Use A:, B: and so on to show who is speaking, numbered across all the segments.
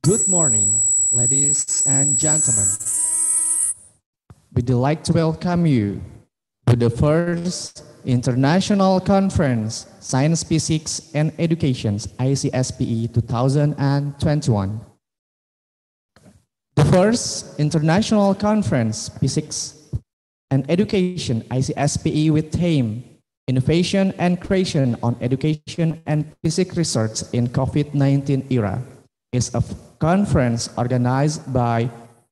A: Good morning, ladies and gentlemen. We'd like to welcome you to the first International Conference Science, Physics, and Education ICSPE 2021. The first International Conference Physics and Education ICSPE with theme Innovation and Creation on Education and Physics Research in COVID-19 Era is a conference organized by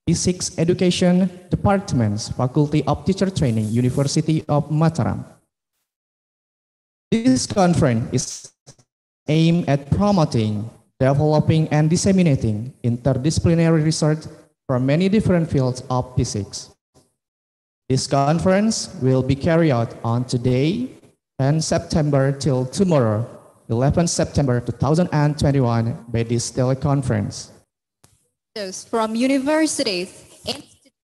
A: Physics Education Department's Faculty of Teacher Training, University of Mataram. This conference is aimed at promoting, developing, and disseminating interdisciplinary research from many different fields of physics. This conference will be carried out on today, 10 September till tomorrow, 11 September 2021 by this teleconference.
B: From universities, institutes,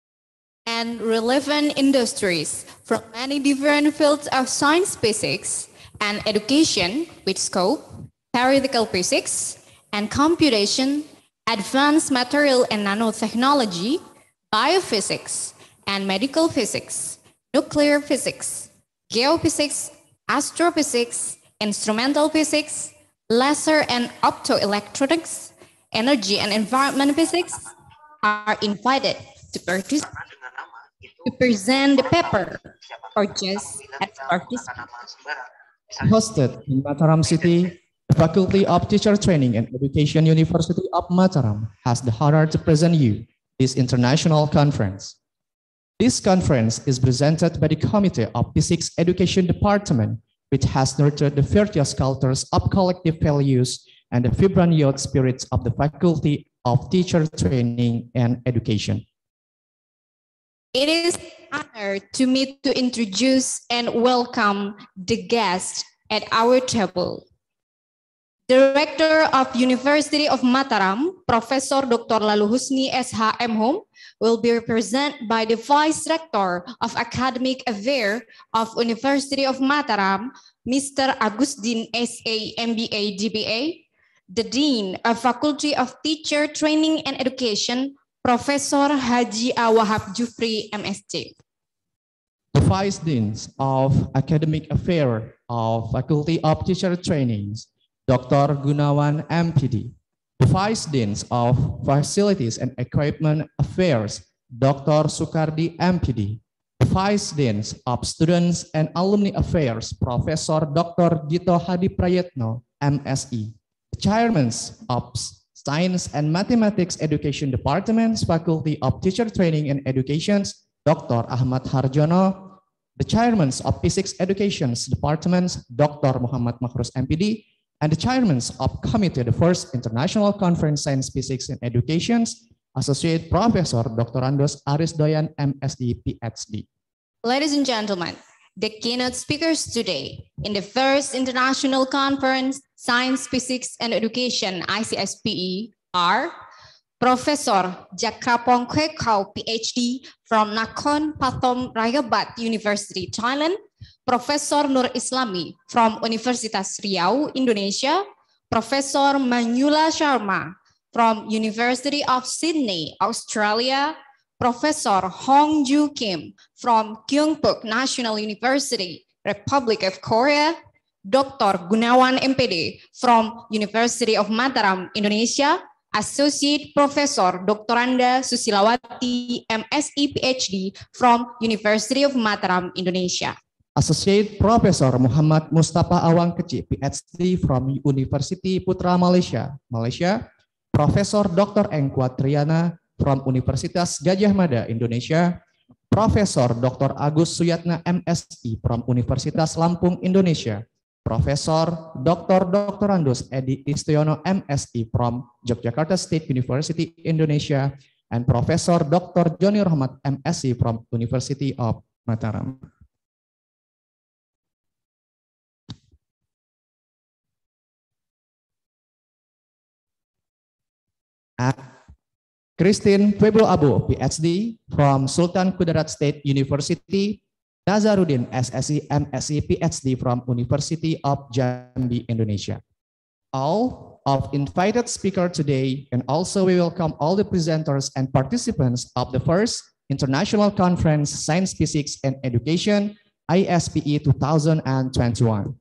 B: and relevant industries from many different fields of science, physics, and education with scope, theoretical physics, and computation, advanced material and nanotechnology, biophysics and medical physics, nuclear physics, geophysics, astrophysics, instrumental physics, laser and optoelectronics, energy and environment physics are invited to participate, to present the paper, or just as participants.
A: Hosted in Mataram City, the Faculty of Teacher Training and Education University of Mataram has the honor to present you this international conference. This conference is presented by the Committee of Physics Education Department, which has nurtured the virtuous cultures of collective values and the vibrant youth spirits of the Faculty of Teacher Training and Education.
B: It is an honor to me to introduce and welcome the guests at our table. Director of University of Mataram, Professor Dr. Laluhusni SHM will be represented by the Vice Rector of Academic Affairs of University of Mataram, Mr. Agustin S.A. MBA DBA, the Dean of Faculty of Teacher Training and Education, Professor Haji Awahab Jufri MSc.
A: The Vice Deans of Academic Affairs of Faculty of Teacher Trainings, Dr. Gunawan MPD. The Vice Deans of Facilities and Equipment Affairs, Dr. Sukardi MPD. The Vice Deans of Students and Alumni Affairs, Professor Dr. Gito Hadi Prayetno, MSE. The Chairmen of Science and Mathematics Education Departments, Faculty of Teacher Training and Education, Dr. Ahmad Harjono. The Chairmen of Physics Education Departments, Dr. Muhammad Makrus MPD. And the Chairmen of Committee, the First International Conference Science, Physics, and Education, Associate Professor Dr. Andos Aris Doyan, MSc, PhD.
B: Ladies and gentlemen, the keynote speakers today in the first International Conference Science, Physics, and Education, ICSPE, are Professor Jakrapong Kwekau, PhD from Nakhon Pathom Rayabat University, Thailand, Professor Nur Islami from Universitas Riau, Indonesia, Professor Manjula Sharma from University of Sydney, Australia, Professor Hong Joo Kim from Kyungpook National University, Republic of Korea, Dr. Gunawan MPD from University of Mataram, Indonesia, Associate Professor Dr. Anda Susilawati, MSc PhD from University of Mataram, Indonesia.
A: Associate Professor Muhammad Mustafa Awang Kecik, PhD from University Putra Malaysia, Professor Dr. Engkuat Triana from Universitas Gajah Mada, Indonesia, Profesor Dr. Agus Suyatna MSc from Universitas Lampung, Indonesia, Profesor Dr. Andos Edi Istiono MSc from Yogyakarta State University, Indonesia, and Profesor Dr. Joni Rahmat MSc from University of Mataram. Christine Pueblo Abo, PhD from Sultan Kudarat State University, Nazaruddin SSC MSc PhD from University of Jambi, Indonesia. All of invited speakers today, and also we welcome all the presenters and participants of the first International Conference Science, Physics, and Education, ICSPE 2021.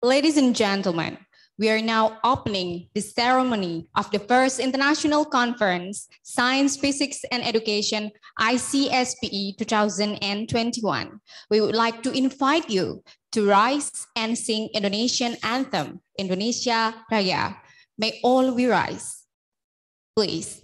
B: Ladies and gentlemen, we are now opening the ceremony of the first International Conference, Science, Physics, and Education, ICSPE 2021. We would like to invite you to rise and sing Indonesian anthem, Indonesia Raya. May all we rise, please.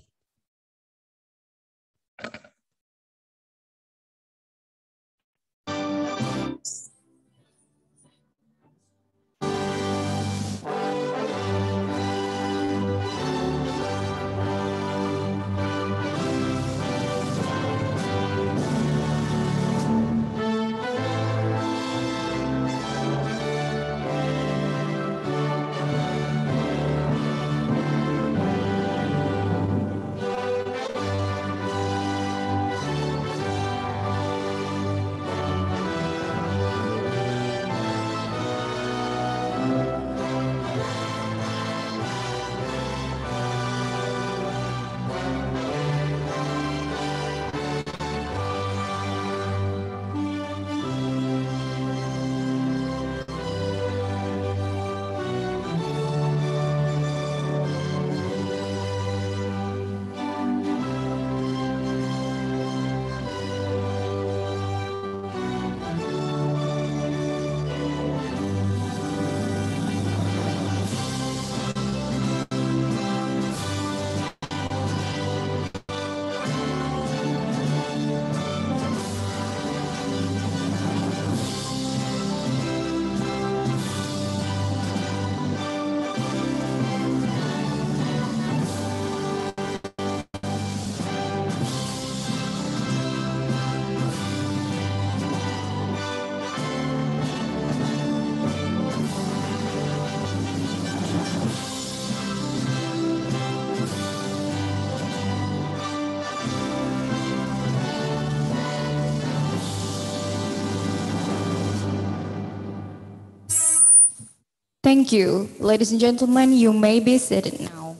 B: Thank you. Ladies and gentlemen, you may be seated now.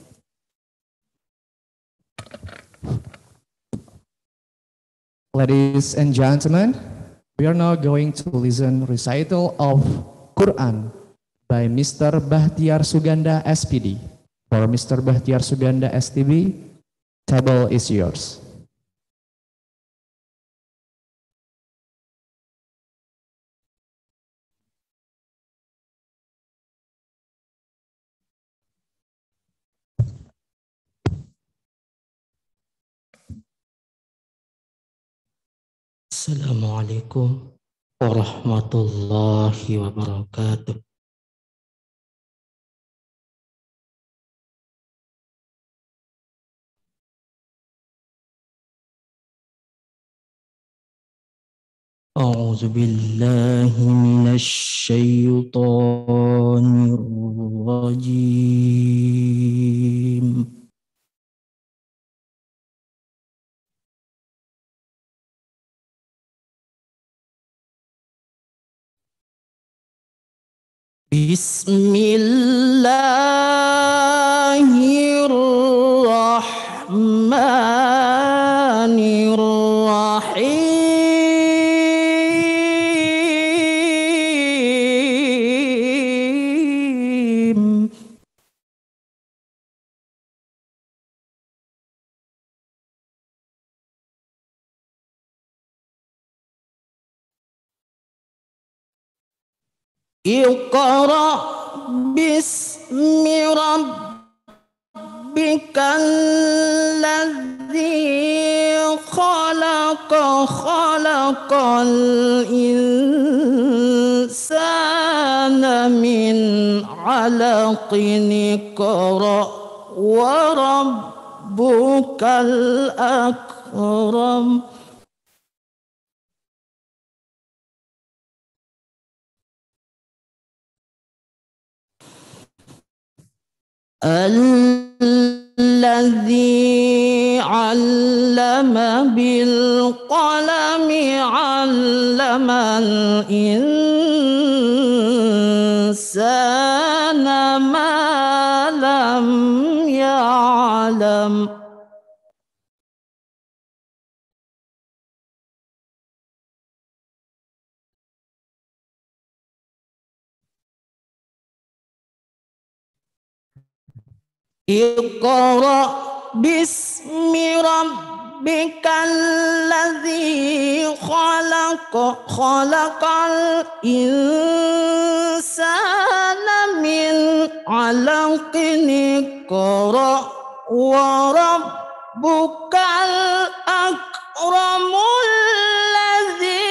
A: Ladies and gentlemen, we are now going to listen recital of Quran by Mr. Bahtiar Suganda SPD. For Mr. Bahtiar Suganda STB, table is yours.
C: Assalamualaikum warahmatullahi wabarakatuh. A'udzu billahi minasy syaithanir rajim. Bismillahirrahmanirrahim. Iqra bismi rabbikal ladzi khalaqa khalaqal insana min 'alaqin iqra wa rabbukal akram. Alladzi 'allama bil qalami 'allamal insana ma اقرأ باسم ربك الذي خلق خلق الإنسان من علق اقرأ وربك الأكرم الذي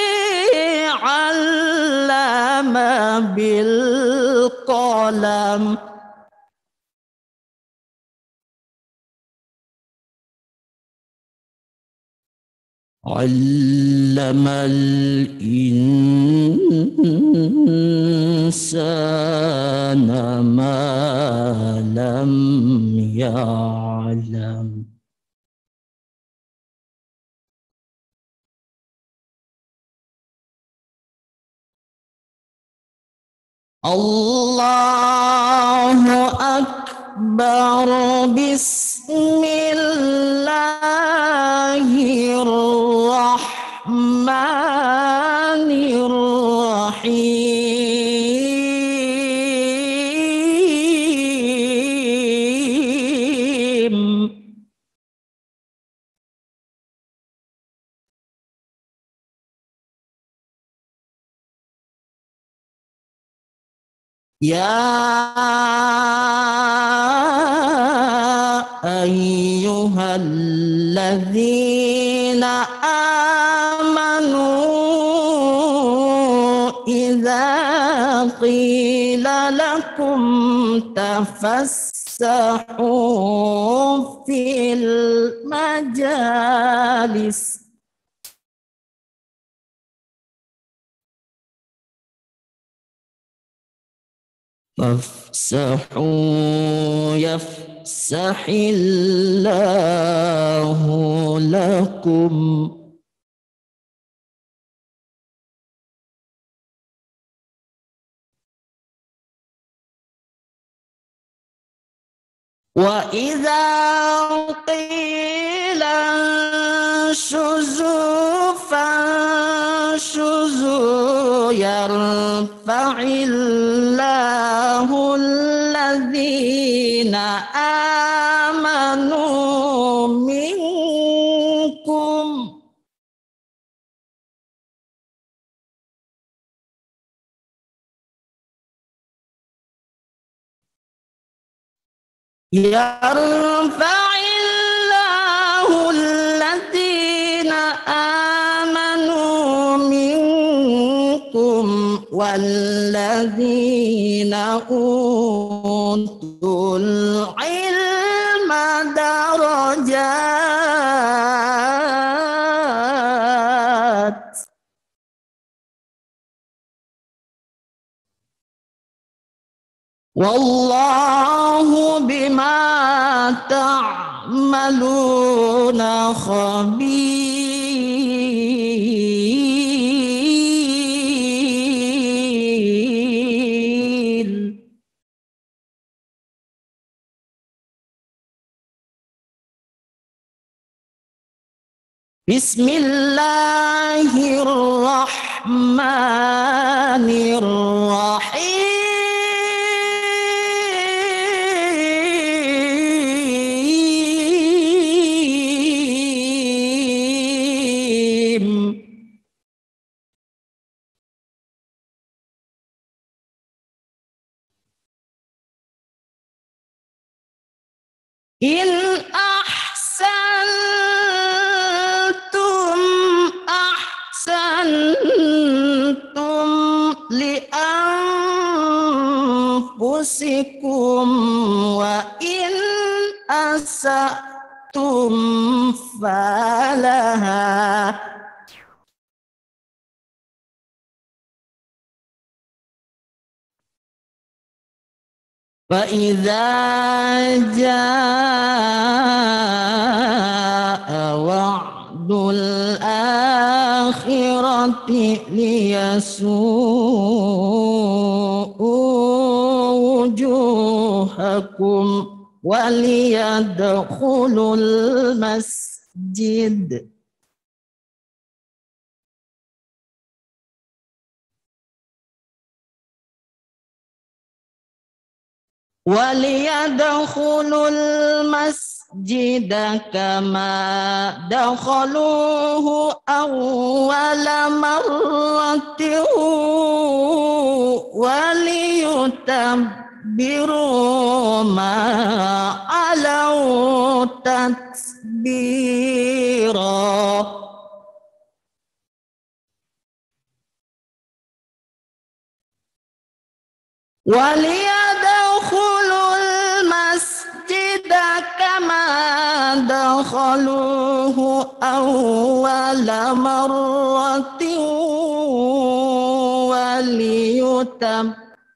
C: علم بالقلم علم الإنسان ما لم يعلم الله أكبر بسم الله الرحمن الرحيم يا أيها الذين آمنوا إذا قيل لكم تفسحوا في المجالس فافسحوا يفسح الله لكم وإذا قيل انشزوا فانشزوا يرفع الله الذين آمنوا منكم يرفع الله الذين آمنوا منكم والذين أوتوا العلم درجات والله بما تعملون خبير بسم الله الرحمن الرحيم إن أحسنتم أحسنتم لأنفسكم وإن أسأتم فلها فإذا جاء وعد الآخرة ليسوءوا وجوهكم وليدخلوا المسجد وليدخلوا المسجد كما دخلوه أول مرة وليتبروا ما علوا تتبيرا. وليدخلوا المسجد كما دخلوه أول مرة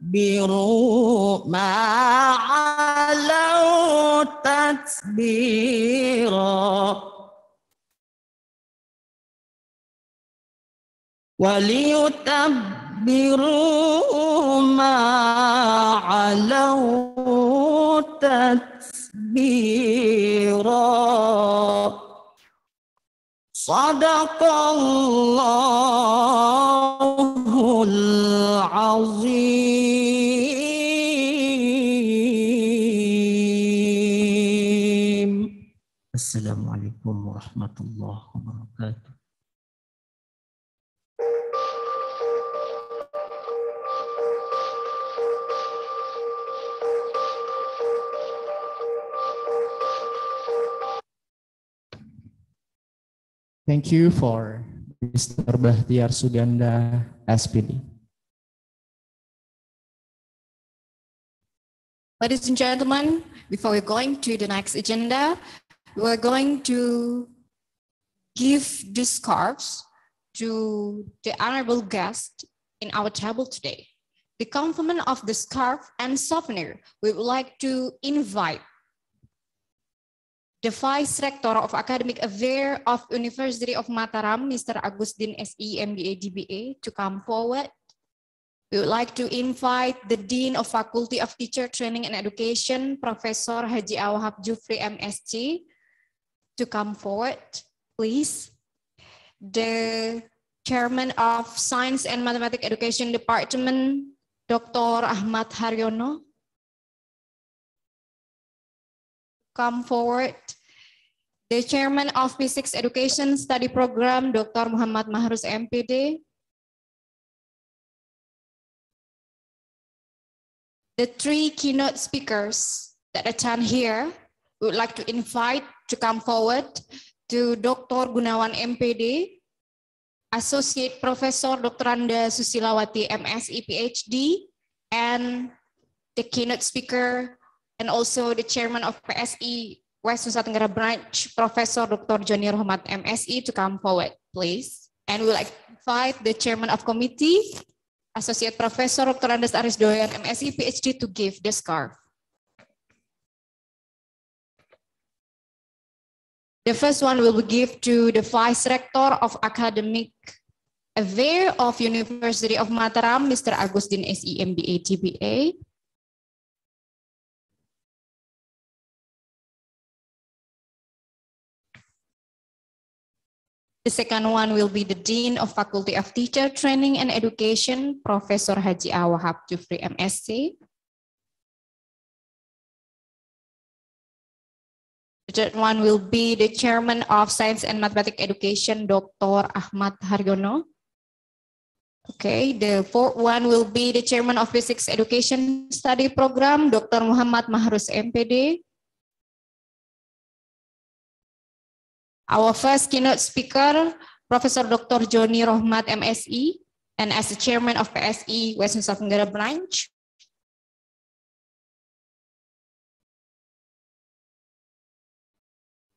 C: وليتبروا ما علوا تتبيرا. وليتبروا ما علوا تتبيرا. صدق الله العظيم. السلام عليكم ورحمة الله وبركاته.
A: Thank you for Mr. Bahtiar Suganda, SPD.
B: Ladies and gentlemen, before we're going to the next agenda, we're going to give the scarves to the honorable guest in our table today. The compliment of the scarf and souvenir, we would like to invite the Vice Rector of Academic Affairs of University of Mataram, Mr. Agustin SE, MBA, DBA, to come forward. We would like to invite the Dean of Faculty of Teacher Training and Education, Professor Haji Awahab Jufri, MSc, to come forward, please. The Chairman of Science and Mathematics Education Department, Dr. Ahmad Haryono, come forward. The Chairman of Physics Education Study Program, Dr. Muhammad Mahrus, MPD. The three keynote speakers that attend here, we would like to invite to come forward to Dr. Gunawan, MPD, Associate Professor Dr. Anda Susilawati, MSc, PhD, and the keynote speaker and also the Chairman of PSE West Nusa Tenggara Branch, Professor Dr. Joni Rohmat, MSc, to come forward, please. And we would like to invite the Chairman of Committee, Associate Professor Dr. Andes Aris Doyan, MSc, PhD, to give the scarf. The first one will be given to the Vice Rector of Academic Affairs of University of Mataram, Mr. Agustin SE, MBA, TBA. The second one will be the Dean of Faculty of Teacher Training and Education, Professor Haji Awahab Jufri, MSc. The third one will be the Chairman of Science and Mathematics Education, Dr. Ahmad Haryono. Okay, the fourth one will be the Chairman of Physics Education Study Program, Dr. Muhammad Mahrus, MPD. Our first keynote speaker, Professor Dr. Joni Rohmat, MSe, and as the Chairman of PSE West Nusa Tenggara Branch.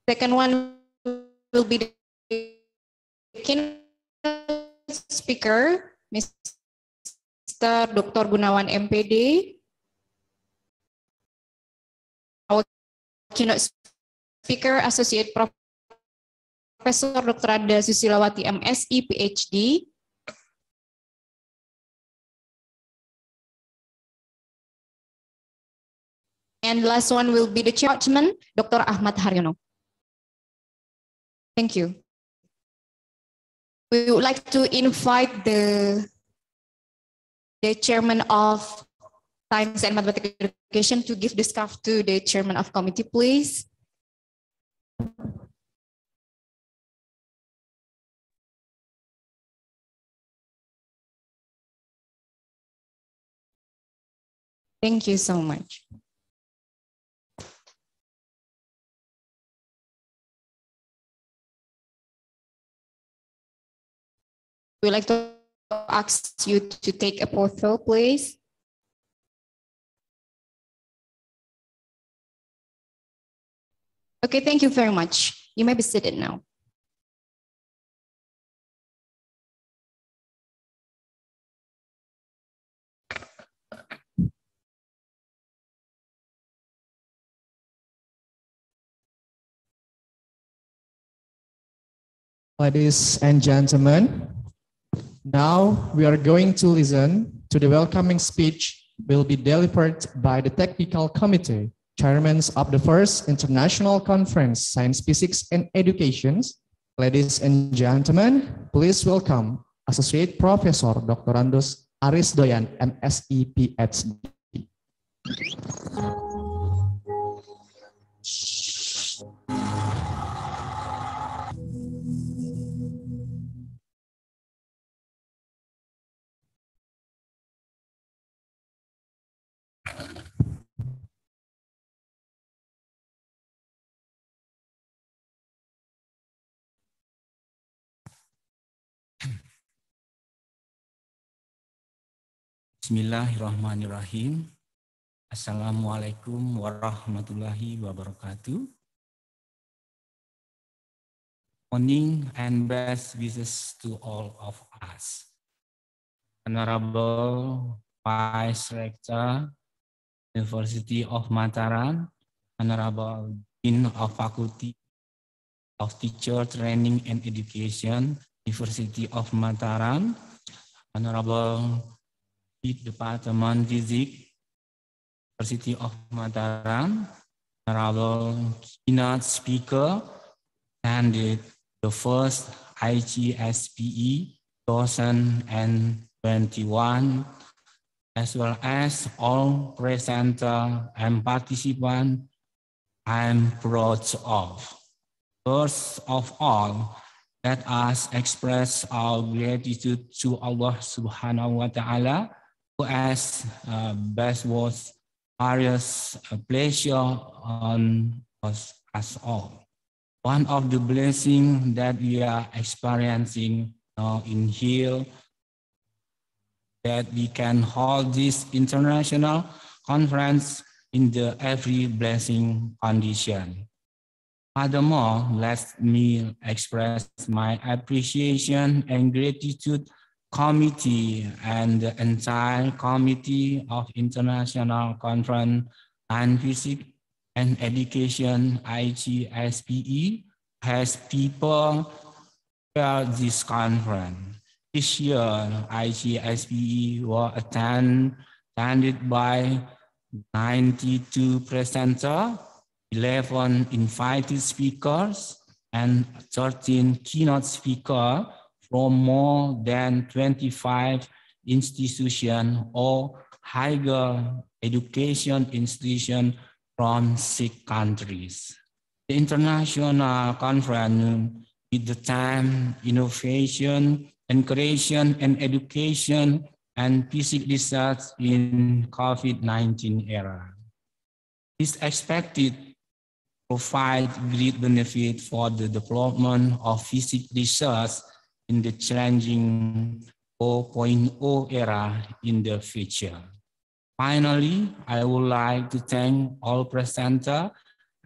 B: Second one will be the keynote speaker, Mr. Dr. Gunawan, MPD. Our keynote speaker, Associate Professor Dr. Anda Susilawati, MSc, PhD. And the last one will be the Chairman, Dr. Ahmad Haryono. Thank you. We would like to invite the Chairman of Science and Mathematics Education to give the scarf to the chairman of committee, please. Thank you so much. We'd like to ask you to take a photo, please. Okay, thank you very much. You may be seated now.
A: Ladies and gentlemen, now we are going to listen to the welcoming speech will be delivered by the technical committee, chairmen of the first international conference, Science, Physics, and Education. Ladies and gentlemen, please welcome Associate Professor Dr. Aris Doyan, MSc, PhD.
D: Bismillahirrahmanirrahim. Assalamualaikum warahmatullahi wabarakatuh. Morning and best wishes to all of us. Honorable Vice Rector, University of Mataram, Honorable Dean of Faculty of Teacher Training and Education, University of Mataram, Honorable Department Physics, University of Mataram, Honorable keynote speaker, and the first ICSPE 2021, as well as all presenter and participants, I'm proud of. First of all, let us express our gratitude to Allah Subhanahu wa Ta'ala, who has bestowed various pleasure on us all. One of the blessings that we are experiencing now in here, that we can hold this international conference in the every blessing condition. Furthermore, let me express my appreciation and gratitude committee and the entire committee of International Conference on Physics and Education, ICSPE, has people for this conference. This year, ICSPE was attended by 92 presenters, 11 invited speakers, and 13 keynote speakers from more than 25 institutions or higher education institutions from 6 countries. The international conference with the theme Innovation, Creation, and Education and Physics Research in COVID-19 era is expected to provide great benefit for the development of physics research in the challenging 4.0 era in the future. Finally, I would like to thank all presenters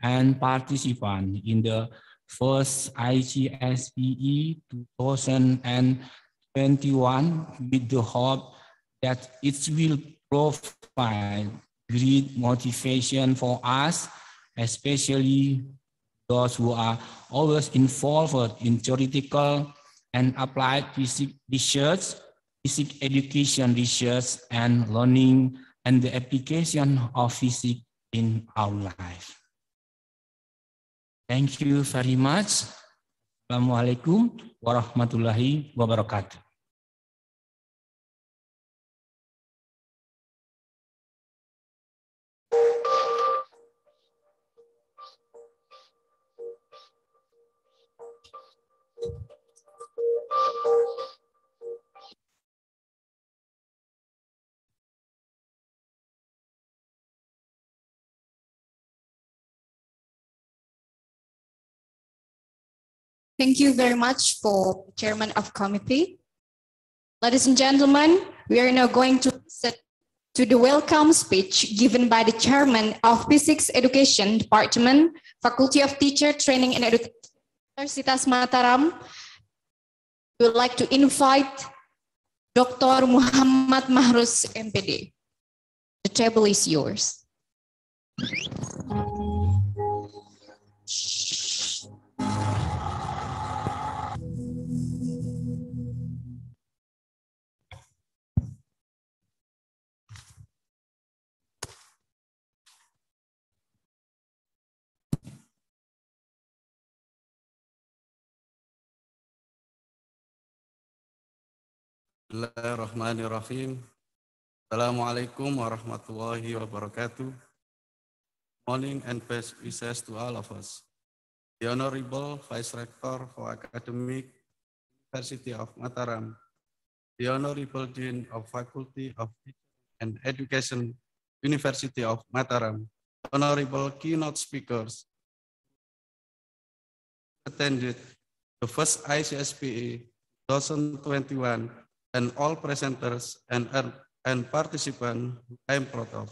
D: and participants in the first ICSPE 2021 with the hope that it will provide great motivation for us, especially those who are always involved in theoretical and applied physics research, physics education research, and learning and the application of physics in our life. Thank you very much. Assalamualaikum warahmatullahi wabarakatuh.
B: Thank you very much for Chairman of Committee. Ladies and gentlemen, we are now going to listen to the welcome speech given by the Chairman of Physics Education Department, Faculty of Teacher Training and Education, Universitas Mataram. We would like to invite Dr. Muhammad Mahrus, MPD. The table is yours.
E: Bismillahirrahmanirrahim. Assalamualaikum warahmatullahi wabarakatuh. Morning and best wishes to all of us. The Honorable Vice Rector for Academic University of Mataram, the Honorable Dean of Faculty of Teaching and Education, University of Mataram, Honorable keynote speakers attended the first ICSPE 2021 and all presenters and participants I am proud of.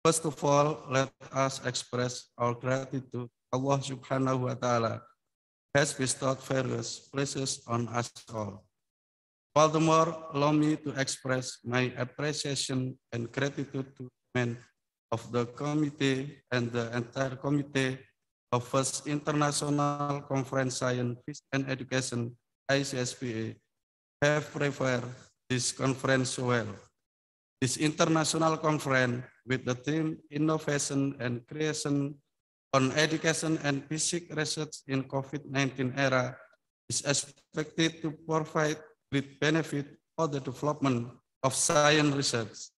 E: First of all, let us express our gratitude to Allah Subhanahu wa Ta'ala who has bestowed various blessings on us all. Furthermore, allow me to express my appreciation and gratitude to the men of the committee and the entire committee of First International Conference Science, Physics and Education, ICSPE, have prepared this conference well. This international conference with the theme Innovation and Creation on Education and Physics Research in COVID-19 era is expected to provide great benefit for the development of science research,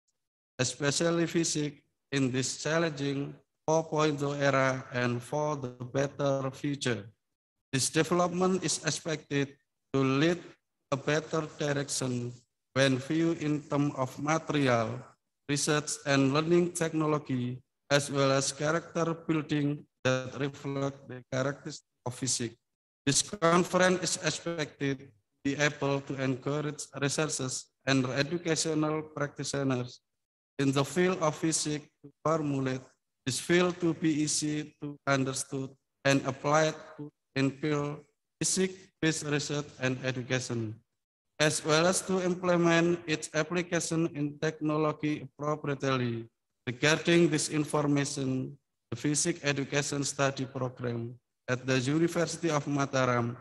E: especially physics in this challenging 4.0 era and for the better future. This development is expected to lead a better direction when viewed in terms of material, research and learning technology, as well as character building that reflect the characteristics of physics. This conference is expected to be able to encourage researchers and educational practitioners in the field of physics to formulate this field to be easy to understood and applied in field physics-based research and education, as well as to implement its application in technology appropriately. Regarding this information, the Physics Education Study Program at the University of Mataram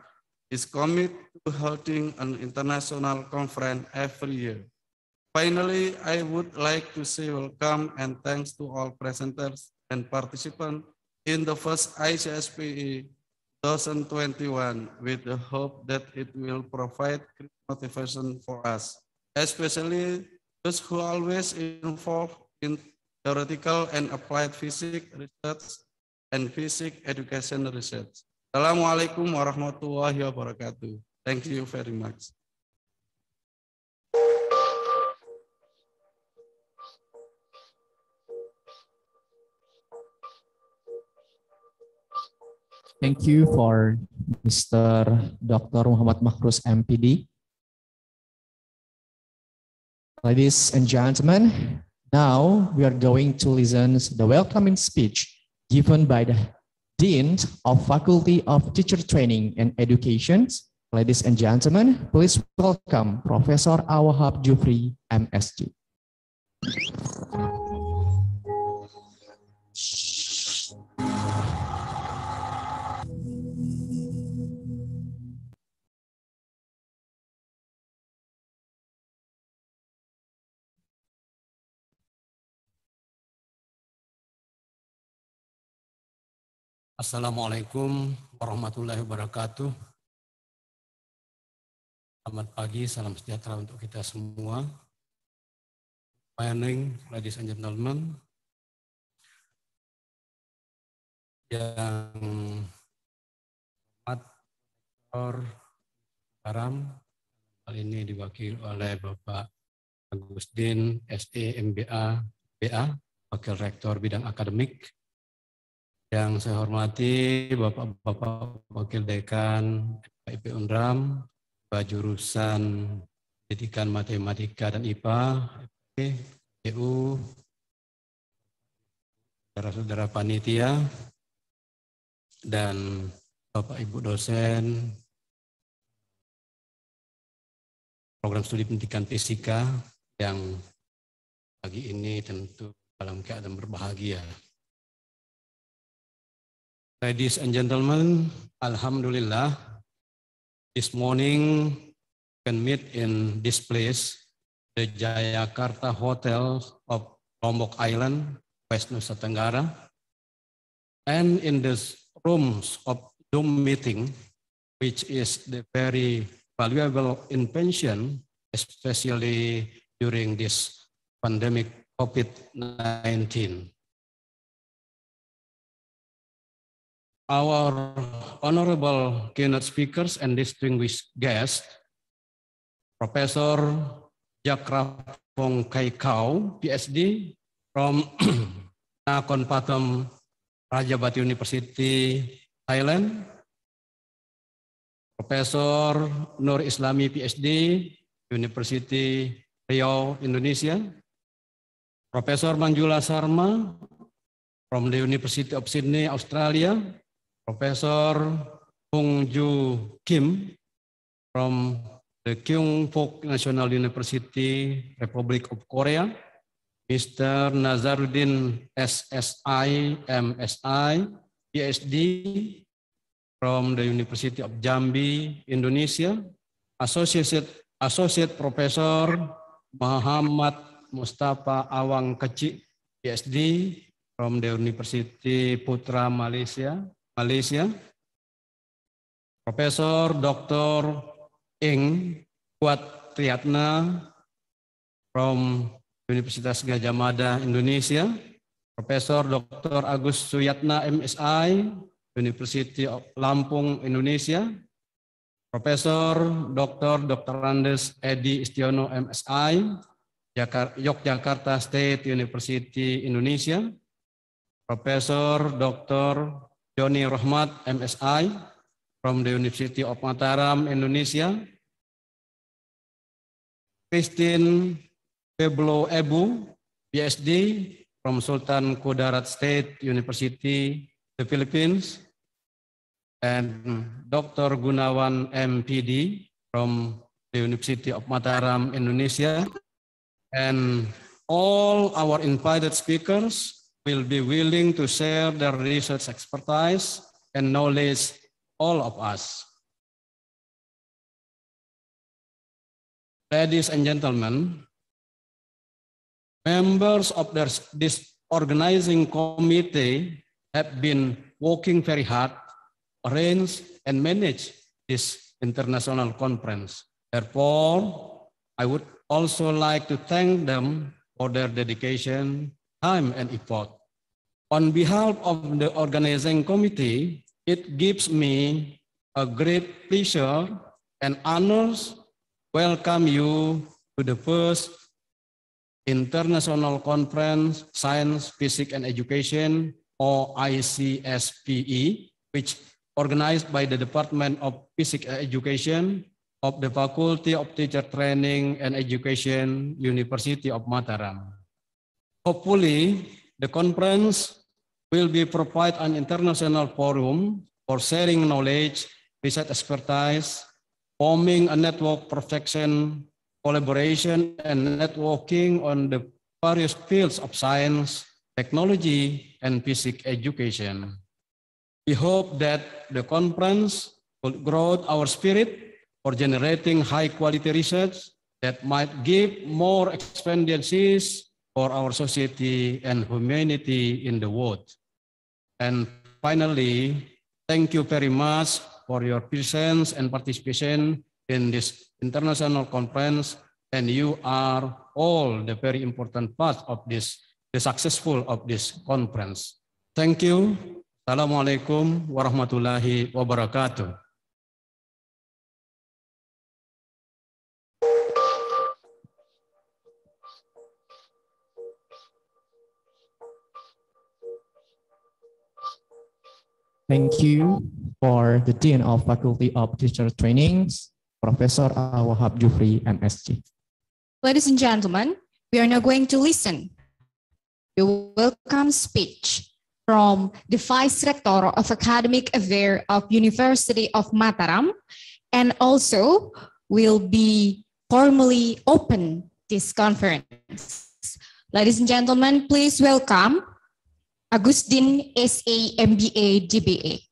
E: is committed to holding an international conference every year. Finally, I would like to say welcome and thanks to all presenters and participants in the first ICSPE 2021 with the hope that it will provide great motivation for us, especially those who are always involved in theoretical and applied physics research and physics education research. Assalamualaikum warahmatullahi wabarakatuh. Thank you very much.
A: Thank you for Mr. Dr. Muhammad Mahrus, MPD. Ladies and gentlemen, now we are going to listen to the welcoming speech given by the Dean of Faculty of Teacher Training and Education. Ladies and gentlemen, please welcome Professor Awahab Jufri, MSc.
F: Assalamualaikum warahmatullahi wabarakatuh. Selamat pagi, salam sejahtera untuk kita semua. Good morning, ladies and gentlemen. Yang hormat Dr. Mataram, Hal ini diwakili oleh Bapak Agustin SE MBA BA, Wakil Rektor Bidang Akademik. Yang saya hormati Bapak-Bapak Wakil Dekan FIP Undram, jurusan Pendidikan Matematika dan IPA, EU, saudara-saudara panitia, dan Bapak Ibu dosen program studi pendidikan fisika yang pagi ini tentu dalam keadaan berbahagia. Ladies and gentlemen, Alhamdulillah, this morning we can meet in this place, the Jayakarta Hotel of Lombok Island, West Nusa Tenggara, and in the rooms of Zoom meeting, which is the very valuable invention, especially during this pandemic COVID-19. Our honorable keynote speakers and distinguished guests, Professor Jakrapong Kaikau, PhD from Nakhon Pathom Rajabhat University, Thailand, Professor Nur Islami, PhD, University Riau, Indonesia, Professor Manjula Sharma from the University of Sydney, Australia, Professor Hong Ju Kim from the Kyung Fook National University, Republic of Korea, Mr. Nazaruddin SSI, MSI, PhD from the University of Jambi, Indonesia, Associate Professor Muhammad Mustafa Awang Kecik, PhD from the University Putra, Malaysia, Professor Dr. Ing Kuat Triatna from Universitas Gadjah Mada, Indonesia, Profesor Dr. Agus Suyatna, MSI, University of Lampung, Indonesia, Profesor Dr. Andes Edi Istiono, MSI, Yogyakarta State University, Indonesia, Profesor Dr. Joni Rahmat, MSI, from the University of Mataram, Indonesia, Christine Peblo Ebu, PhD, from Sultan Kudarat State University, the Philippines, and Dr. Gunawan MPD from the University of Mataram, Indonesia, and all our invited speakers will be willing to share their research expertise and knowledge all of us. Ladies and gentlemen, members of this organizing committee have been working very hard, arrange and manage this international conference. Therefore, I would also like to thank them for their dedication, time and effort. On behalf of the organizing committee, it gives me a great pleasure and honors welcome you to the first International Conference, Science, Physics and Education, or ICSPE, which organized by the Department of Physics and Education of the Faculty of Teacher Training and Education, University of Mataram. Hopefully, the conference will be provide an international forum for sharing knowledge, research expertise, forming a network protection, collaboration, and networking on the various fields of science, technology, and physics education. We hope that the conference will grow our spirit for generating high-quality research that might give more experiences for our society and humanity in the world. And finally, thank you very much for your presence and participation in this international conference, and you are all the very important part of this, the successful of this conference. Thank you. Assalamualaikum warahmatullahi wabarakatuh.
A: Thank you for the Dean of Faculty of Teacher Trainings, Professor Wahab Jufri, MSc.
B: Ladies and gentlemen, we are now going to listen the welcome speech from the Vice Rector of Academic Affairs of University of Mataram, and also will be formally open this conference. Ladies and gentlemen, please welcome Agustin SA MBA DBA.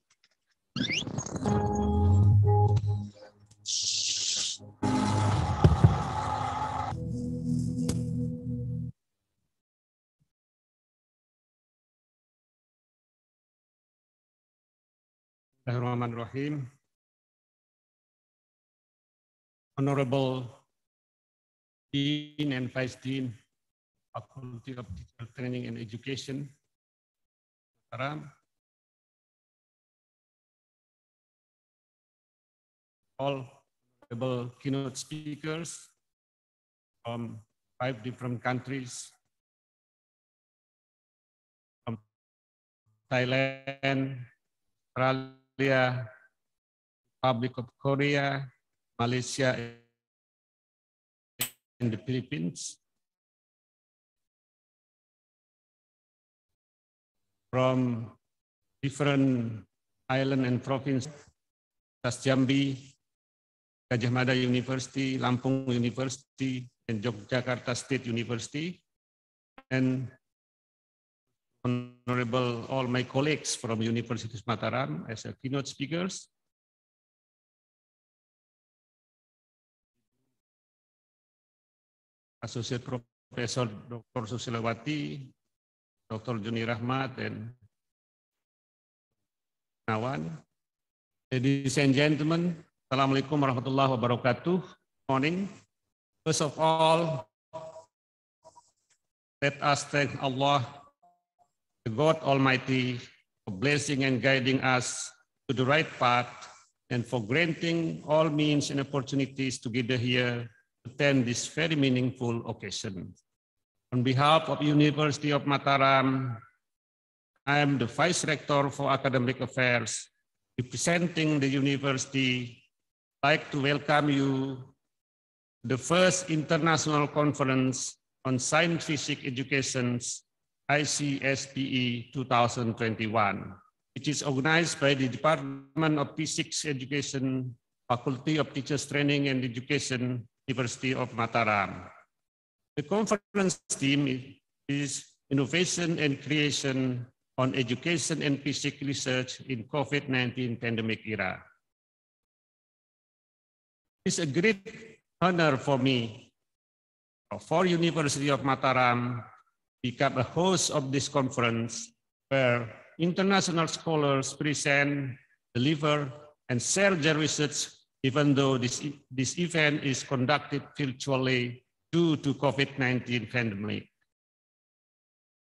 F: Bismillahirrahmanirrahim. Honorable Dean and Vice Dean, Faculty of Teacher Training and Education, Mataram, all honorable keynote speakers from 5 different countries, from Thailand, Australia, Republic of Korea, Malaysia, and the Philippines, from different island and provinces, Jambi, Gajah Mada University, Lampung University, and Yogyakarta State University, and honorable all my colleagues from University of Mataram as a keynote speakers. Associate Professor Dr. Susilawati, Dr. Juni Rahmat, and Nawan. Ladies and gentlemen, Assalamualaikum warahmatullahi wabarakatuh. Morning. First of all, let us thank Allah, the God Almighty, for blessing and guiding us to the right path and for granting all means and opportunities to gather here to attend this very meaningful occasion. On behalf of University of Mataram, I am the Vice Rector for Academic Affairs, representing the university. I'd like to welcome you to the first international conference on Science Physics Education's ICSPE 2021, which is organized by the Department of Physics Education, Faculty of Teachers Training and Education, University of Mataram. The conference theme is Innovation and Creation on Education and Physics Research in COVID-19 Pandemic Era. It's a great honor for me, for University of Mataram, become a host of this conference where international scholars present, deliver, and share their research, even though this event is conducted virtually due to COVID-19 pandemic.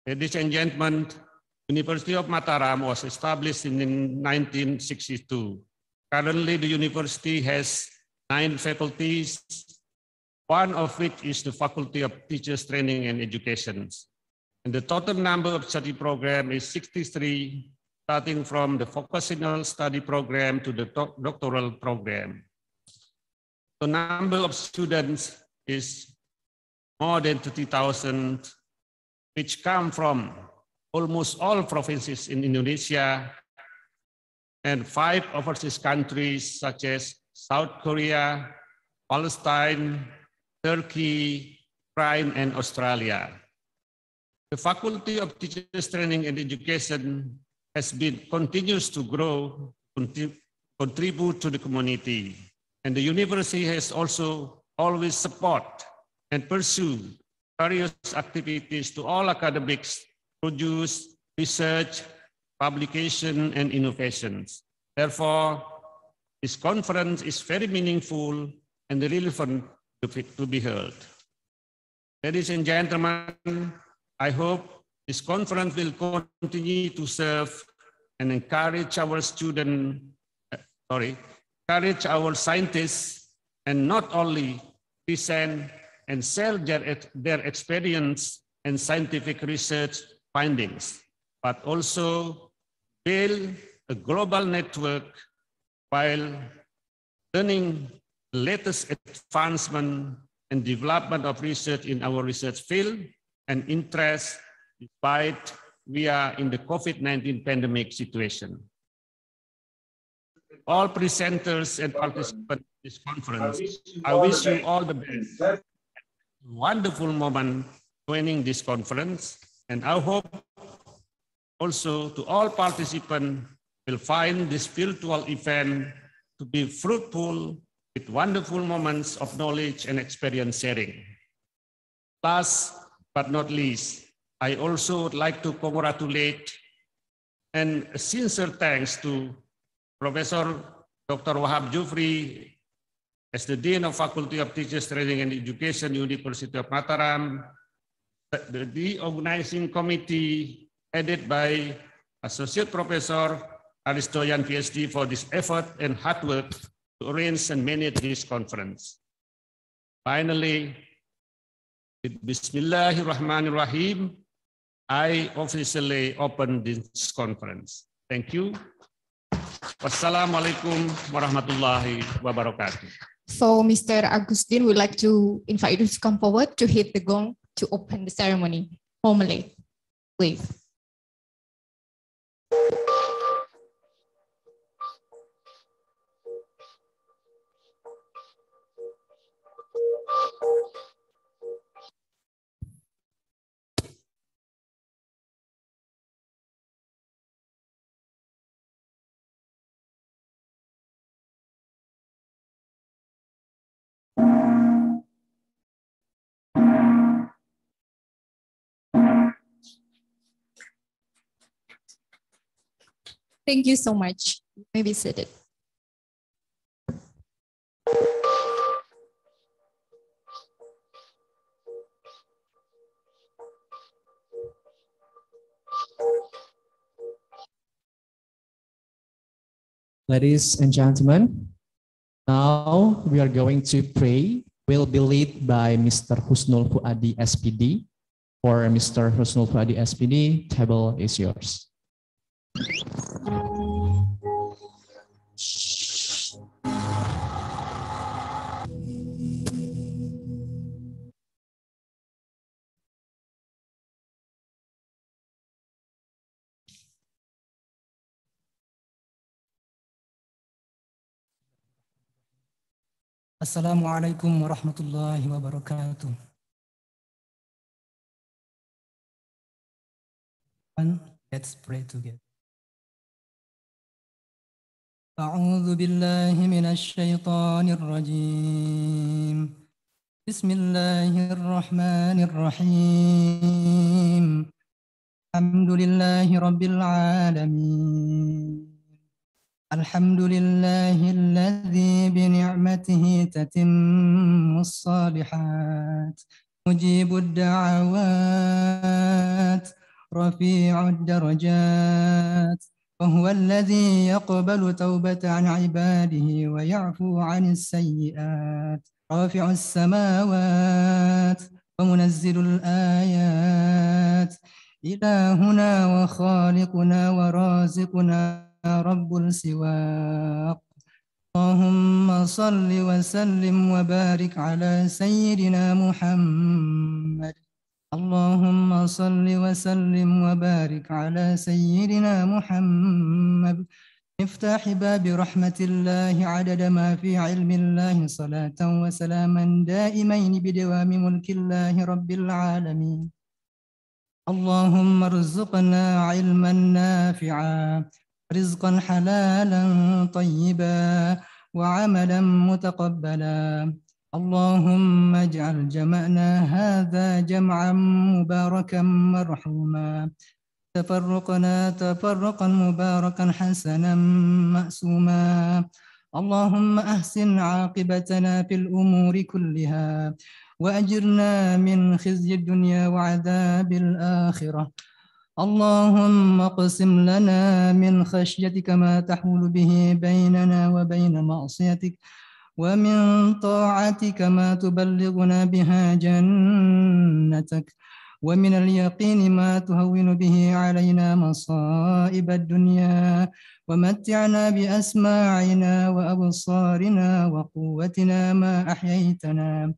F: Ladies and gentlemen, University of Mataram was established in 1962. Currently, the university has 9 faculties, one of which is the Faculty of Teachers Training and Education. And the total number of study program is 63, starting from the vocational study program to the doctoral program. The number of students is more than 30,000, which come from almost all provinces in Indonesia and 5 overseas countries such as South Korea, Palestine, Turkey, Ukraine, and Australia. The Faculty of Teachers Training and Education continues to grow, contribute to the community. And the university has also always support and pursue various activities to all academics, produce, research, publication, and innovations. Therefore, this conference is very meaningful and relevant to be held. Ladies and gentlemen, I hope this conference will continue to serve and encourage our encourage our scientists, and not only present and share their experience and scientific research findings, but also build
G: a global network while learning the latest advancement and development of research in our research field and interest despite we are in the COVID-19 pandemic situation. All presenters and participants in this conference, I wish you all the best. Wonderful moment joining this conference, and I hope also to all participants will find this virtual event to be fruitful with wonderful moments of knowledge and experience sharing. Last but not least, I also would like to congratulate and sincere thanks to Professor Dr. Wahab Jufri as the Dean of Faculty of Teachers Training and Education, University of Mataram, the organizing committee headed by Associate Professor Aristoyan PhD for this effort and hard work to arrange and manage this conference. Finally, with Bismillahirrahmanirrahim, I officially open this conference. Thank you. Wassalamualaikum warahmatullahi wabarakatuh.
B: So Mr. Agustin would like to invite you to come forward to hit the gong to open the ceremony formally, please. Thank you so much. You may be seated.
A: Ladies and gentlemen, now we are going to pray. Will be led by Mr. Husnul Fuadi SPD. For Mr. Husnul Fuadi SPD, table is yours.
C: Assalamualaikum warahmatullahi wabarakatuh. And let's pray together. أعوذ بالله من الشيطان الرجيم. بسم الله الرحمن الرحيم. الحمد لله رب العالمين. الحمد لله الذي بنعمته تتم الصالحات، مجيب الدعوات، رفيع الدرجات، وهو الذي يقبل توبة عن عباده ويعفو عن السيئات، رافع السماوات ومنزل الآيات، إلهنا وخالقنا ورازقنا رب السواق. اللهم صل وسلم وبارك على سيدنا محمد. اللهم صل وسلم وبارك على سيدنا محمد. افتح باب رحمة الله عدد ما في علم الله، صلاة وسلاما دائمين بدوام ملك الله رب العالمين. اللهم ارزقنا علما نافعا، رزقا حلالا طيبا، وعملا متقبلا. اللهم اجعل جمعنا هذا جمعا مباركا مرحوما، تفرقنا تفرقا مباركا حسنا مأسوما. اللهم أحسن عاقبتنا في الأمور كلها، وأجرنا من خزي الدنيا وعذاب الآخرة. اللهم اقسم لنا من خشيتك ما تحول به بيننا وبين معصيتك، ومن طاعتك ما تبلغنا بها جنتك، ومن اليقين ما تهون به علينا مصائب الدنيا ومتعنا بأسماعنا وأبصارنا وقوتنا ما أحييتنا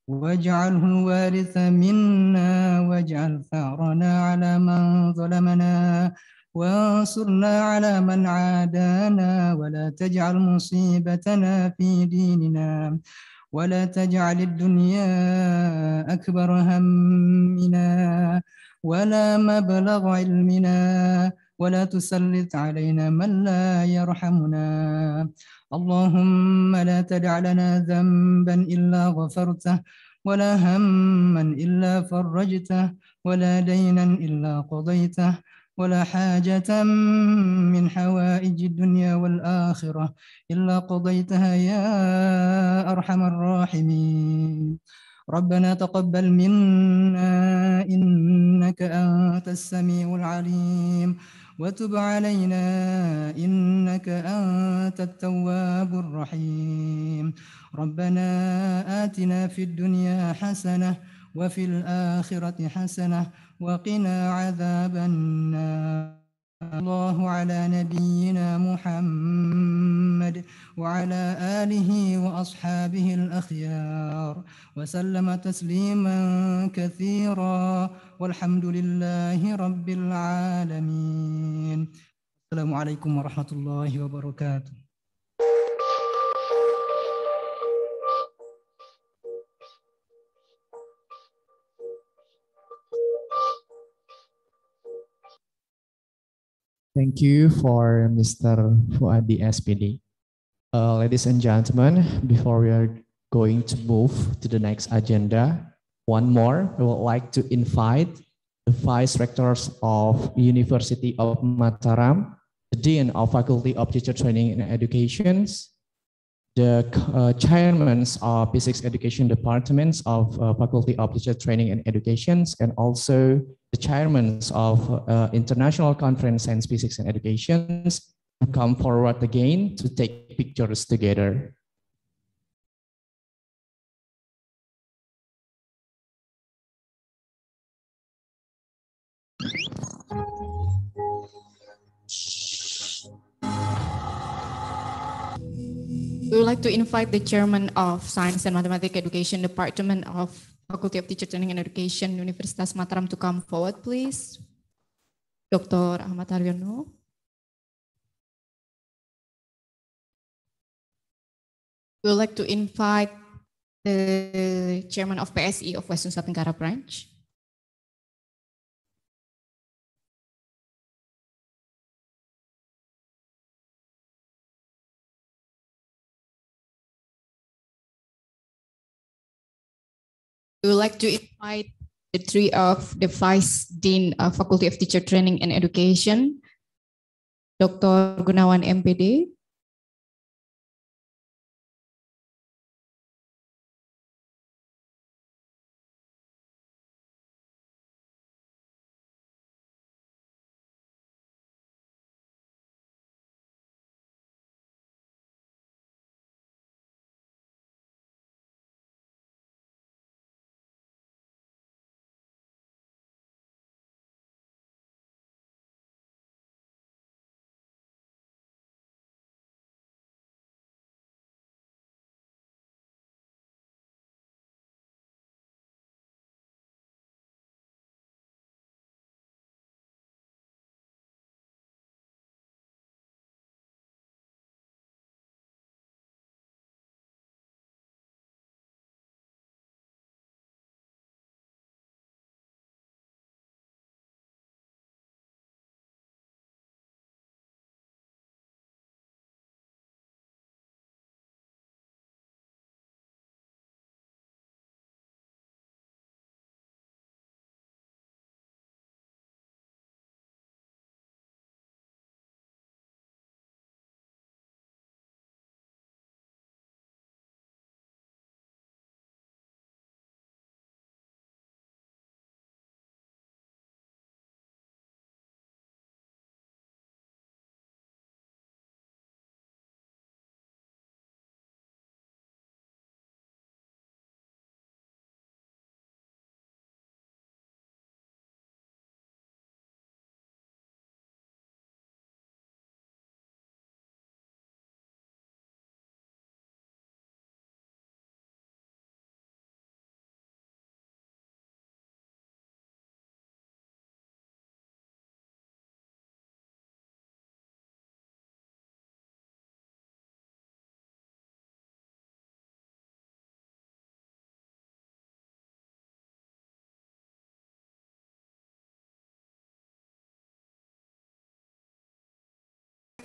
C: واجعله الوارث منا واجعل ثأرنا على من ظلمنا وانصرنا على من عادانا ولا تجعل مصيبتنا في ديننا ولا تجعل الدنيا أكبر همنا ولا مبلغ علمنا ولا تسلط علينا من لا يرحمنا اللهم لا تدع لنا ذنبا إلا غفرته ولا هما إلا فرجته ولا دينا إلا قضيته ولا حاجة من حوائج الدنيا والآخرة إلا قضيتها يا أرحم الراحمين ربنا تقبل منا إنك أنت السميع العليم وتب علينا إنك أنت التواب الرحيم ربنا آتنا في الدنيا حسنة وفي الآخرة حسنة وقنا عذاب النار الله على نبينا محمد وعلى آله وأصحابه الأخيار وسلم تسليما كثيرا والحمد لله رب العالمين السلام عليكم ورحمة الله وبركاته.
A: Thank you for Mr. Fuadi SPD. Ladies and gentlemen, before we are going to move to the next agenda, one more, I would like to invite the Vice Rectors of University of Mataram, the Dean of Faculty of Teacher Training and Education, the chairmen of Physics Education Departments of Faculty of Teacher Training and Education, and also the chairmen of International Conference Science, Physics and Education to come forward again to take pictures together.
B: We would like to invite the chairman of Science and Mathematics Education Department of Faculty of Teacher Training and Education, Universitas Mataram to come forward, please. Dr. Ahmad Haryono. We would like to invite the chairman of PSI of West Nusa Tenggara branch. We would like to invite the three of the Vice Dean of Faculty of Teacher Training and Education, Dr. Gunawan MPD,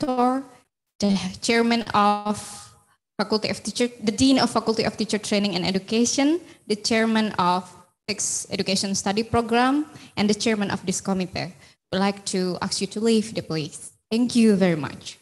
B: Coordinator, the Chairman of Faculty of Teacher, the Dean of Faculty of Teacher Training and Education, the Chairman of Physics Education Study Program, and the Chairman of this committee. I'd like to ask you to leave the place. Thank you very much.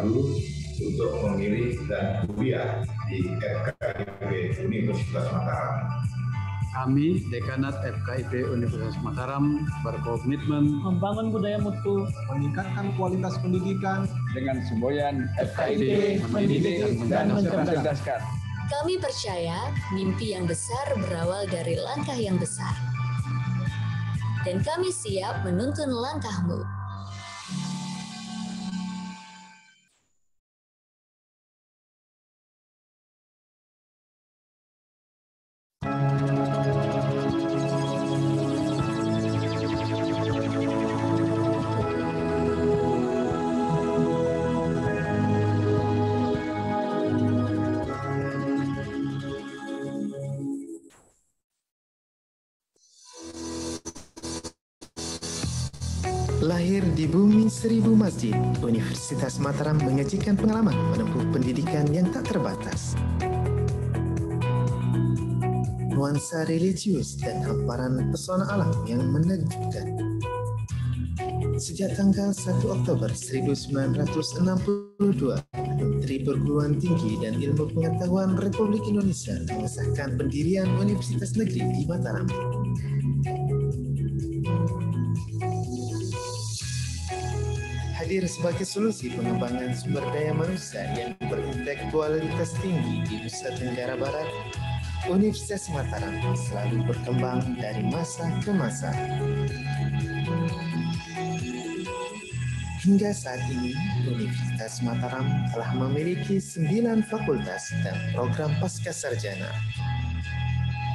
H: dulu untuk memilih dan kuliah di FKIP Universitas Mataram.
F: Kami, Dekanat FKIP Universitas Mataram, berkomitmen
I: membangun budaya mutu,
J: meningkatkan kualitas pendidikan
K: dengan semboyan FKIP mendidik dan mencerdaskan.
L: Kami percaya mimpi yang besar berawal dari langkah yang besar. Dan kami siap menuntun langkahmu.
M: Lahir di bumi seribu masjid, Universitas Mataram menyajikan pengalaman menempuh pendidikan yang tak terbatas. Nuansa religius dan hamparan pesona alam yang menakjubkan. Sejak tanggal 1 Oktober 1962, Menteri Perguruan Tinggi dan Ilmu Pengetahuan Republik Indonesia mengesahkan pendirian Universitas Negeri di Mataram. Hadir sebagai solusi pengembangan sumber daya manusia yang berintelektualitas tinggi di Nusa Tenggara Barat, Universitas Mataram selalu berkembang dari masa ke masa. Hingga saat ini, Universitas Mataram telah memiliki 9 fakultas dan program pascasarjana.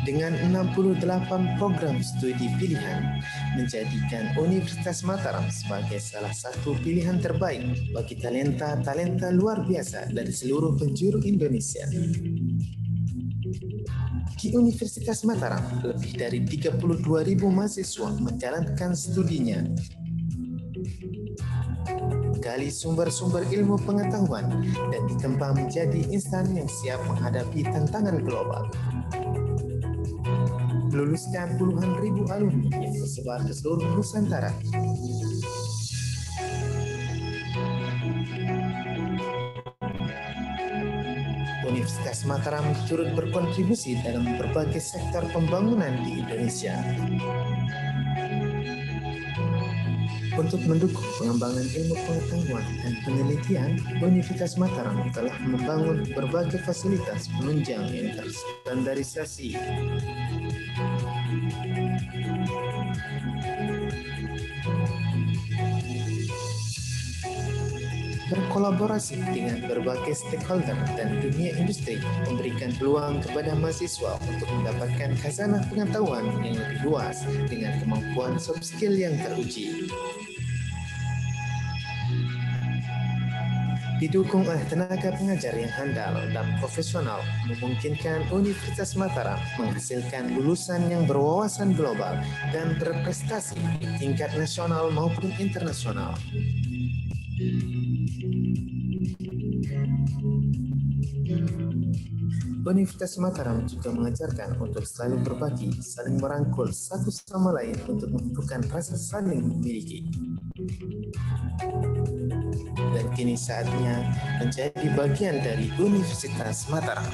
M: Dengan 68 program studi pilihan, menjadikan Universitas Mataram sebagai salah satu pilihan terbaik bagi talenta-talenta luar biasa dari seluruh penjuru Indonesia. Di Universitas Mataram, lebih dari 32.000 mahasiswa menjalankan studinya. Gali sumber-sumber ilmu pengetahuan dan ditempa menjadi instan yang siap menghadapi tantangan global. Meluluskan puluhan ribu alumni yang tersebar ke seluruh Nusantara. Universitas Mataram turut berkontribusi dalam berbagai sektor pembangunan di Indonesia. Untuk mendukung pengembangan ilmu pengetahuan dan penelitian, Universitas Mataram telah membangun berbagai fasilitas penunjang yang terstandarisasi. Berkolaborasi dengan berbagai stakeholder dan dunia industri memberikan peluang kepada mahasiswa untuk mendapatkan khazanah pengetahuan yang lebih luas dengan kemampuan soft skill yang teruji. Didukung oleh tenaga pengajar yang handal dan profesional, memungkinkan Universitas Mataram menghasilkan lulusan yang berwawasan global dan berprestasi di tingkat nasional maupun internasional. Universitas Mataram juga mengajarkan untuk selalu berbagi, saling merangkul satu sama lain untuk menumbuhkan rasa saling memiliki. Dan kini saatnya menjadi bagian dari Universitas Mataram.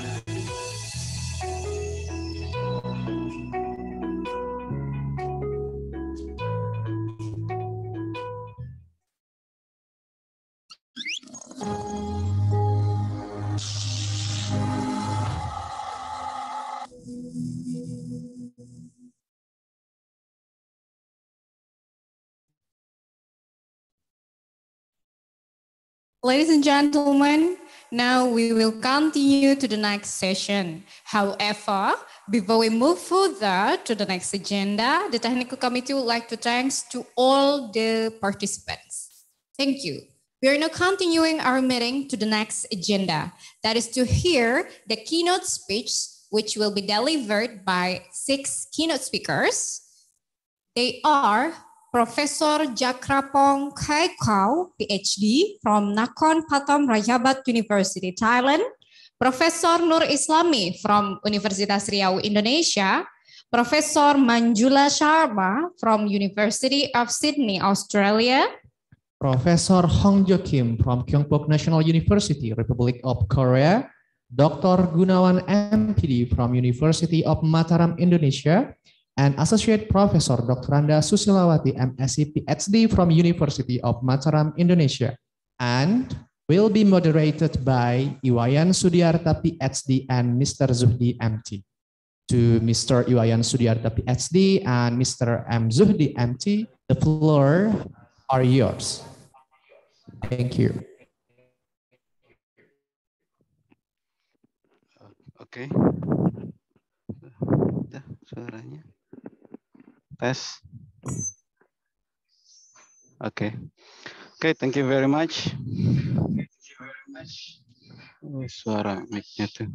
B: Ladies and gentlemen, now we will continue to the next session. However, before we move further to the next agenda, the Technical Committee would like to thank to all the participants. Thank you. We are now continuing our meeting to the next agenda. That is to hear the keynote speech, which will be delivered by 6 keynote speakers. They are Professor Jakrapong Kaikau, PhD from Nakhon Pathom Rajabat University, Thailand. Professor Nur Islami from Universitas Riau, Indonesia. Professor Manjula Sharma from University of Sydney, Australia.
A: Professor Hong Jo Kim from Gyeongbok National University, Republic of Korea, Dr. Gunawan MPD from University of Mataram, Indonesia, and Associate Professor Dr. Randa Susilawati, MSc PhD from University of Mataram, Indonesia, and will be moderated by Iwayan Sudiarta, PhD, and Mr. Zuhdi, MT. To Mr. Iwayan Sudiarta, PhD, and Mr. M. Zuhdi, MT, the floor are yours. Thank you.
E: Oke. Udah suaranya. Tes. Oke. Oke, thank you very much. Suara mic-nya tuh.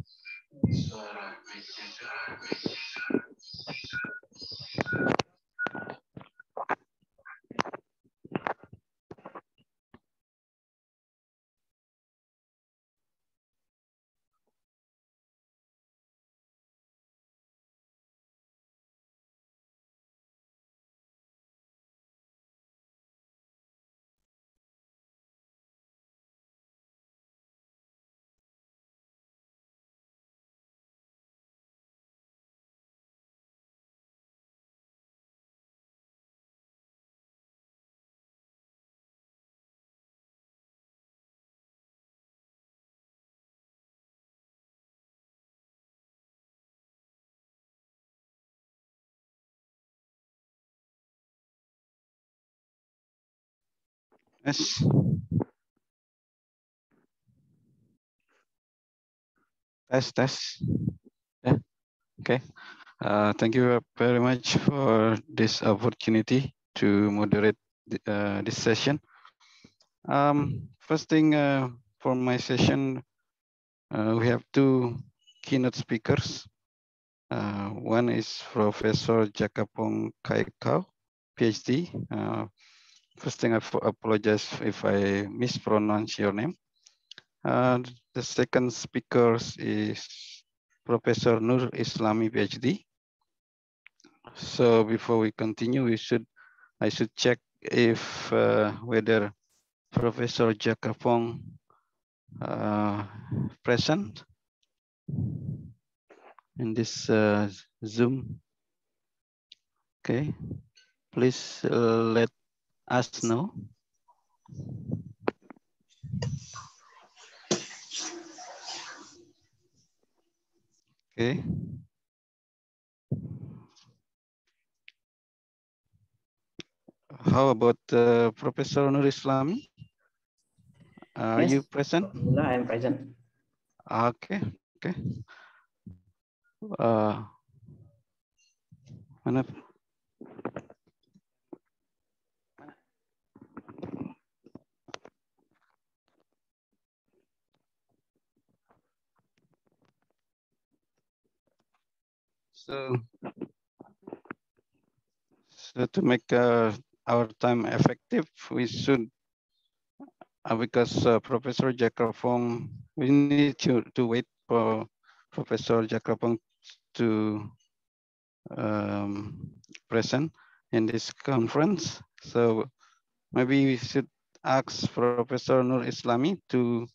E: Yes. Tes. Yeah. Okay. Thank you very much for this opportunity to moderate this session. First thing for my session, we have two keynote speakers. One is Professor Jakapong Kaikau, PhD. First thing, I apologize if I mispronounce your name. The second speaker is Professor Nur Islami, PhD. So before we continue, I should check if whether Professor Jakapong present in this Zoom. Okay, please let us know. Okay. How about Professor Nur Islami? Are
I: yes,
E: you present?
I: I am present.
E: Okay. Mana? So to make our time effective, we should, because Professor Jakapong, we need to wait for Professor Jakapong to present in this conference. So maybe we should ask Professor Nur Islami to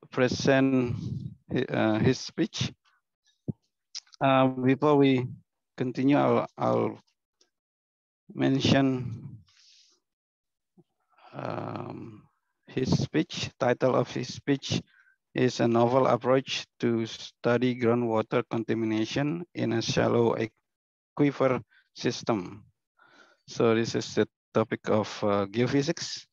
E: present his speech. Before we continue, I'll mention his speech. Title of his speech is A Novel Approach to Study Groundwater Contamination in a Shallow Aquifer System. So this is the topic of geophysics.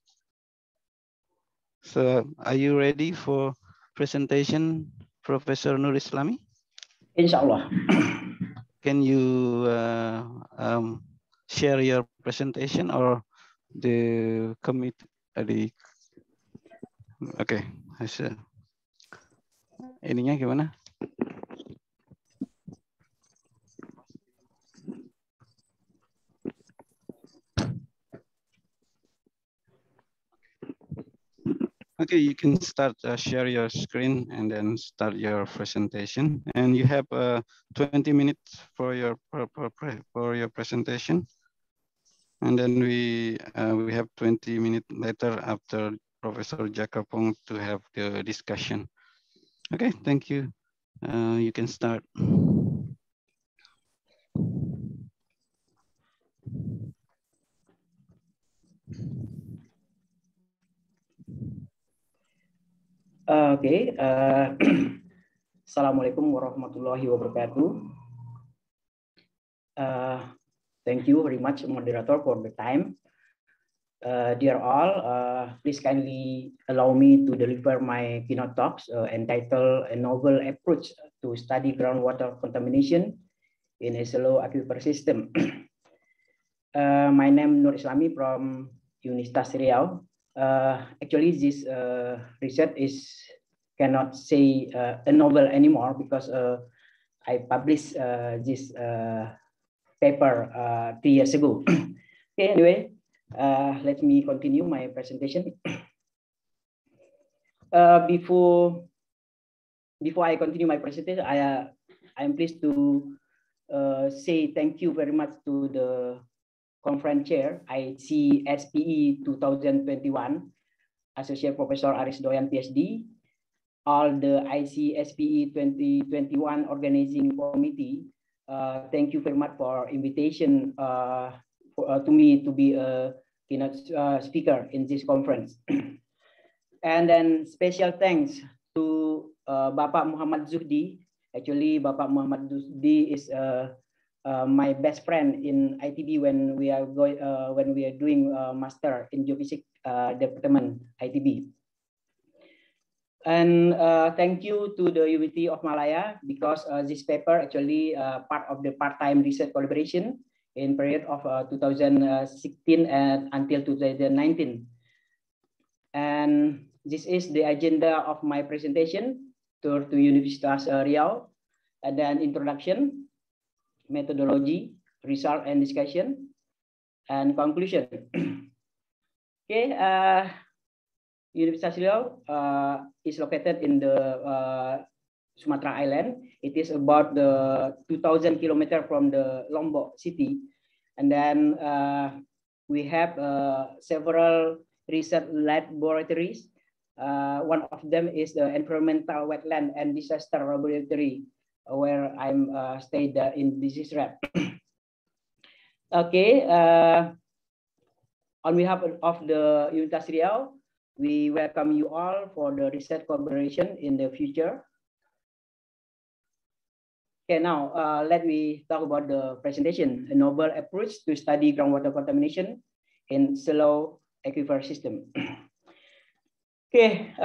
E: So are you ready for presentation, Professor Nur Islami?
I: Inshallah.
E: Can you share your presentation or the committee? Okay, ininya gimana? Okay, you can start share your screen and then start your presentation. And you have 20 minutes for your presentation. And then we have 20 minutes later after Professor Jakapong to have the discussion. Okay, thank you. You can start.
I: Okay. Assalamualaikum warahmatullahi wabarakatuh. Thank you very much, moderator, for the time. Dear all, please kindly allow me to deliver my keynote talks entitled "A Novel Approach to Study Groundwater Contamination in a Shallow Aquifer System." My name is Nur Islami from Universitas Riau. Actually, this research cannot say a novel anymore because I published this paper 3 years ago. Okay, anyway, let me continue my presentation. Before I continue my presentation, I am pleased to say thank you very much to the conference chair, ICSPE 2021, Associate Professor Aris Doyan, PhD, all the ICSPE 2021 organizing committee. Thank you very much for invitation to me to be a keynote speaker in this conference. And then special thanks to Bapak Muhammad Zuhdi. Actually, Bapak Muhammad Zuhdi is my best friend in ITB when we are doing master in Geophysics department ITB. And thank you to the University of Malaya because this paper actually part of the part-time research collaboration in period of 2016 and until 2019. And this is the agenda of my presentation to Universitas Riau, and then introduction, methodology, result and discussion, and conclusion. Okay, Universitas Riau is located in the Sumatra Island. It is about the 2,000 kilometers from the Lombok city. And then we have several research laboratories. One of them is the environmental wetland and disaster laboratory, where I'm stayed in this rep. Okay, on behalf of the Universitas Riau, we welcome you all for the research collaboration in the future. Okay, now let me talk about the presentation, a novel approach to study groundwater contamination in shallow aquifer system. Okay,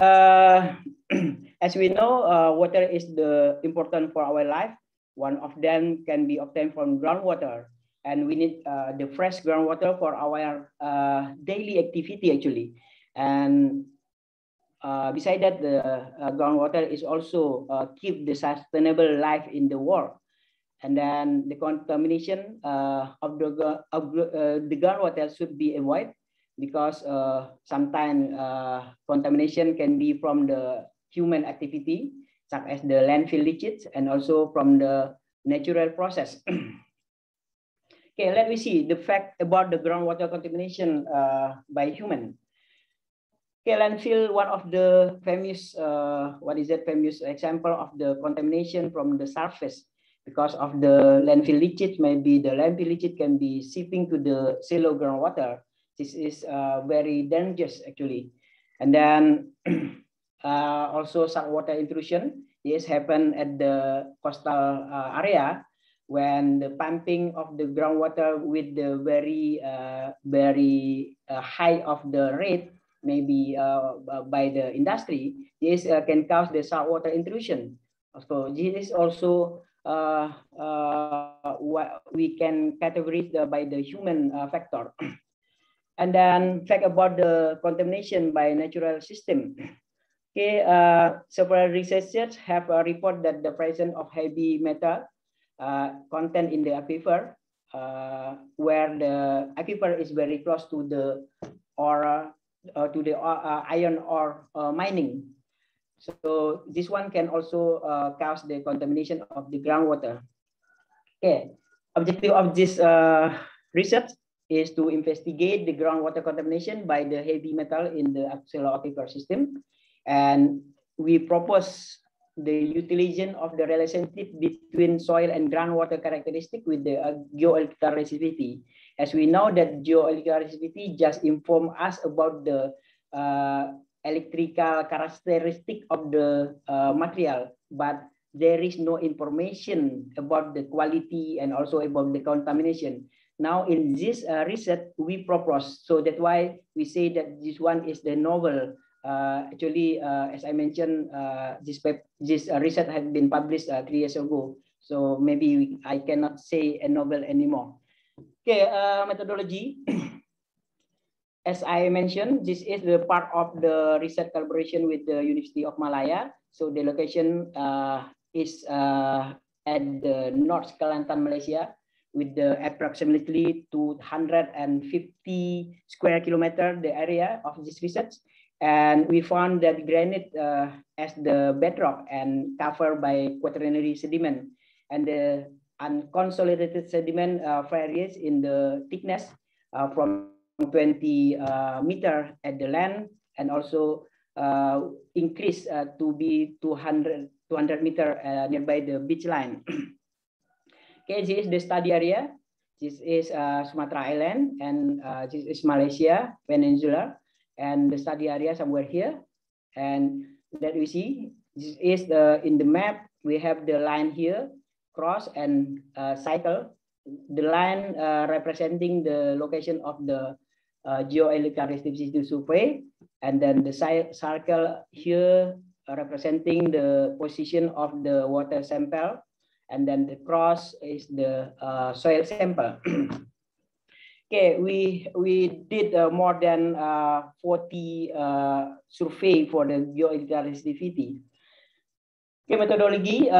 I: as we know, water is important for our life. One of them can be obtained from groundwater, and we need the fresh groundwater for our daily activity actually. And beside that, the groundwater is also keep the sustainable life in the world. And then the contamination of the groundwater should be avoided, because sometimes contamination can be from the human activity, such as the landfill leachate, and also from the natural process. Okay, let me see the fact about the groundwater contamination by human. Okay, landfill, one of the famous, famous example of the contamination from the surface, because of the landfill leachate. Maybe the landfill leachate can be seeping to the shallow groundwater. This is very dangerous actually. And then also saltwater intrusion. This happen at the coastal area when the pumping of the groundwater with the very high of the rate, maybe by the industry. This can cause the saltwater intrusion. So this is also what we can categorize by the human factor. And then fact about the contamination by natural system. Okay, several researchers have reported that the presence of heavy metal content in the aquifer, where the aquifer is very close to the iron ore mining. So this one can also cause the contamination of the groundwater. Okay, objective of this research is to investigate the groundwater contamination by the heavy metal in the aquifer system. And we propose the utilization of the relationship between soil and groundwater characteristic with the geoelectrical resistivity. As we know that geoelectrical resistivity just inform us about the electrical characteristic of the material, but there is no information about the quality and also about the contamination. Now in this research we propose, so that's why we say that this one is the novel. Actually, as I mentioned, this research had been published 3 years ago, so maybe I cannot say a novel anymore. Okay, methodology. As I mentioned, this is the part of the research collaboration with the University of Malaya. So the location is at the North Kelantan, Malaysia, with the approximately 250 square kilometer the area of this research. And we found that granite as the bedrock and covered by quaternary sediment. And the unconsolidated sediment varies in the thickness from 20 meter at the land, and also increase to be 200 meter nearby the beach line. Okay, this is the study area. This is Sumatra Island, and this is Malaysia Peninsula, and the study area somewhere here. And that we see, this is in the map, we have the line here, cross and cycle. The line representing the location of the geoelectrical resistivity survey, and then the circle here representing the position of the water sample, and then the cross is the soil sample. Okay, we did more than 40 survey for the geoelectrical resistivity. Okay, methodology.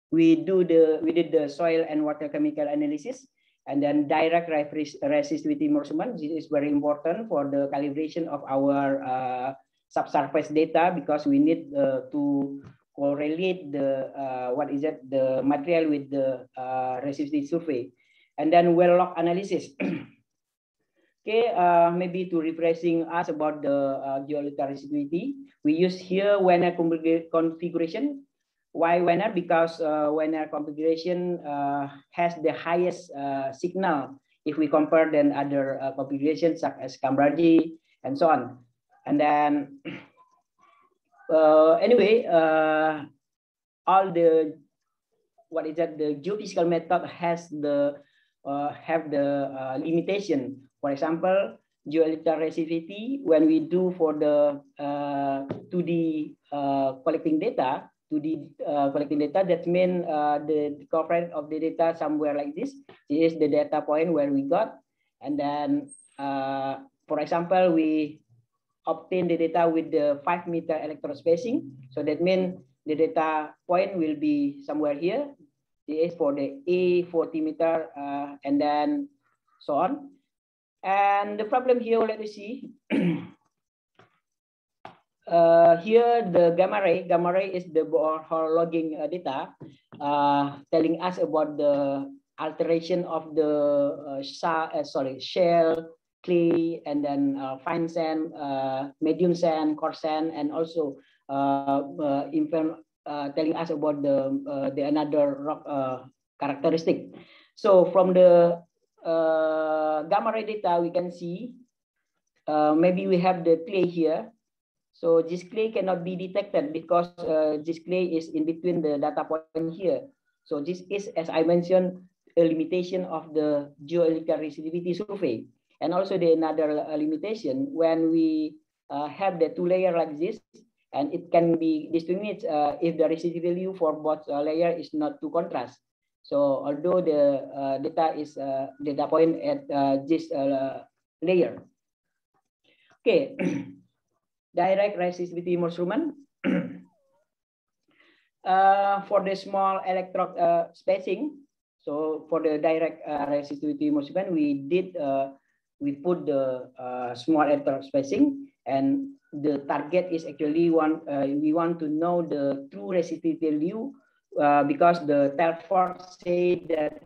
I: We did the soil and water chemical analysis, and then direct resistivity measurement. This is very important for the calibration of our subsurface data, because we need to correlate the the material with the resistivity survey. And then well log analysis. Okay, maybe to refreshing us about the geoelectrical resistivity, we use here Werner configuration. Why Werner? Because Werner configuration has the highest signal if we compare than other configurations such as Cambridge and so on. And then anyway, all the the geophysical method has the limitation. For example, geoelectrical resistivity, when we do for the 2D collecting data, that means the coverage of the data somewhere like this. This is the data point where we got. And then, for example, we obtain the data with the 5 meter electron spacing. So that means the data point will be somewhere here. This is for the A 40 meter and then so on. And the problem here, let me see. Here the gamma ray is the borehole logging data, telling us about the alteration of the shale, clay, and then fine sand, medium sand, coarse sand, and also telling us about the another rock characteristic. So from the gamma ray data, we can see maybe we have the clay here. So this clay cannot be detected because this clay is in between the data point here. So this is, as I mentioned, a limitation of the geoelectrical resistivity survey. And also the another limitation, when we have the 2 layer like this, and it can be distinguished if the resistivity value for both layer is not too contrast. So although the data is data point at this layer. Okay. Direct resistivity measurement. For the small electrode spacing, so for the direct resistivity measurement, we put the small electrode spacing, and the target is actually we want to know the true resistivity value because the Telford say that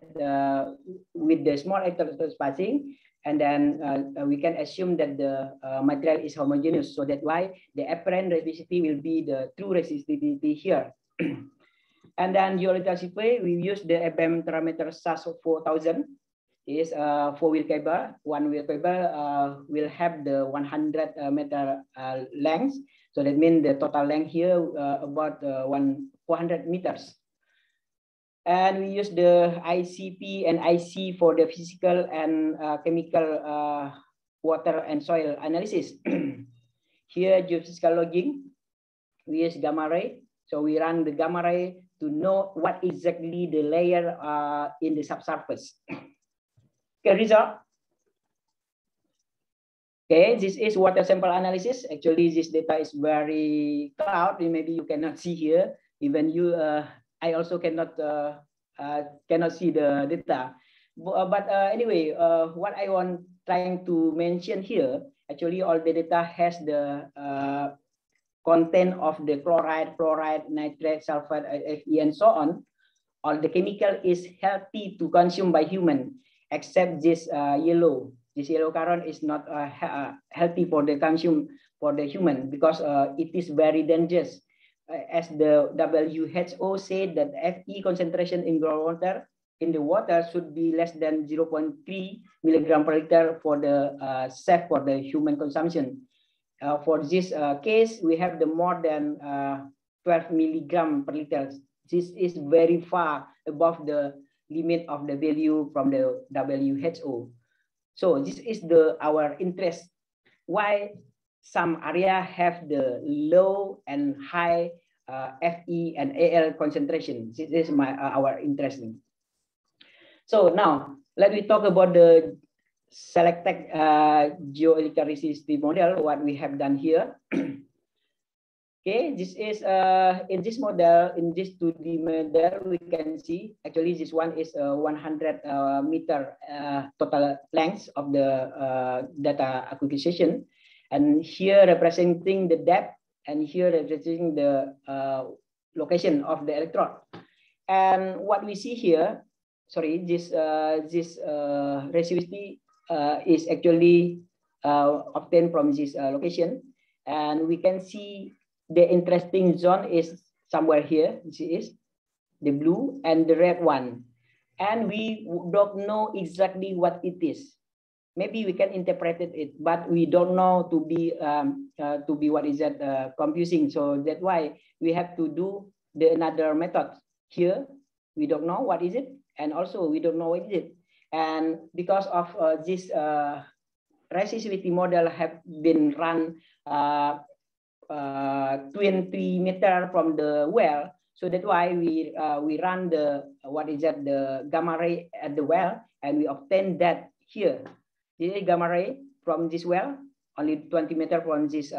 I: with the small electron spacing, and then we can assume that the material is homogeneous. So that's why the apparent resistivity will be the true resistivity here. And then geological way, we use the EBM thermometer SAS 4000. Is a 4-wheel cable. 1-wheel cable will have the 100 meter length. So that means the total length here about 400 meters. And we use the ICP and IC for the physical and chemical water and soil analysis. Here, geophysical logging, we use gamma ray. So we run the gamma ray to know what exactly the layer in the subsurface. Okay, result. Okay, this is water sample analysis. Actually, this data is very cloudy. Maybe you cannot see here. Even you, I also cannot see the data. But anyway, what I want trying to mention here, actually, all the data has the content of the chloride, nitrate, sulfate, Fe, and so on. All the chemical is healthy to consume by human. Except this yellow. This yellow current is not healthy for the human because it is very dangerous. As the WHO said that Fe concentration in groundwater in the water should be less than 0.3 milligram per liter for the safe for the human consumption. For this case, we have the more than 12 milligram per liter. This is very far above the limit of the value from the WHO. So this is our interest. Why some area have the low and high Fe and Al concentration. This is our interest. So now let me talk about the selected geological resistivity model. What we have done here. Okay, this is in this model, in this 2D model, we can see actually this one is 100 meter total length of the data acquisition, and here representing the depth, and here representing the location of the electrode. And what we see here, sorry, this resistivity is actually obtained from this location, and we can see. The interesting zone is somewhere here. This is the blue and the red one. And we don't know exactly what it is. Maybe we can interpret it, but we don't know to be what is that confusing. So that's why we have to do another method. Here, we don't know what is it. And also we don't know what is it. And because of this resistivity model have been run 20 meters from the well, so that's why we run the the gamma ray at the well, and we obtain that here. This is gamma ray from this well, only 20 meters from this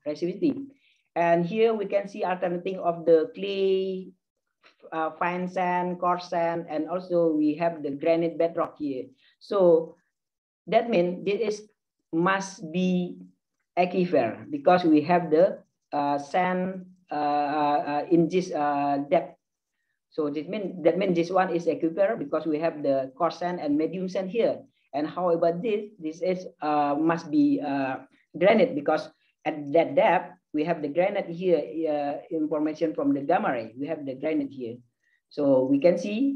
I: resistivity, and here we can see alternating of the clay, fine sand, coarse sand, and also we have the granite bedrock here. So that means this must be aquifer because we have the sand in this depth. So that means this one is aquifer because we have the coarse sand and medium sand here. And how about this? This is must be granite because at that depth we have the granite here. Information from the gamma ray. We have the granite here, so we can see.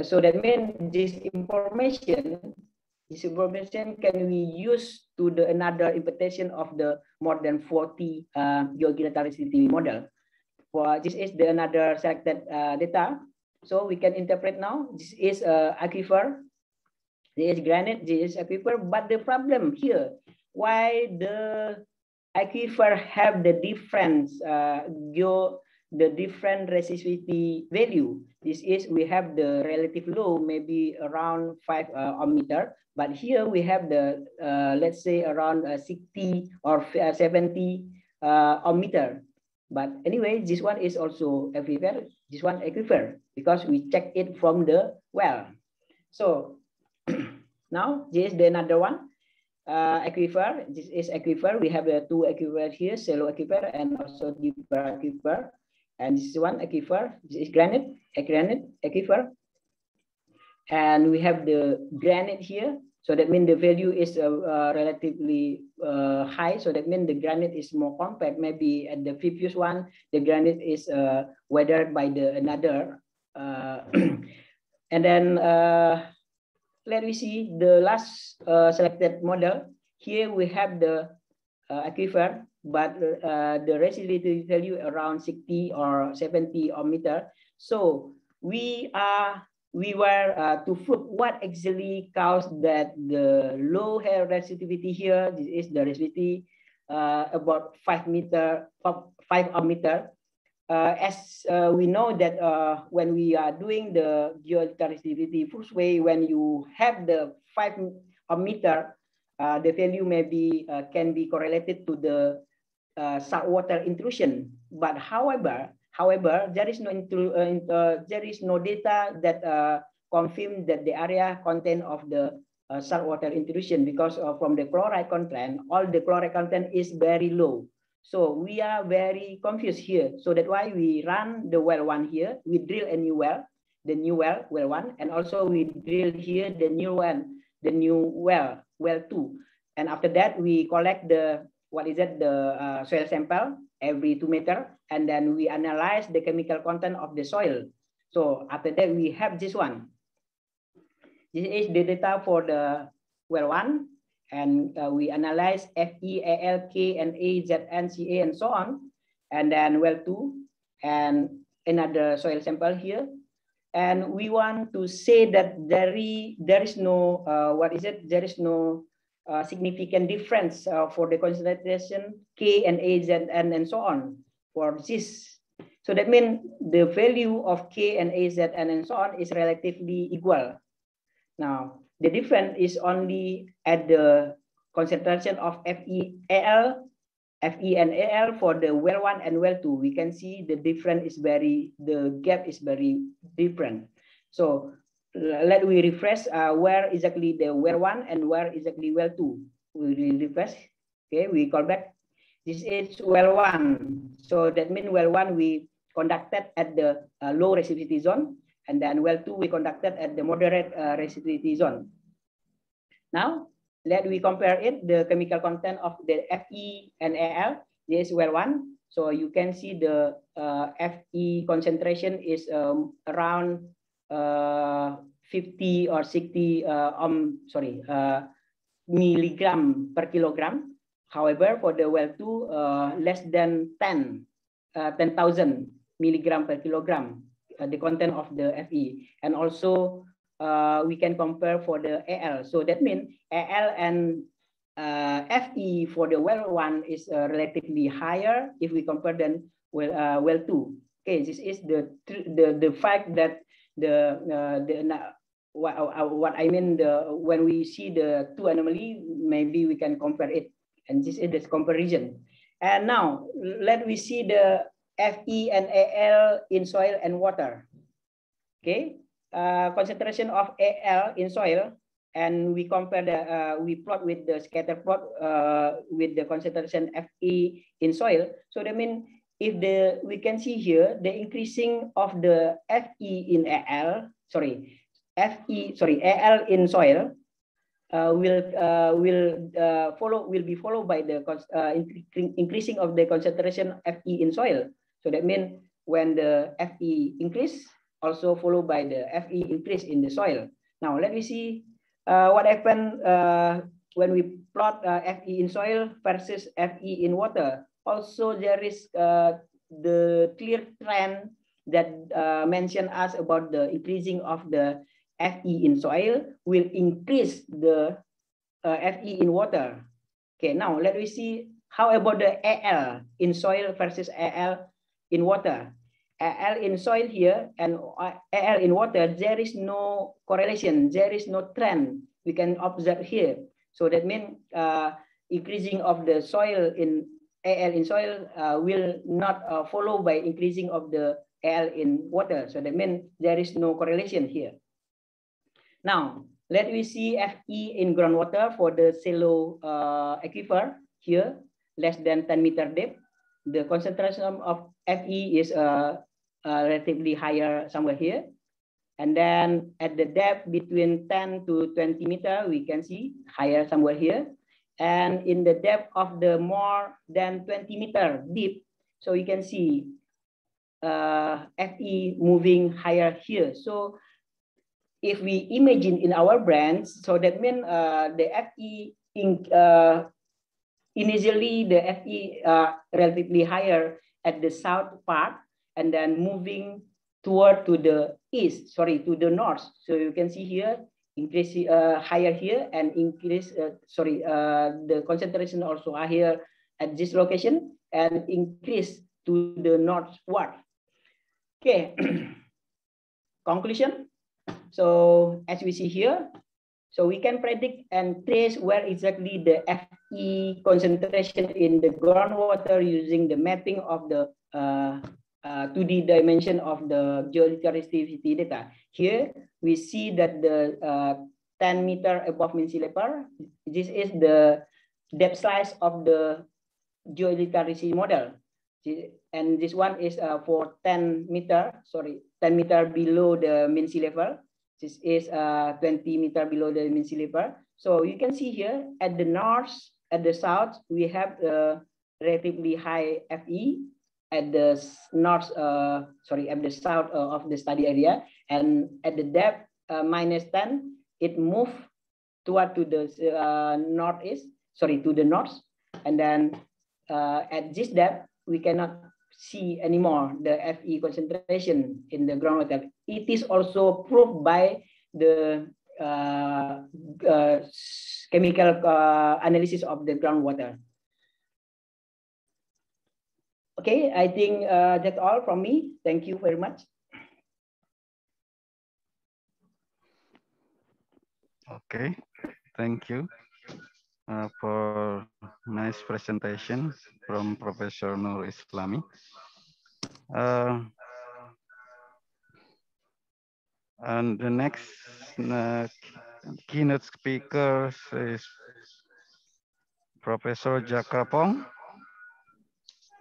I: So that means this information can we use to the another interpretation of the more than 40 geological resistivity model. For this is the another selected data. So we can interpret now. This is aquifer. This is granite. This is aquifer. But the problem here, why the aquifer have the difference the different resistivity value? This is we have the relative low, maybe around 5 ohm meter. But here we have the, let's say around 60 or 70 ohm meter. But anyway, this one is also aquifer. This one aquifer because we check it from the well. So now this is the another one, aquifer. This is aquifer. We have the two aquifer here, shallow aquifer and also deeper aquifer. And this is one aquifer. This is granite, a granite aquifer. And we have the granite here. So that means the value is relatively high. So that means the granite is more compact. Maybe at the previous one, the granite is weathered by the another. And then let me see the last selected model. Here we have the aquifer, but the residual value around 60 or 70 meter. So we were to prove what actually caused that the low hair resistivity here. This is the resistivity about 5 meter. As we know that when we are doing the geological resistivity, first way when you have the 5 meter, the value maybe can be correlated to the saltwater intrusion. But however, there is no data that confirm that the area content of the saltwater intrusion, because from the chloride content, all the chloride content is very low. So we are very confused here. So that's why we run the well 1 here. We drill a new well, the new well 1, and also we drill here the new one, the new well 2. And after that, we collect the soil sample every 2 meters, and then we analyze the chemical content of the soil. So after that, we have this one. This is the data for the well 1, and we analyze Fe, Al, K, and A, Zn, Ca, and so on. And then well 2, and another soil sample here. And we want to say that there is no significant difference for the concentration K and A, Z, N, and so on for this. So that means the value of K and A, Z, N, and so on is relatively equal. Now, the difference is only at the concentration of Fe, Al, Fe and Al for the well 1 and well 2. We can see the difference is the gap is very different. So let we refresh where exactly the well 1 and where exactly well 2. We refresh. Okay, we call back. This is well 1. So that means well 1 we conducted at the low resistivity zone, and then well 2 we conducted at the moderate resistivity zone. Now let we compare it, the chemical content of the Fe and Al. This is well 1. So you can see the Fe concentration is around 50 or 60 milligram per kilogram. However, for the well 2, less than 10,000 milligram per kilogram, the content of the Fe. And also we can compare for the Al. So that means Al and Fe for the well 1 is relatively higher if we compare them with well 2. Okay, this is the fact that what I mean, when we see the two anomaly, maybe we can compare it, and this is the comparison. And now let we see the Fe and Al in soil and water. Okay, concentration of Al in soil, and we compare the we plot with the scatter plot with the concentration Fe in soil. So that means if we can see here the increasing of the Fe in Al, Al in soil will be followed by the increasing of the concentration Fe in soil. So that means when the Fe increase, also followed by the Fe increase in the soil. Now let me see what happened when we plot Fe in soil versus Fe in water. Also, there is the clear trend that mention us about the increasing of the Fe in soil will increase the Fe in water. Okay, now let me see how about the Al in soil versus Al in water. Al in soil here and Al in water, there is no correlation, there is no trend we can observe here. So that means increasing of the soil in Al in soil will not follow by increasing of the Al in water. So that means there is no correlation here. Now, let me see Fe in groundwater for the shallow aquifer here, less than 10 meter depth. the concentration of Fe is relatively higher somewhere here. And then at the depth between 10 to 20 meter, we can see higher somewhere here. And in the depth of the more than 20 meter deep, so you can see Fe moving higher here. So if we imagine in our brains, so that means the Fe initially the Fe relatively higher at the south part, and then moving toward to the east, to the north. So you can see here, increase higher here and increase, the concentration also higher at this location and increase to the northward. Okay, conclusion. So as we see here, so we can predict and trace where exactly the Fe concentration in the groundwater using the mapping of the 2D dimension of the geolitharicity data. Here we see that the 10 meter above mean sea level, this is the depth slice of the geolitharicity model. And this one is for 10 meter below the mean sea level. This is 20 meter below the mean sea level. So you can see here at the north, at the south, we have relatively high Fe at the north, at the south of the study area, and at the depth -10, it moved toward to the northeast, to the north, and then at this depth we cannot see anymore the Fe concentration in the groundwater. It is also proved by the chemical analysis of the groundwater. Okay, I think that's all from me. Thank you very much.
E: Okay, thank you for nice presentation from Professor Nur Islami. And the next keynote speaker is Professor Jakrapong.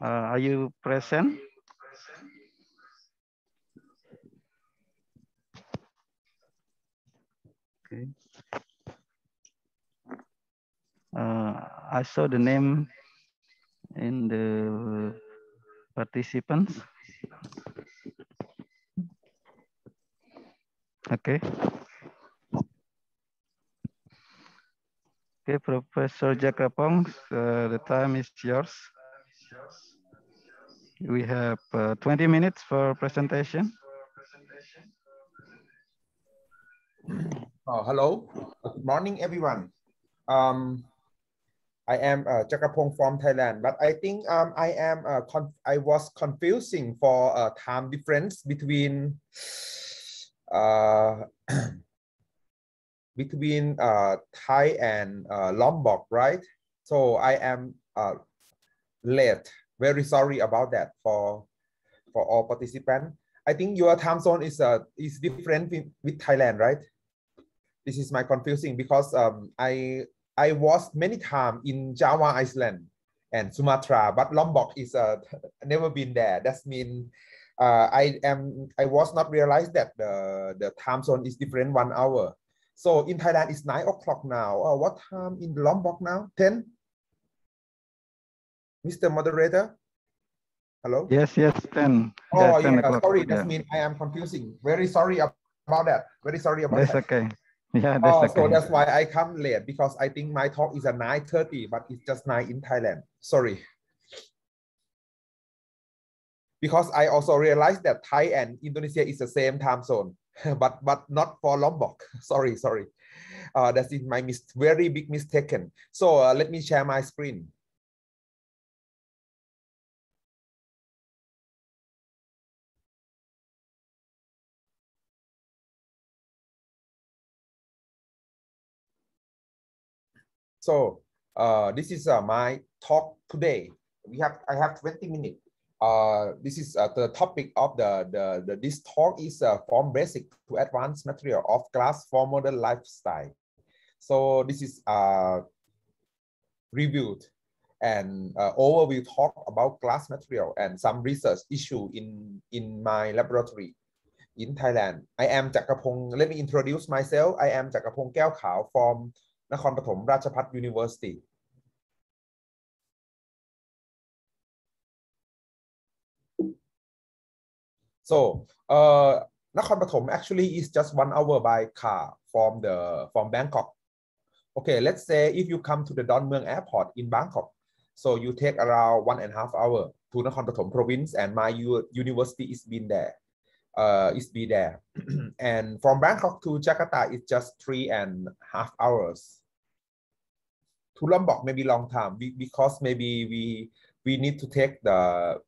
E: Are you present? Okay. I saw the name in the participants. Okay. Okay, Professor Jakrapong, the time is yours. We have 20 minutes for presentation.
N: Hello, good morning, everyone. I am Jakrapong from Thailand, but I think I was confusing for time difference between Thai and Lombok, right? So I am late. Very sorry about that for all participants. I think your time zone is different with Thailand, right? This is my confusing because I was many times in Java Island and Sumatra, but Lombok is never been there. That means I was not realized that the time zone is different 1 hour. So in Thailand it's 9 o'clock now. What time in Lombok now? 10? Mr. Moderator? Hello?
E: Yes, 10.
N: Oh,
E: yes, 10
N: yeah, sorry, that
E: yeah.
N: means I am confusing. Very sorry about that. Very sorry about
E: that's
N: that.
E: Okay. Yeah, that's okay.
N: So that's why I come late, because I think my talk is at 9:30, but it's just 9 in Thailand. Sorry. Because I also realized that Thai and Indonesia is the same time zone, but not for Lombok. Sorry. That is my very big mistake. So let me share my screen. So this is my talk today. I have 20 minutes. This is the topic of this talk is from basic to advanced material of glass for modern lifestyle. So this is reviewed and overview talk about glass material and some research issue in my laboratory in Thailand. I am Jakrapong. Let me introduce myself. I am Jakrapong Kaew Khao from Nakhon Pathom Ratchapat University. So Nakhon Pathom actually is just 1 hour by car from Bangkok. Okay, let's say if you come to the Don Mueang Airport in Bangkok, so you take around 1.5 hours to Nakhon Pathom province, and my university is been there. And from Bangkok to Jakarta, it's just 3.5 hours. To Lombok, maybe long time because maybe we need to take the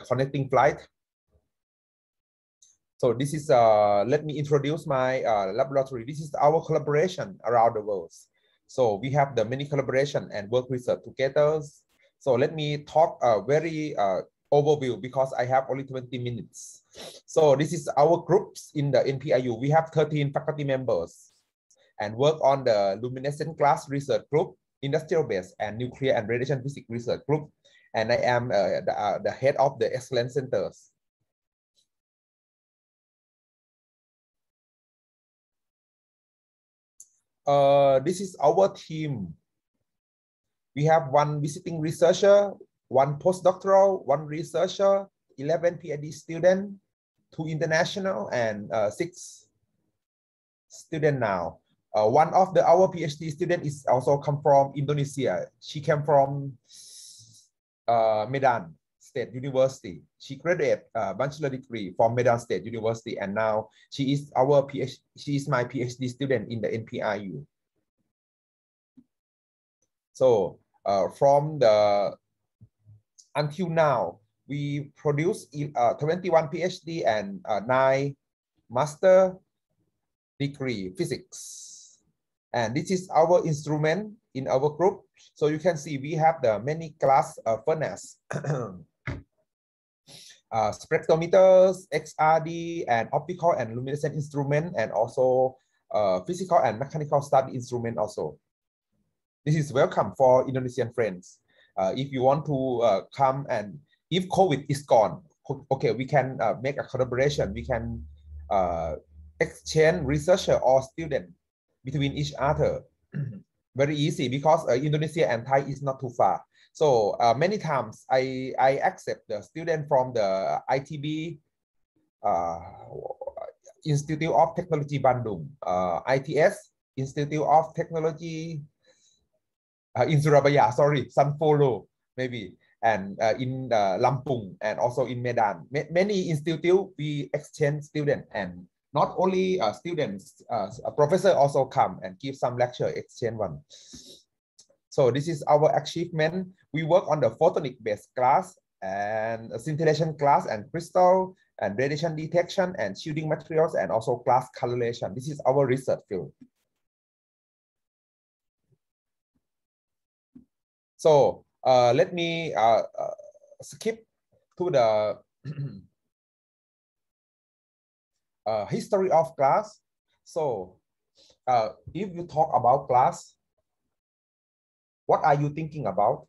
N: connecting flight. So this is let me introduce my laboratory. This is our collaboration around the world. So we have the many collaboration and work research together. So let me talk very overview because I have only 20 minutes. So this is our groups in the NPIU. We have 13 faculty members and work on the luminescent glass research group, industrial base, and nuclear and radiation physics research group. And I am the head of the excellence centers. This is our team. We have 1 visiting researcher, 1 postdoctoral, 1 researcher, 11 PhD students, 2 international, and 6 students now. One of our PhD students is also come from Indonesia. She came from Medan State University. She graduated bachelor degree from Medan State University, and now she is my PhD student in the NPIU. So from until now, we produce 21 PhD and 9 master degree physics. And this is our instrument in our group. So you can see we have the many class furnace, spectrometers, XRD, and optical and luminescent instrument, and also physical and mechanical study instrument also. This is welcome for Indonesian friends. If you want to come, and if COVID is gone, okay, we can make a collaboration. We can exchange researcher or student between each other. Very easy because Indonesia and Thai is not too far. So many times I accept the student from the ITB, Institute of Technology Bandung, ITS, Institute of Technology in Surabaya, sorry, Sanpolo maybe, and in Lampung, and also in Medan. Many institutes we exchange students, and not only students, a professor also come and give some lecture, exchange one. So this is our achievement. We work on the photonic-based glass and scintillation glass and crystal and radiation detection and shielding materials and also glass coloration. This is our research field. So let me skip to the history of glass. So if you talk about glass, what are you thinking about?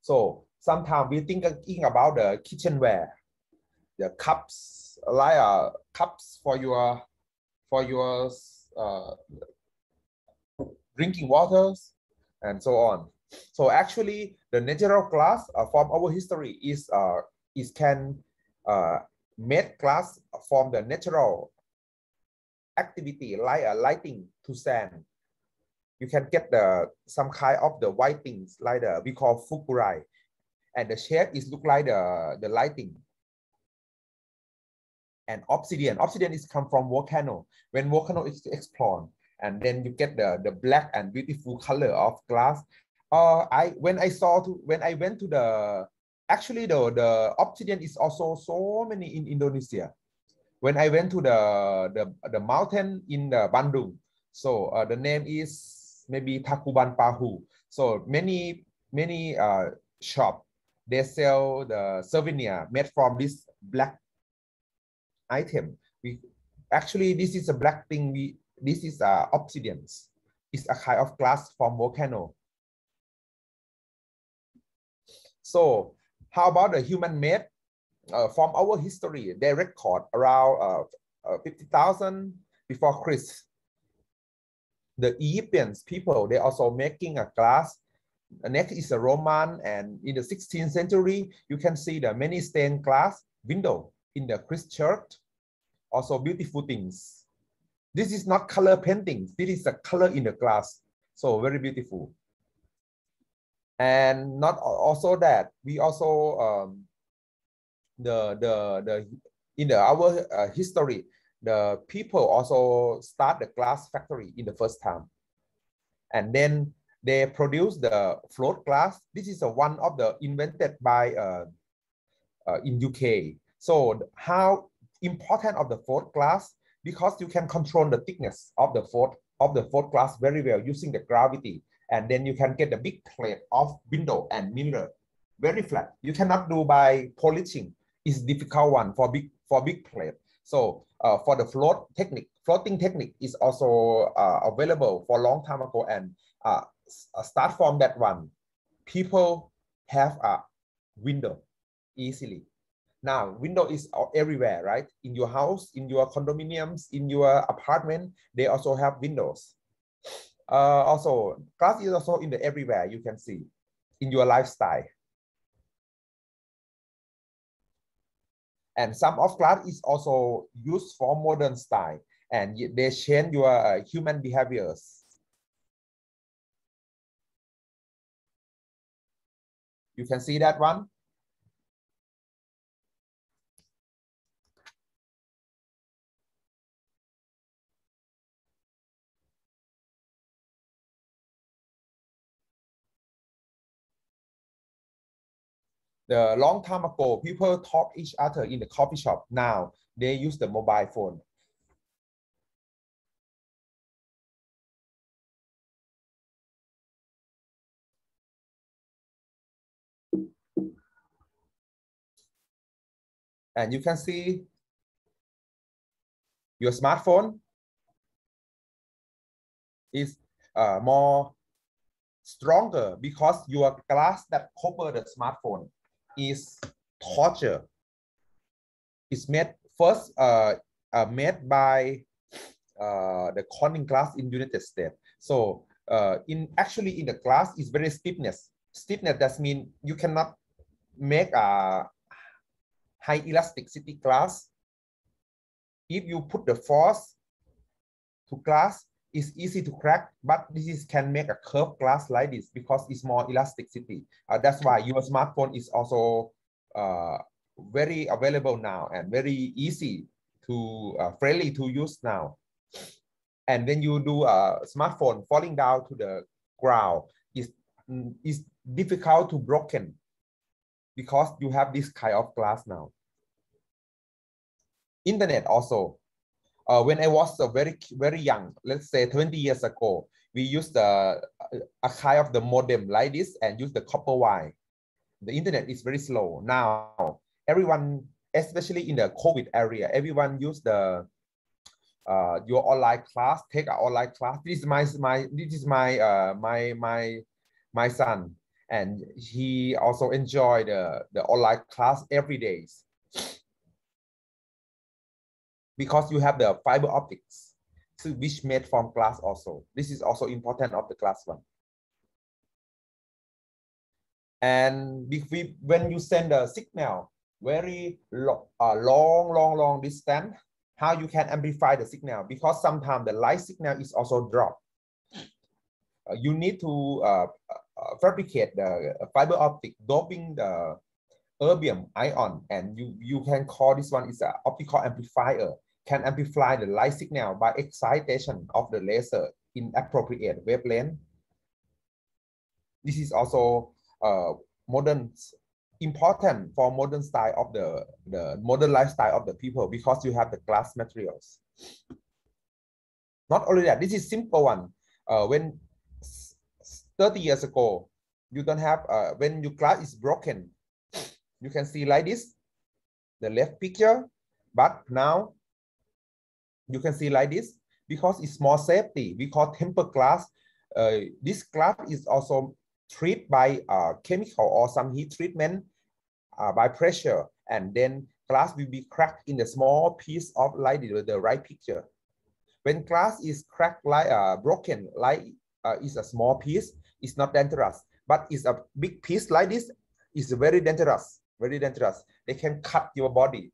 N: So sometimes we thinking about the kitchenware, the cups, like cups for your drinking waters and so on. So actually, the natural glass from our history is can make glass from the natural activity like lighting to sand. You can get some kind of the white things like we call fukurai, and the shape is look like the lighting. And obsidian is come from volcano. When volcano is explored, and then you get the black and beautiful color of glass. When I went to the, actually the obsidian is also so many in Indonesia. When I went to the mountain in the Bandung, so the name is maybe Takuban Pahu. So many shop, they sell the souvenir made from this black item. Actually this is a black thing. This is obsidian. It's a kind of glass from volcano. So how about the human-made? From our history, they record around 50,000 before Christ. The Egyptians people, they also making a glass. Next is a Roman, and in the 16th century, you can see the many stained glass window in the Christ church. Also beautiful things. This is not color paintings. This is a color in the glass. So very beautiful. And not also that, we also in our history, the people also start the glass factory in the first time, and then they produce the float glass. This is one of the invented by in UK. So how important of the float glass, because you can control the thickness of the float glass very well using the gravity, and then you can get the big plate of window and mirror very flat. You cannot do by polishing. Is difficult one for big plate. So for the floating technique is also available for a long time ago, and start from that one. People have a window easily. Now window is everywhere, right? In your house, in your condominiums, in your apartment, they also have windows. Also glass is also in the everywhere, you can see in your lifestyle. And some of glass is also used for modern style, and they change your human behaviors. You can see that one. The long time ago, people talk each other in the coffee shop. Now they use the mobile phone. And you can see your smartphone is more stronger because your glass that cover the smartphone is torture. It's made first made by the Corning glass in United States. So actually in the glass is very stiffness. Stiffness does mean you cannot make a high elasticity glass. If you put the force to glass, it's easy to crack, but this can make a curved glass like this because it's more elasticity. That's why your smartphone is also very available now and very easy to friendly to use now. And when you do a smartphone falling down to the ground, it's difficult to broken because you have this kind of glass now. Internet also. When I was very young, let's say 20 years ago, we used a kind of the modem like this and use the copper wire. The internet is very slow. Now, everyone, especially in the COVID area, everyone use the your online class, take an online class. This is my son, and he also enjoy the online class every day. Because you have the fiber optics, which made from glass also. This is also important of the glass one. And when you send a signal very long distance, how you can amplify the signal? Because sometimes the light signal is also dropped. You need to fabricate the fiber optic, doping the erbium ion, and you can call this one is an optical amplifier. Can amplify the light signal by excitation of the laser in appropriate wavelength. This is also modern, important for modern style of the modern lifestyle of the people because you have the glass materials. Not only that, this is simple one. When 30 years ago, you don't have when your glass is broken, you can see like this, the left picture, but now you can see like this because it's more safety. We call tempered glass. This glass is also treat by chemical or some heat treatment by pressure, and then glass will be cracked in a small piece of like the right picture. When glass is cracked like broken, like is a small piece, it's not dangerous. But it's a big piece like this, is very dangerous, very dangerous. They can cut your body.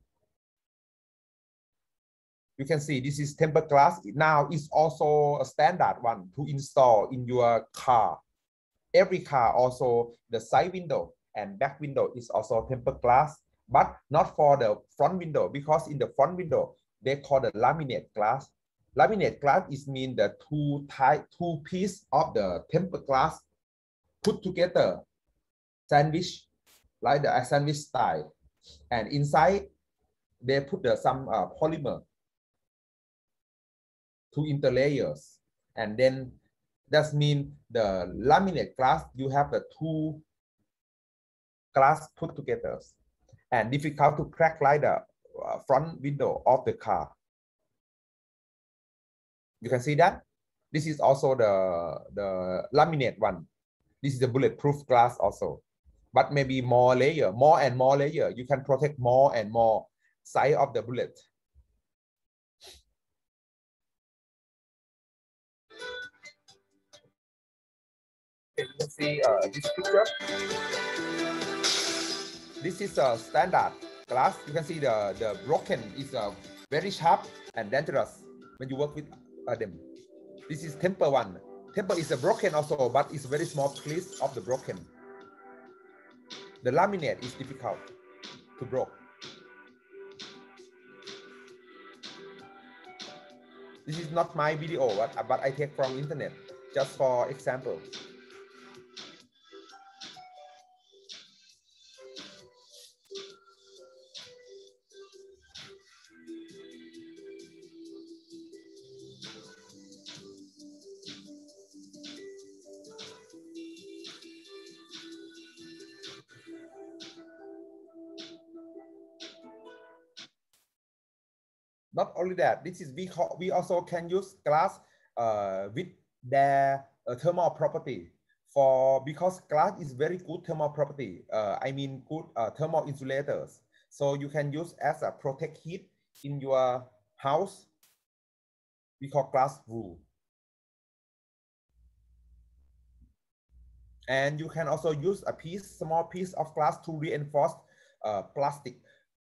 N: You can see this is tempered glass. Now it's also a standard one to install in your car. Every car also the side window and back window is also tempered glass, but not for the front window, because in the front window they call the laminate glass. Laminate glass is mean the two piece of the tempered glass put together, sandwich, like the sandwich style, and inside they put some polymer to interlayers, and then that means the laminate glass, you have the two glass put together, and difficult to crack like the front window of the car. You can see that this is also the laminate one. This is the bulletproof glass also, but maybe more layer, more and more layer. You can protect more and more side of the bullet. You can see this picture. This is a standard glass. You can see the broken is very sharp and dangerous when you work with them. This is temper one. Temper is a broken also, but it's very small piece of the broken. The laminate is difficult to break. This is not my video, but I take from internet, just for example. Not only that, this is we also can use glass with their thermal property, because glass is very good thermal property. I mean good thermal insulators. So you can use as a protect heat in your house. We call glass rule. And you can also use a small piece of glass to reinforce plastic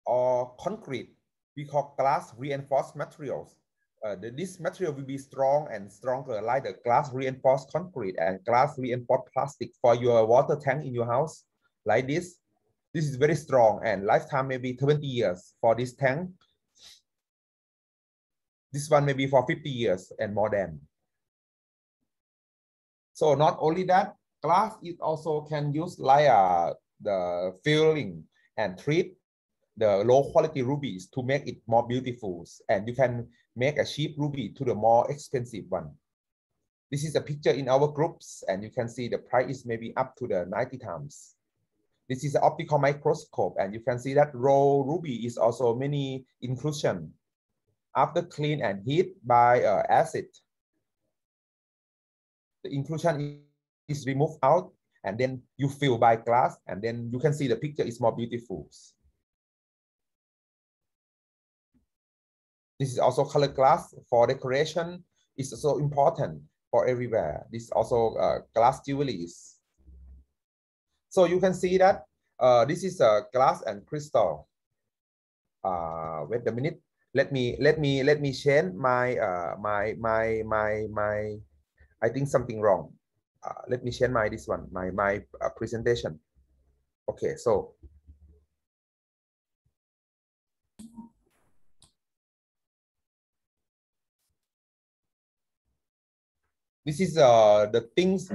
N: or concrete. We call glass reinforced materials. This material will be strong and stronger, like the glass reinforced concrete and glass reinforced plastic for your water tank in your house, like this. This is very strong and lifetime maybe 20 years for this tank. This one maybe for 50 years and more than. So not only that, glass it also can use like the filling and treat the low quality rubies to make it more beautiful, and you can make a cheap ruby to the more expensive one. This is a picture in our groups, and you can see the price is maybe up to the 90 times. This is an optical microscope, and you can see that raw ruby is also many inclusion. After clean and heat by acid, the inclusion is removed out, and then you fill by glass, and then you can see the picture is more beautiful. This is also color glass for decoration. It's also important for everywhere. This is also glass jewelries. So you can see that this is glass and crystal. Wait a minute. Let me change my I think something wrong. Let me change this one, my presentation. Okay, so this is the things.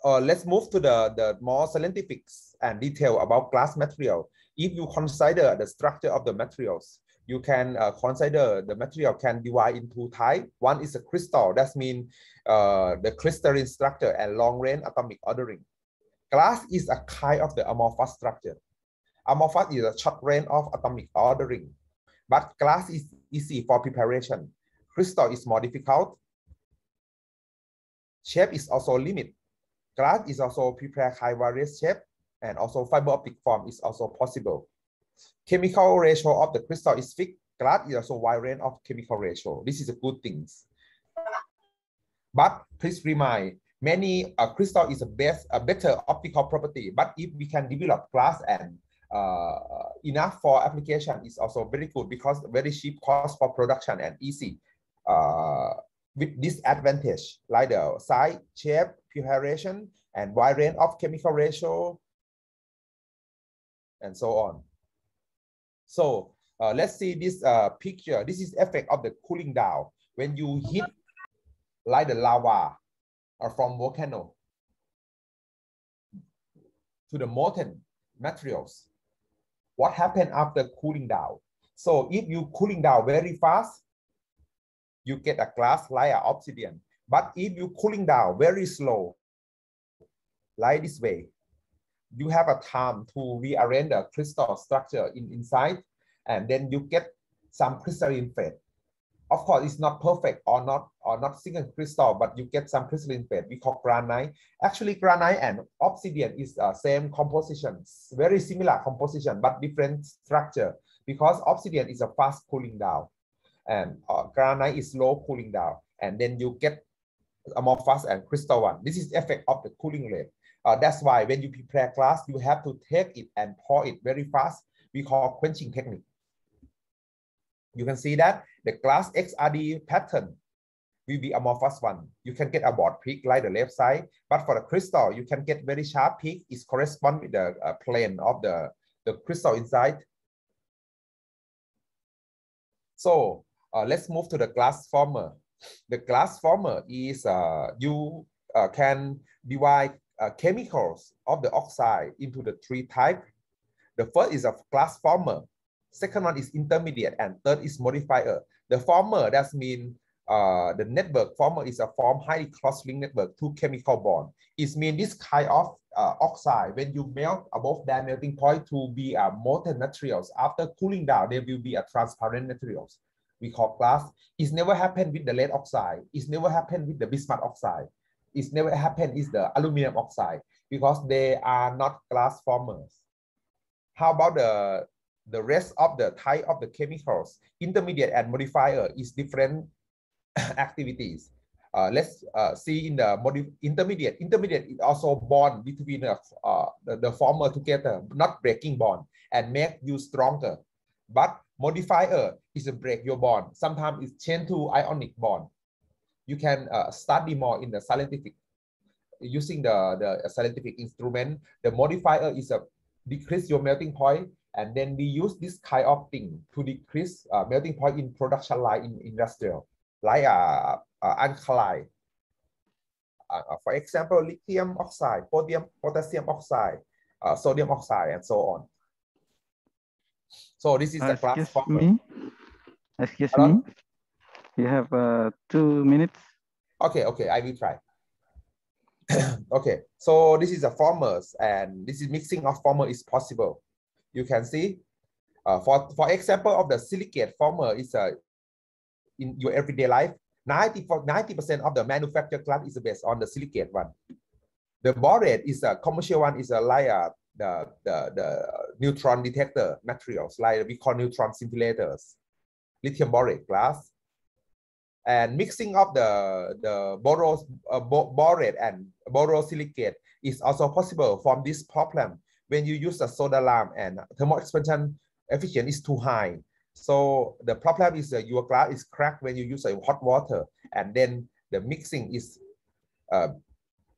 N: Let's move to the more scientific and detail about glass material. If you consider the structure of the materials, you can consider the material can divide into type. One is a crystal. That means the crystalline structure and long-range atomic ordering. Glass is a kind of the amorphous structure. Amorphous is a short range of atomic ordering, but glass is easy for preparation. Crystal is more difficult. Shape is also limited. glass is also prepared high various shape, and also fiber optic form is also possible. Chemical ratio of the crystal is fixed. Glass is also wide range of chemical ratio. This is a good thing. But please remind, many crystal is a better optical property. But if we can develop glass and enough for application is also very good, because very cheap cost for production and easy. With disadvantage like the size, shape, preparation, and wide range of chemical ratio, and so on. So let's see this picture. This is effect of the cooling down. When you heat like the lava or from volcano to the molten materials, what happened after cooling down? So if you cooling down very fast, you get a glass like an obsidian. But if you cooling down very slow, like this way, you have a time to rearrange the crystal structure inside, and then you get some crystalline phase. Of course, it's not perfect or not single crystal, but you get some crystalline phase. We call granite. Actually, granite and obsidian is same composition, very similar composition, but different structure, because obsidian is a fast cooling down, and granite is slow cooling down, and then you get amorphous and crystal one. This is effect of the cooling rate. That's why when you prepare glass, you have to take it and pour it very fast. We call quenching technique. You can see that the glass XRD pattern will be amorphous one. You can get a broad peak like the left side, but for the crystal, you can get very sharp peak. It corresponds with the plane of the crystal inside. So let's move to the glass former. The glass former is you can divide chemicals of the oxide into the three types. The first is a glass former. Second one is intermediate, and third is modifier. The former, that means the network former is a form highly cross-linked network to chemical bond. It means this kind of oxide, when you melt above their melting point to be molten materials, after cooling down, there will be a transparent materials. We call glass. It's never happened with the lead oxide. It's never happened with the bismuth oxide. It's never happened with the aluminum oxide, because they are not glass formers. How about the rest of the type of the chemicals? Intermediate and modifier is different activities. Let's see in the intermediate. Intermediate is also bond between the former together, not breaking bond, and make you stronger. But modifier is a break your bond. Sometimes it's change to ionic bond. You can study more in the scientific, using the scientific instrument. The modifier is a decrease your melting point, and then we use this kind of thing to decrease melting point in production line in industrial, like alkali. For example, lithium oxide, potassium oxide, sodium oxide, and so on. So this is the glass former.
O: Excuse me. You have 2 minutes. Okay,
N: I will try. Okay, so this is a formers, and this is mixing of former is possible. You can see, for example of the silicate former is in your everyday life, 90% of the manufactured glass is based on the silicate one. The borate is a commercial one, is like the neutron detector materials, like we call neutron scintillators, lithium borate glass. And mixing of the borate and borosilicate is also possible from this problem when you use a soda lamp and thermal expansion efficiency is too high. So the problem is your glass is cracked when you use hot water, and then the mixing is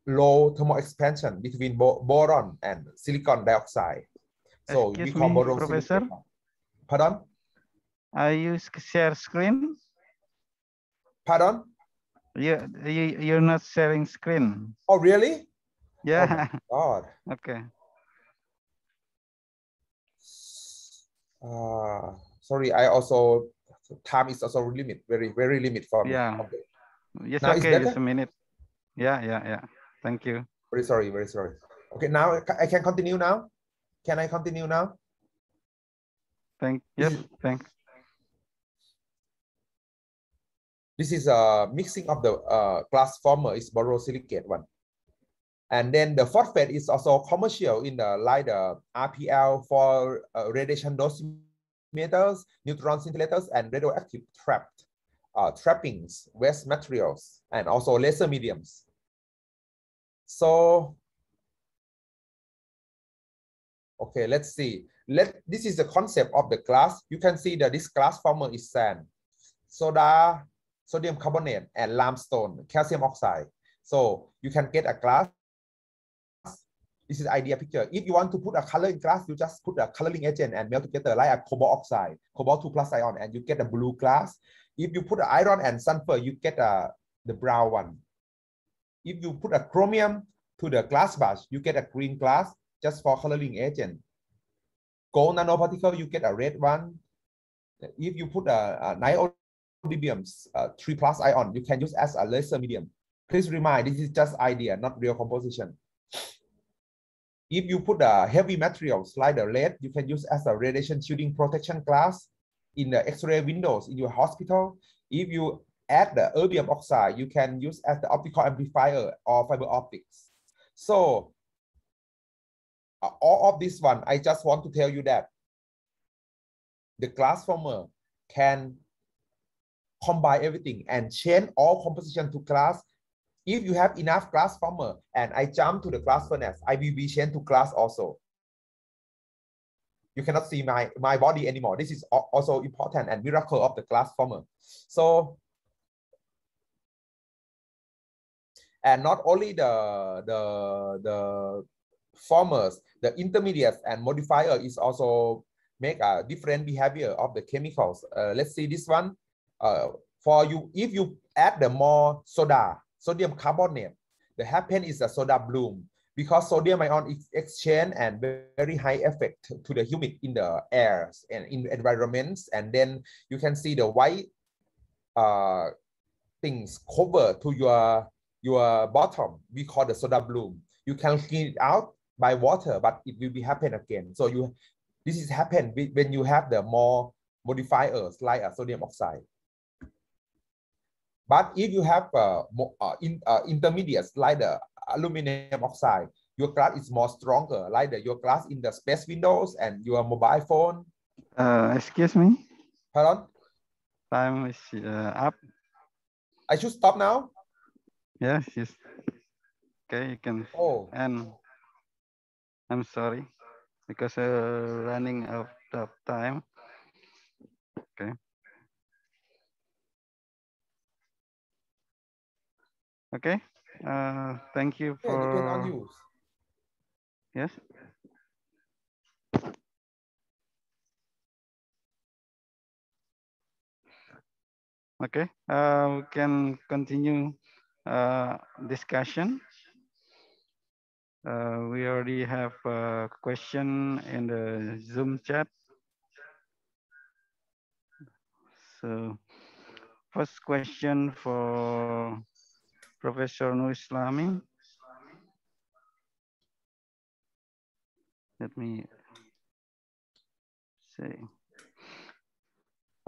N: low thermal expansion between boron and silicon dioxide. So we call borosilicate.
O: Professor?
N: Pardon?
O: I use share screen.
N: Pardon?
O: You're not sharing screen.
N: Oh, really?
O: Yeah.
N: Oh, God.
O: Okay.
N: Sorry, I also, time is also limit, very limit for me.
O: Yeah.
N: Okay.
O: Yes,
N: Now
O: okay, just a minute. Yeah. Thank you.
N: Very sorry. Okay, now I can continue now. Can I continue now?
O: Thanks.
N: This is a mixing of the glass former is borosilicate one. And then the phosphate is also commercial in the like the RPL for radiation dosimeters, neutron scintillators, and radioactive trappings, waste materials, and also laser mediums. So, okay, let's see. This is the concept of the glass. You can see that this glass former is sand, soda, sodium carbonate, and limestone, calcium oxide. So you can get a glass. This is idea picture. If you want to put a color in glass, you just put a coloring agent and melt together like a cobalt oxide, cobalt 2+ ion, and you get a blue glass. If you put iron and sulfur, you get the brown one. If you put a chromium to the glass batch, you get a green glass just for coloring agent. Gold nanoparticle, you get a red one. If you put a niobium 3+ ion, you can use as a laser medium. Please remind, this is just idea, not real composition. If you put a heavy materials like the lead, you can use as a radiation shielding protection glass in the X-ray windows in your hospital. If you add the erbium oxide, you can use as the optical amplifier or fiber optics. So all of this one, I just want to tell you that the glass former can combine everything and change all composition to glass. If you have enough glass former and I jump to the glass furnace, I will be changed to glass also. You cannot see my body anymore. This is also important and miracle of the glass former. So, and not only the formers, the intermediates and modifier is also make a different behavior of the chemicals. Let's see this one. For you, if you add the more soda, sodium carbonate, the happen is a soda bloom because sodium ion is exchange and very high effect to the humid in the airs and in the environments. And then you can see the white things cover to your bottom. We call the soda bloom. You can clean it out by water, but it will be happen again. So this is happen when you have the more modifiers like a sodium oxide. But if you have intermediates like the aluminum oxide, your glass is more stronger, like your glass in the space windows and your mobile phone.
O: Excuse me.
N: Pardon?
O: Time is up.
N: I should stop now?
O: Yes, yes. Okay, you can.
N: Oh.
O: And I'm sorry because running out of time. Okay. Okay. Thank you for.
N: Yeah, depend on you.
O: Yes. Okay. We can continue discussion. We already have a question in the Zoom chat. So, first question for Professor Nur Islami. Let me see.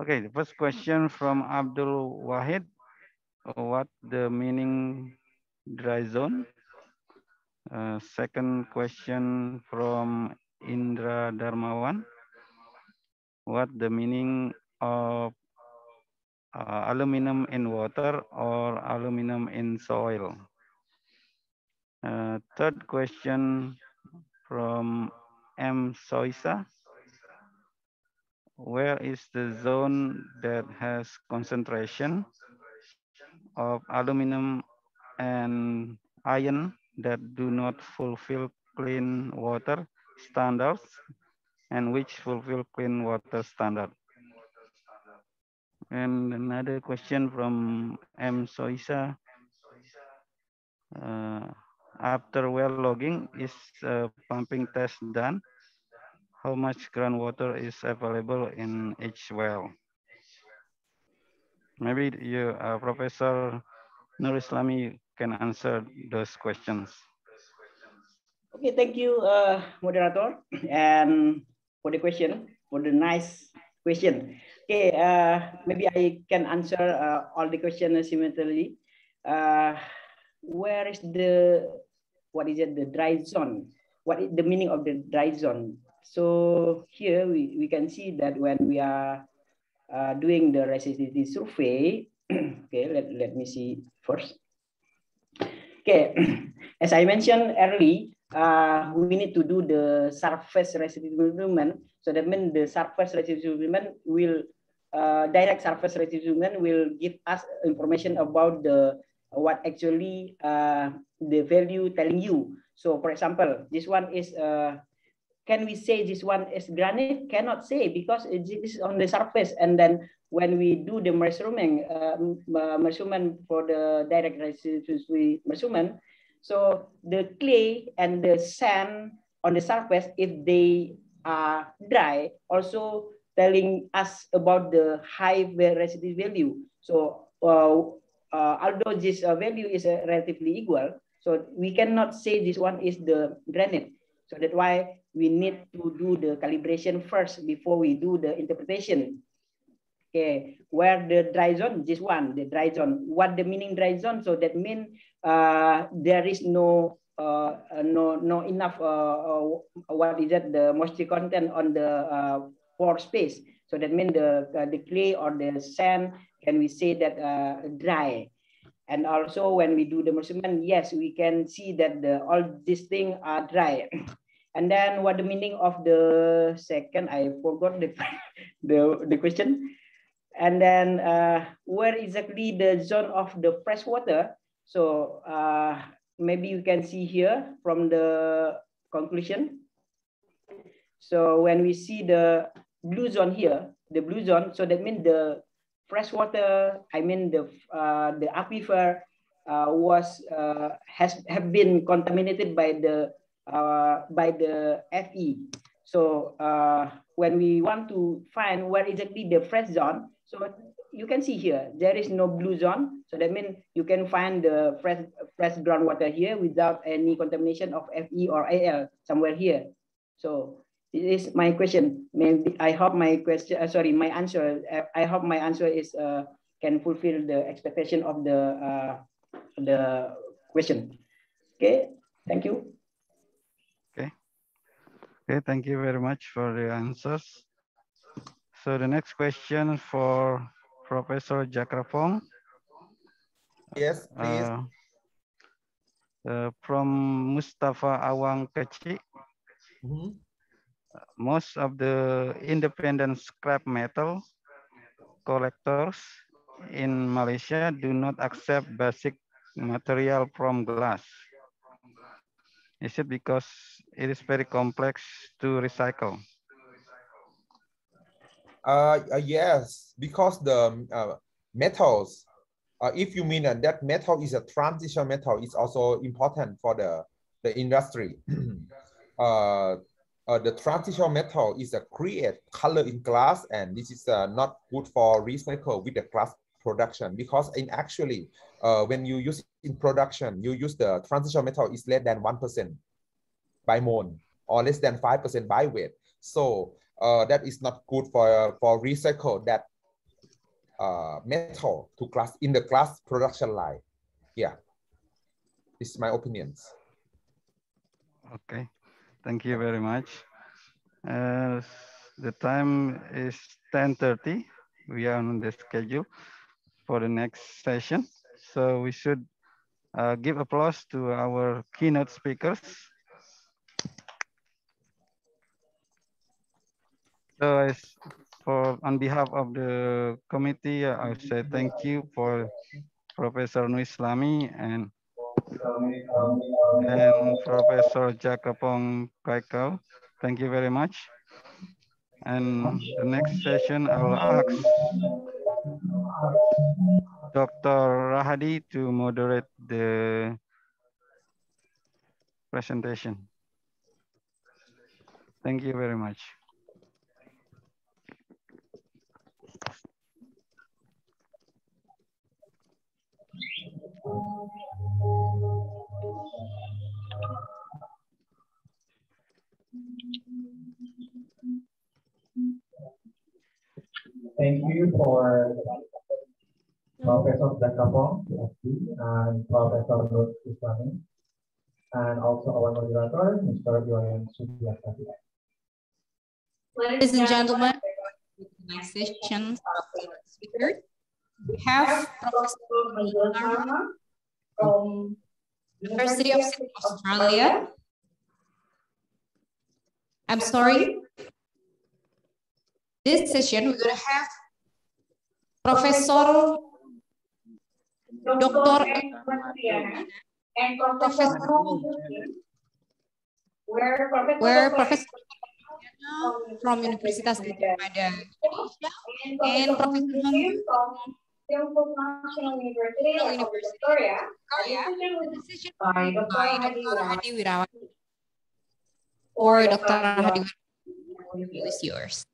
O: Okay, the first question from Abdul Wahid. What the meaning dry zone? Second question from Indra Darmawan. What the meaning of aluminum in water or aluminum in soil? Third question from M. Soisa. Where is the zone that has concentration of aluminum and iron that do not fulfill clean water standards and which fulfill clean water standard? And another question from M. Soisa. After well logging, is pumping test done? How much groundwater is available in each well? Maybe you, Professor Nur Islami, can answer those questions.
I: Okay, thank you, moderator, and for the question, for the nice question. Okay, maybe I can answer all the questions simultaneously. Where is the what is it, the dry zone. What is the meaning of the dry zone? So here we can see that when we are doing the resistivity survey, okay, let me see first. Okay, as I mentioned early, we need to do the surface resistivity measurement. So that means the surface resistivity measurement will, direct surface resistivity measurement will give us information about the what actually the value telling you. So for example, this one is, can we say this one is granite? Cannot say because it is on the surface. And then when we do the measurement, measurement for the direct resistivity measurement, so the clay and the sand on the surface, if they are dry, also telling us about the high resistivity value. So although this value is relatively equal, so we cannot say this one is the granite. So that's why we need to do the calibration first before we do the interpretation. Okay, where the dry zone, this one, the dry zone. What the meaning dry zone? So that means there is no enough what is it, the moisture content on the pore space. So that means the clay or the sand, can we say that dry? And also when we do the measurement, yes, we can see that all these things are dry. And then what the meaning of the second, I forgot the question. And then where exactly the zone of the fresh water? So maybe you can see here from the conclusion. So when we see the blue zone here, the blue zone, so that means the fresh water, I mean the aquifer have been contaminated by the FE. So when we want to find where exactly the fresh zone, so you can see here there is no blue zone. So that means you can find the fresh groundwater here without any contamination of FE or AL somewhere here. So this is my question. Maybe I hope my question. My answer. I hope my answer is can fulfill the expectation of the question. Okay. Thank you.
O: Okay, thank you very much for the answers. So the next question for Professor Jakrapong.
N: Yes, please.
O: From Mustafa Awang Keci. Most of the independent scrap metal collectors in Malaysia do not accept basic material from glass. Is it because it is very complex to recycle?
N: Yes, because the metals, if you mean that metal is a transition metal, it's also important for the industry. The transition metal is a create color in glass, and this is not good for recycle with the glass production, because in actually when you use in production, you use the transition metal is less than 1% by mole or less than 5% by weight. So that is not good for recycle that metal to glass in the glass production line. Yeah, this is my opinions.
O: Okay, thank you very much. The time is 10:30. We are on the schedule for the next session. So we should give applause to our keynote speakers. So on behalf of the committee, I say thank you for Professor Nuislami and Professor Jakapong Kaikau. Thank you very much. And the next session, I will ask Dr. Rahadi to moderate the presentation. Thank you very much.
H: Thank you for Professor Jakapong and Professor Nur Islami.
P: and also our moderator, Mr. Yoyan Sudiarta.
B: Ladies and gentlemen, next session speaker, we have Professor Mataram from University of Sydney, Australia. I'm sorry. This session we're going to have Professor Dr. and Professor where Professor from Universitas Gajah Mada Indonesia and Professor Hong from National University Victoria. The session by Dr. Hadi Wirawan. Or Dr. Hadi Wirawan is yours.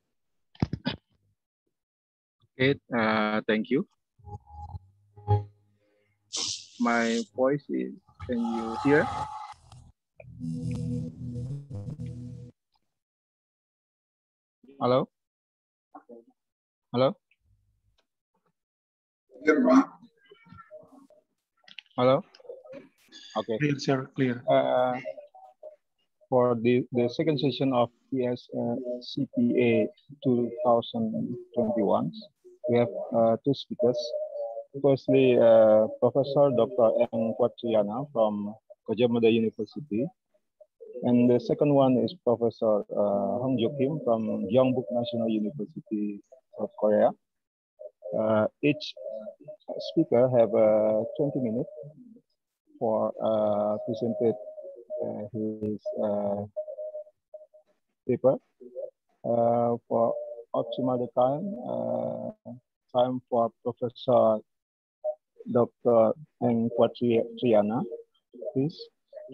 Q: Okay, thank you. My voice is, can you hear? Hello? Hello? Hello? Okay.
J: Clear, sir, clear.
Q: For the second session of ICSPE 2021, we have two speakers. Firstly, Professor Dr. N. Quatriana from Gajah Mada University. And the second one is Professor Hong Kim from Gyeongbuk National University, South Korea. Each speaker have 20 minutes for presented his paper. For optimal time for Professor Dr. N. Quatriana, please.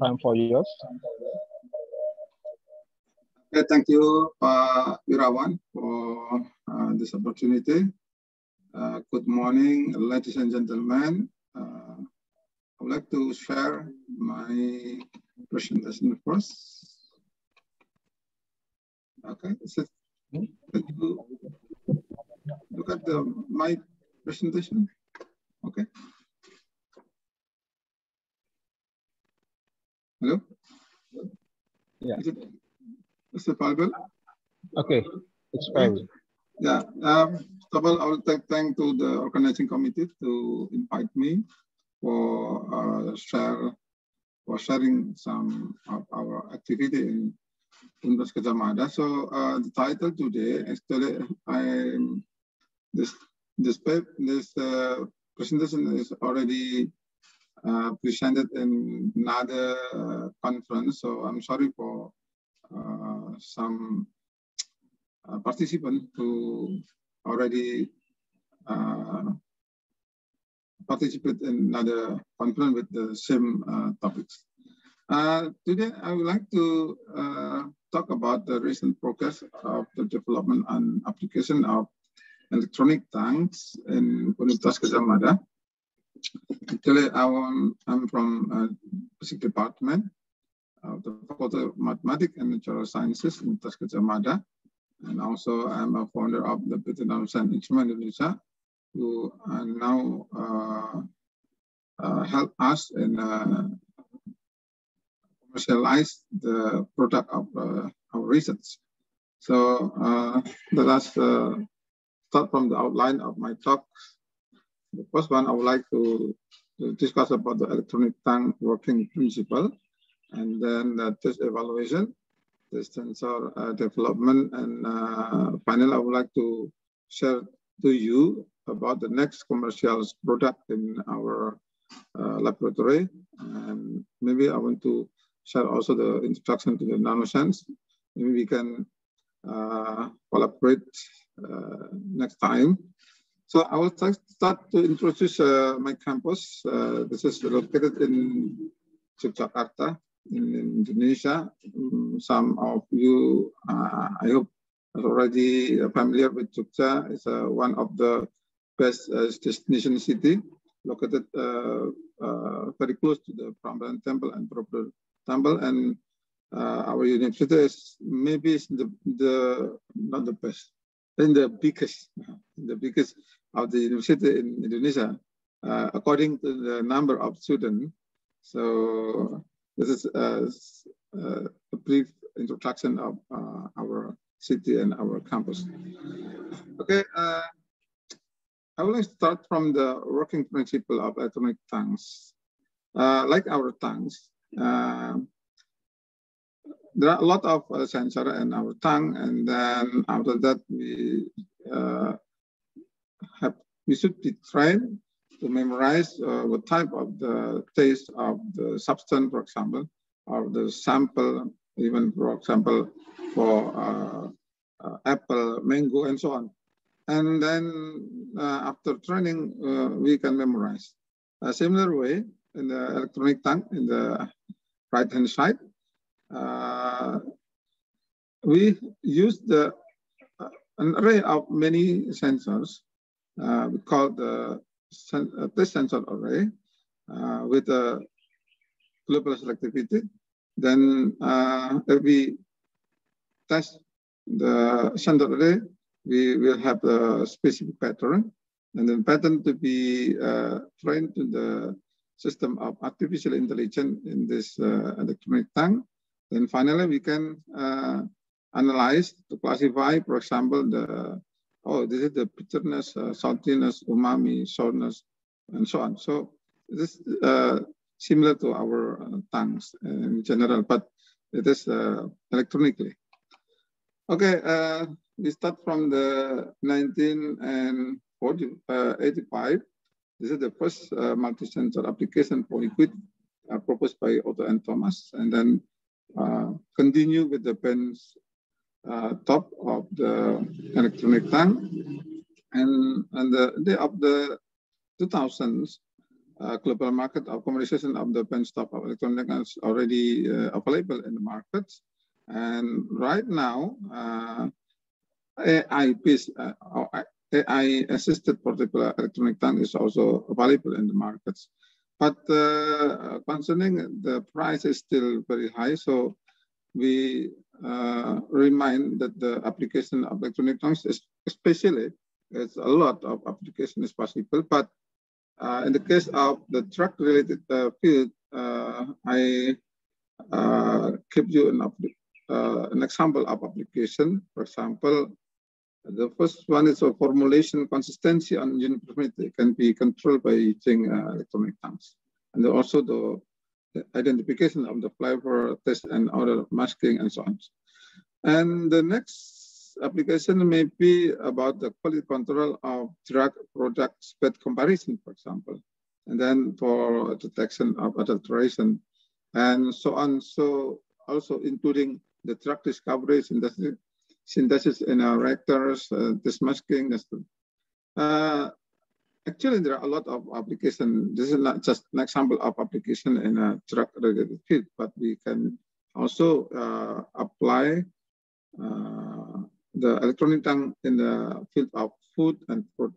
Q: Time for yours.
R: Okay, thank you, Pak Wirawan, for this opportunity. Good morning, ladies and gentlemen. I would like to share my presentation first. Okay, look at my presentation. Okay. Hello?
Q: Yeah.
R: Is it possible?
Q: Okay, it's fine.
R: Yeah. First of all, I will thank to the organizing committee to invite me for sharing some of our activity in Universitas Gajah Mada. So the title today, actually, this presentation is already presented in another conference. So I'm sorry for some participants who already participate in another conference with the same topics. Today, I would like to talk about the recent progress of the development and application of electronic tanks in Universitas Gajah Mada. Actually, I'm from Physics Department of the Faculty of Mathematics and Natural Sciences in Universitas Gajah Mada. And also, I'm a founder of the Nanoscience and Nanotechnology Indonesia, who now help us in commercialize the product of our research. So let's start from the outline of my talk. The first one, I would like to discuss about the electronic tank working principle, and then the test evaluation, the sensor development, and finally, I would like to share to you about the next commercial product in our laboratory. And maybe I want to share also the introduction to the nanoscience. Maybe we can collaborate next time. So I will start to introduce my campus. This is located in Yogyakarta, in Indonesia. Some of you, I hope, are already familiar with Jogja. It's one of the best destination city, located very close to the Prambanan Temple and Borobudur Temple. And our university is maybe not the best, the biggest of the university in Indonesia, according to the number of students. So this is a brief introduction of our city and our campus. Okay, I will start from the working principle of electronic tanks. Like our tanks, there are a lot of sensors in our tank, and then after that we should be trained to memorize what type of the taste of the substance, for example, or the sample, even for example, for apple, mango, and so on. And then after training, we can memorize. A similar way, in the electronic tank, in the right-hand side, we use an array of many sensors. We call the test sensor array with a global selectivity. Then if we test the sensor array, we will have a specific pattern, and then pattern to be trained to the system of artificial intelligence in this electronic tank. Then finally, we can analyze to classify, for example, this is the bitterness, saltiness, umami, sourness, and so on. So this is similar to our tanks in general, but it is electronically. Okay, we start from the 1985. This is the first multi-sensor application for liquid proposed by Otto and Thomas, and then continue with the bench top of the electronic tank. And on the day of the 2000s, global market of commercialization of the bench top of electronic tank is already available in the markets. And right now, AI-assisted portable electronic tank is also available in the markets. But concerning the price is still very high, so we remind that the application of electronic tanks, especially, it's a lot of application is possible. But in the case of the drug-related field, I give you an example of application. For example, the first one is a formulation consistency on uniformity can be controlled by using electronic tanks, and also the identification of the flavor test and other masking and so on. And the next application may be about the quality control of drug product spec comparison, for example, and then for detection of adulteration and so on. So also including the drug discovery, synthesis in reactors, masking. Actually, there are a lot of applications. This is not just an example of application in a drug-related field, but we can also apply the electronic tank in the field of food and food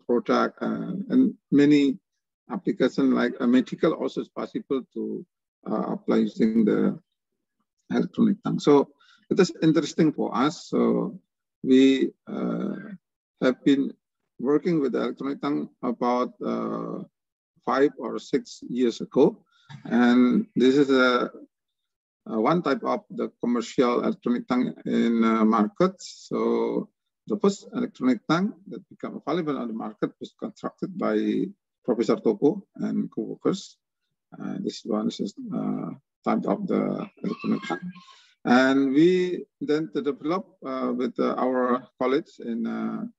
R: product and many applications like medical also is possible to apply using the electronic tank. So it is interesting for us. So we have been working with the electronic tank about 5 or 6 years ago. And this is one type of the commercial electronic tank in markets. So the first electronic tank that became available on the market was constructed by Professor Toko and co-workers. This one is type of the electronic tank. And we then develop with our colleagues in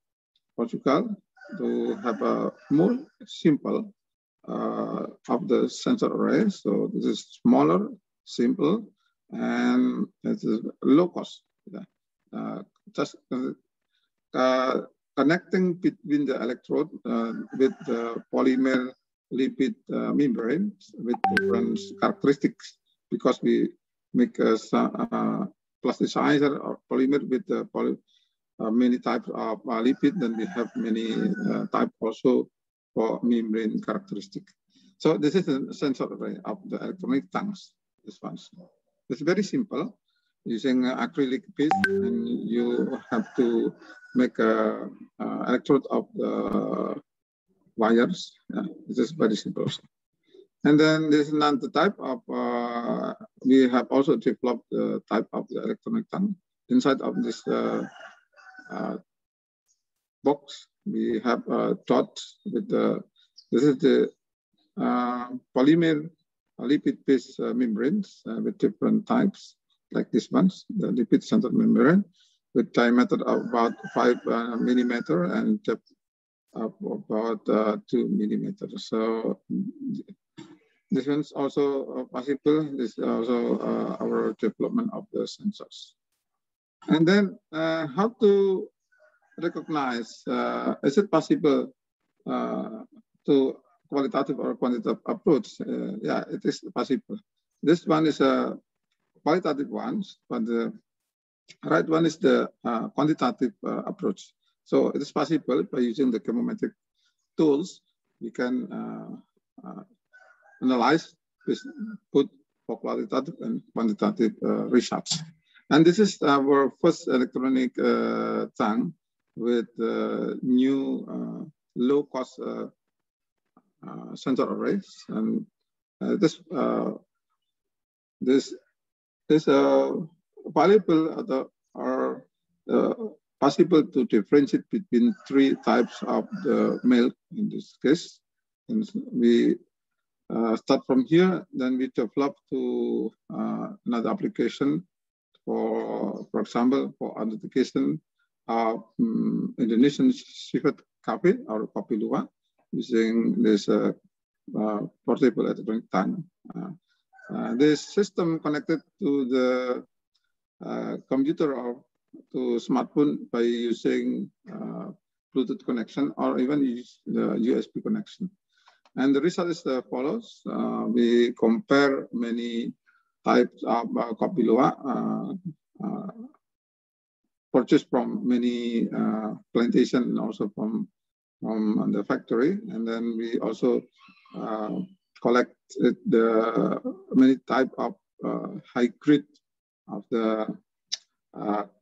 R: Portugal to have a more simple of the sensor array. So this is smaller, simple, and it is low cost. Just connecting between the electrode with the polymer lipid membranes with different characteristics, because we make a plasticizer or polymer with the many types of lipid, then we have many types also for membrane characteristic. So this is a sensor array of the electronic tanks. This one. It's very simple, using acrylic piece, and you have to make a electrode of the wires. This is very simple. And then this is another type of, we have also developed the type of the electronic tongue. Inside of this box, we have dots with the, this is the polymer lipid-based membranes with different types, like this ones, the lipid-centered membrane, with diameter of about 5 millimeter and depth of about 2 millimeters. So this one's also possible. This is also our development of the sensors. And then how to recognize, is it possible to qualitative or quantitative approach? Yeah, it is possible. This one is a qualitative one, but the right one is the quantitative approach. So it is possible by using the chemometric tools, we can analyze both for qualitative and quantitative results. And this is our first electronic tongue with new low-cost sensor arrays. And this is valuable or possible to differentiate between 3 types of the milk in this case. And we start from here, then we develop to another application for example, for identification of Indonesian civet coffee or kopi luwak using this portable electronic tongue. This system connected to the computer or to smartphone by using Bluetooth connection or even use the USB connection. And the result is as follows. We compare many types of kopi luwak purchased from many plantations and also from the factory. And then we also collect the many type of hybrid of the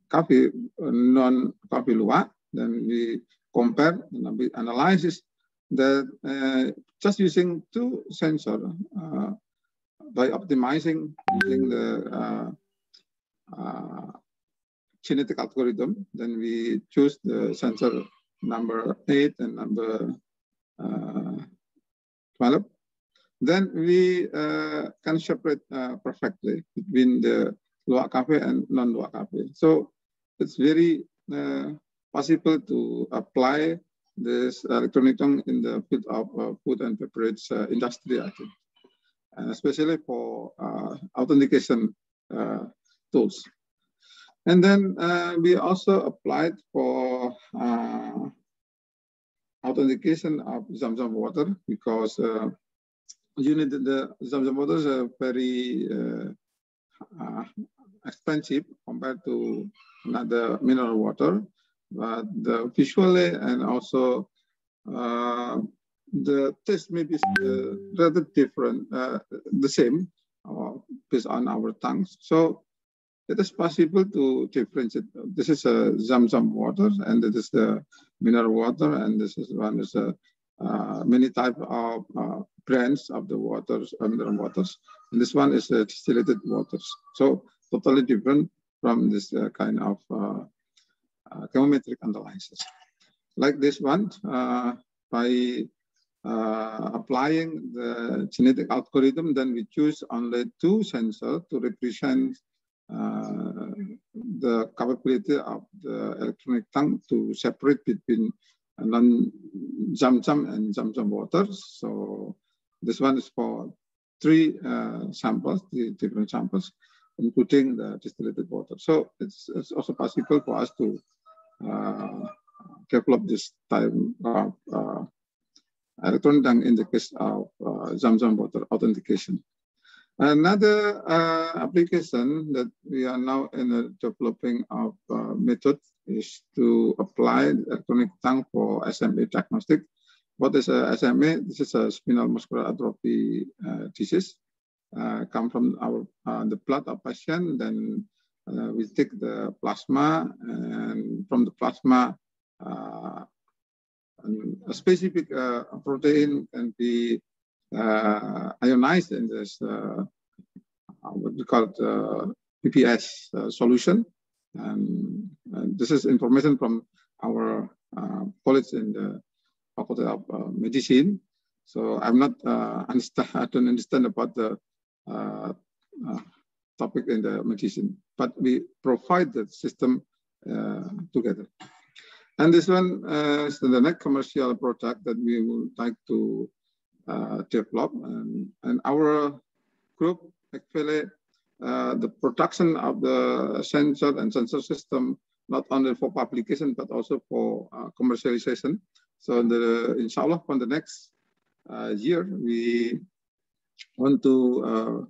R: coffee, non-kopi luwak. Then we compare and we analyze that just using 2 sensors by optimizing using the genetic algorithm. Then we choose the sensor number 8 and number 12. Then we can separate perfectly between the luwak coffee and non-luwak coffee. So it's very possible to apply this electronic tongue in the field of food and beverage industry, I think, and especially for authentication tools. And then we also applied for authentication of Zamzam water because you need the Zamzam water is very expensive compared to another mineral water, but visually and also the taste may be rather different, the same based on our tongues. So it is possible to differentiate. This is a Zamzam water, and this is the mineral water, and this is one is many type of brands of the waters, mineral waters, and this one is distillated waters. So totally different from this kind of chemometric analysis. Like this one, by applying the genetic algorithm, then we choose only 2 sensors to represent the capability of the electronic tongue to separate between non-Zamzam and Zamzam waters. So this one is for 3 samples, 3 different samples, including the distillated water. So it's also possible for us to develop this type of electronic tongue in the case of Zamzam water authentication. Another application that we are now in the developing of method is to apply electronic tongue for SMA diagnostic. What is a SMA? This is a spinal muscular atrophy disease. Come from the blood of patient. Then we take the plasma, and from the plasma, a specific protein can be ionized in this what we call it, PPS solution. And this is information from our colleagues in the Faculty of Medicine. So I'm not I don't understand about the topic in the medicine, but we provide the system together. And this one is the next commercial product that we would like to develop. And our group actually, the production of the sensor and sensor system, not only for publication, but also for commercialization. So inshallah, for the next year, we want to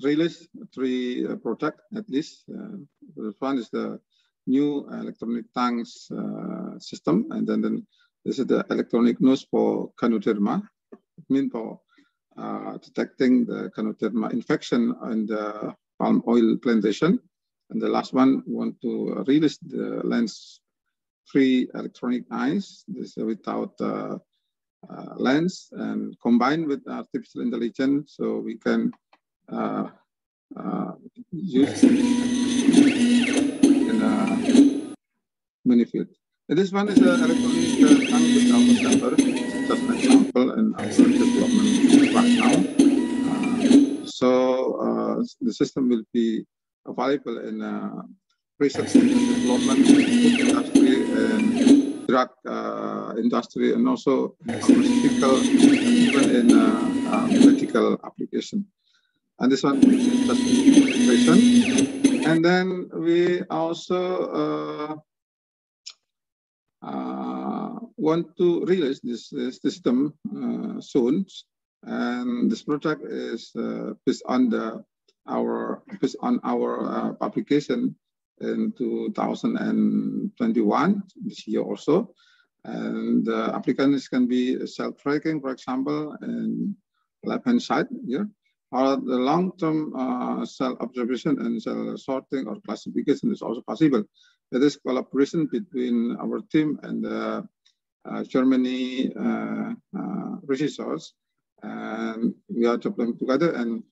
R: release 3 products at least. The one is the new electronic tanks system, and then this is the electronic nose for Ganoderma. It means for detecting the Ganoderma infection in the palm oil plantation. And the last one, we want to release the lens-free electronic eyes. This is without lens and combined with artificial intelligence, so we can use in many fields. And this one is an electronic tank without a sensor. It's just an example in our development right now. So the system will be available in research and development, food industry, and drug industry, and also pharmaceutical, and even in medical application. And this one is just integration. And then we also want to release this system soon. And this project is based on our publication in 2021, this year also. And the applications can be cell-tracking, for example, in left-hand side here, or the long-term cell observation and cell sorting or classification is also possible. It is collaboration between our team and the Germany researchers, and we are developing together, and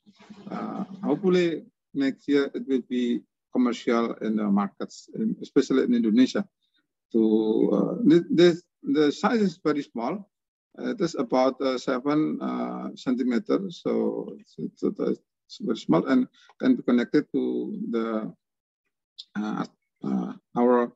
R: hopefully next year it will be commercial in the markets, especially in Indonesia. The size is very small. It is about 7 centimeters, so it's very small and can be connected to the our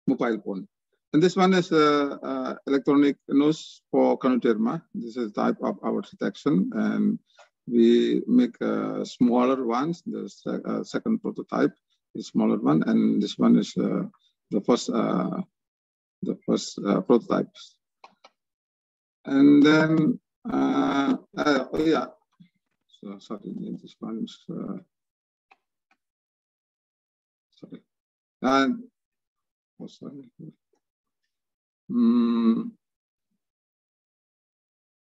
R: mobile phone. And this one is electronic nose for Ganoderma. This is type of our detection, and we make smaller ones. The second prototype is smaller one, and this one is the first prototypes. And then oh yeah, so sorry, this one is sorry. And oh, sorry.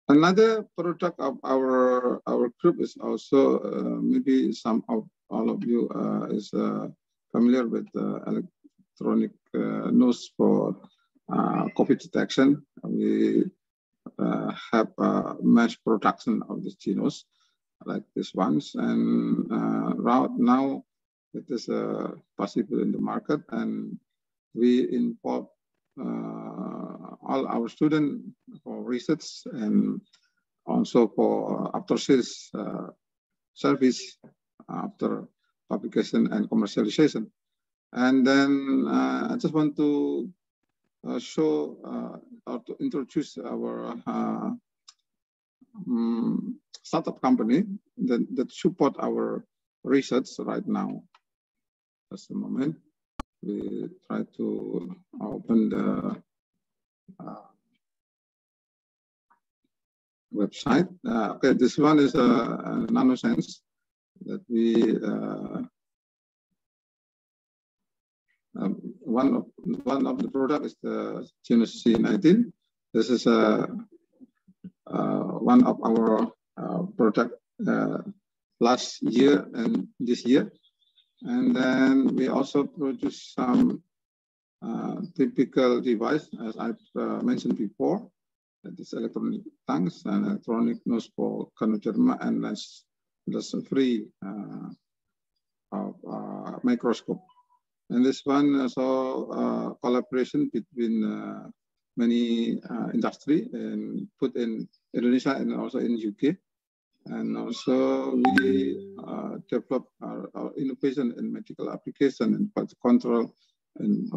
R: Another product of our group is also maybe some of all of you is familiar with electronic nose for COVID detection. We have mass production of this genome like this ones, and right now it is possible in the market, and we involve all our students for research and also for after sales service after publication and commercialization. And then I just want to show or to introduce our startup company that support our research right now. Just a moment. We try to open the website. Okay, this one is a Nanoscience that we one of the product is the genus C19. This is one of our product last year and this year. And then we also produce some typical device, as I've mentioned before. that is electronic tanks and electronic nose for Kanoderma and less free of microscope. And this one also collaboration between many industry and put in Indonesia and also in UK. And also we develop our innovation in medical application and quality control and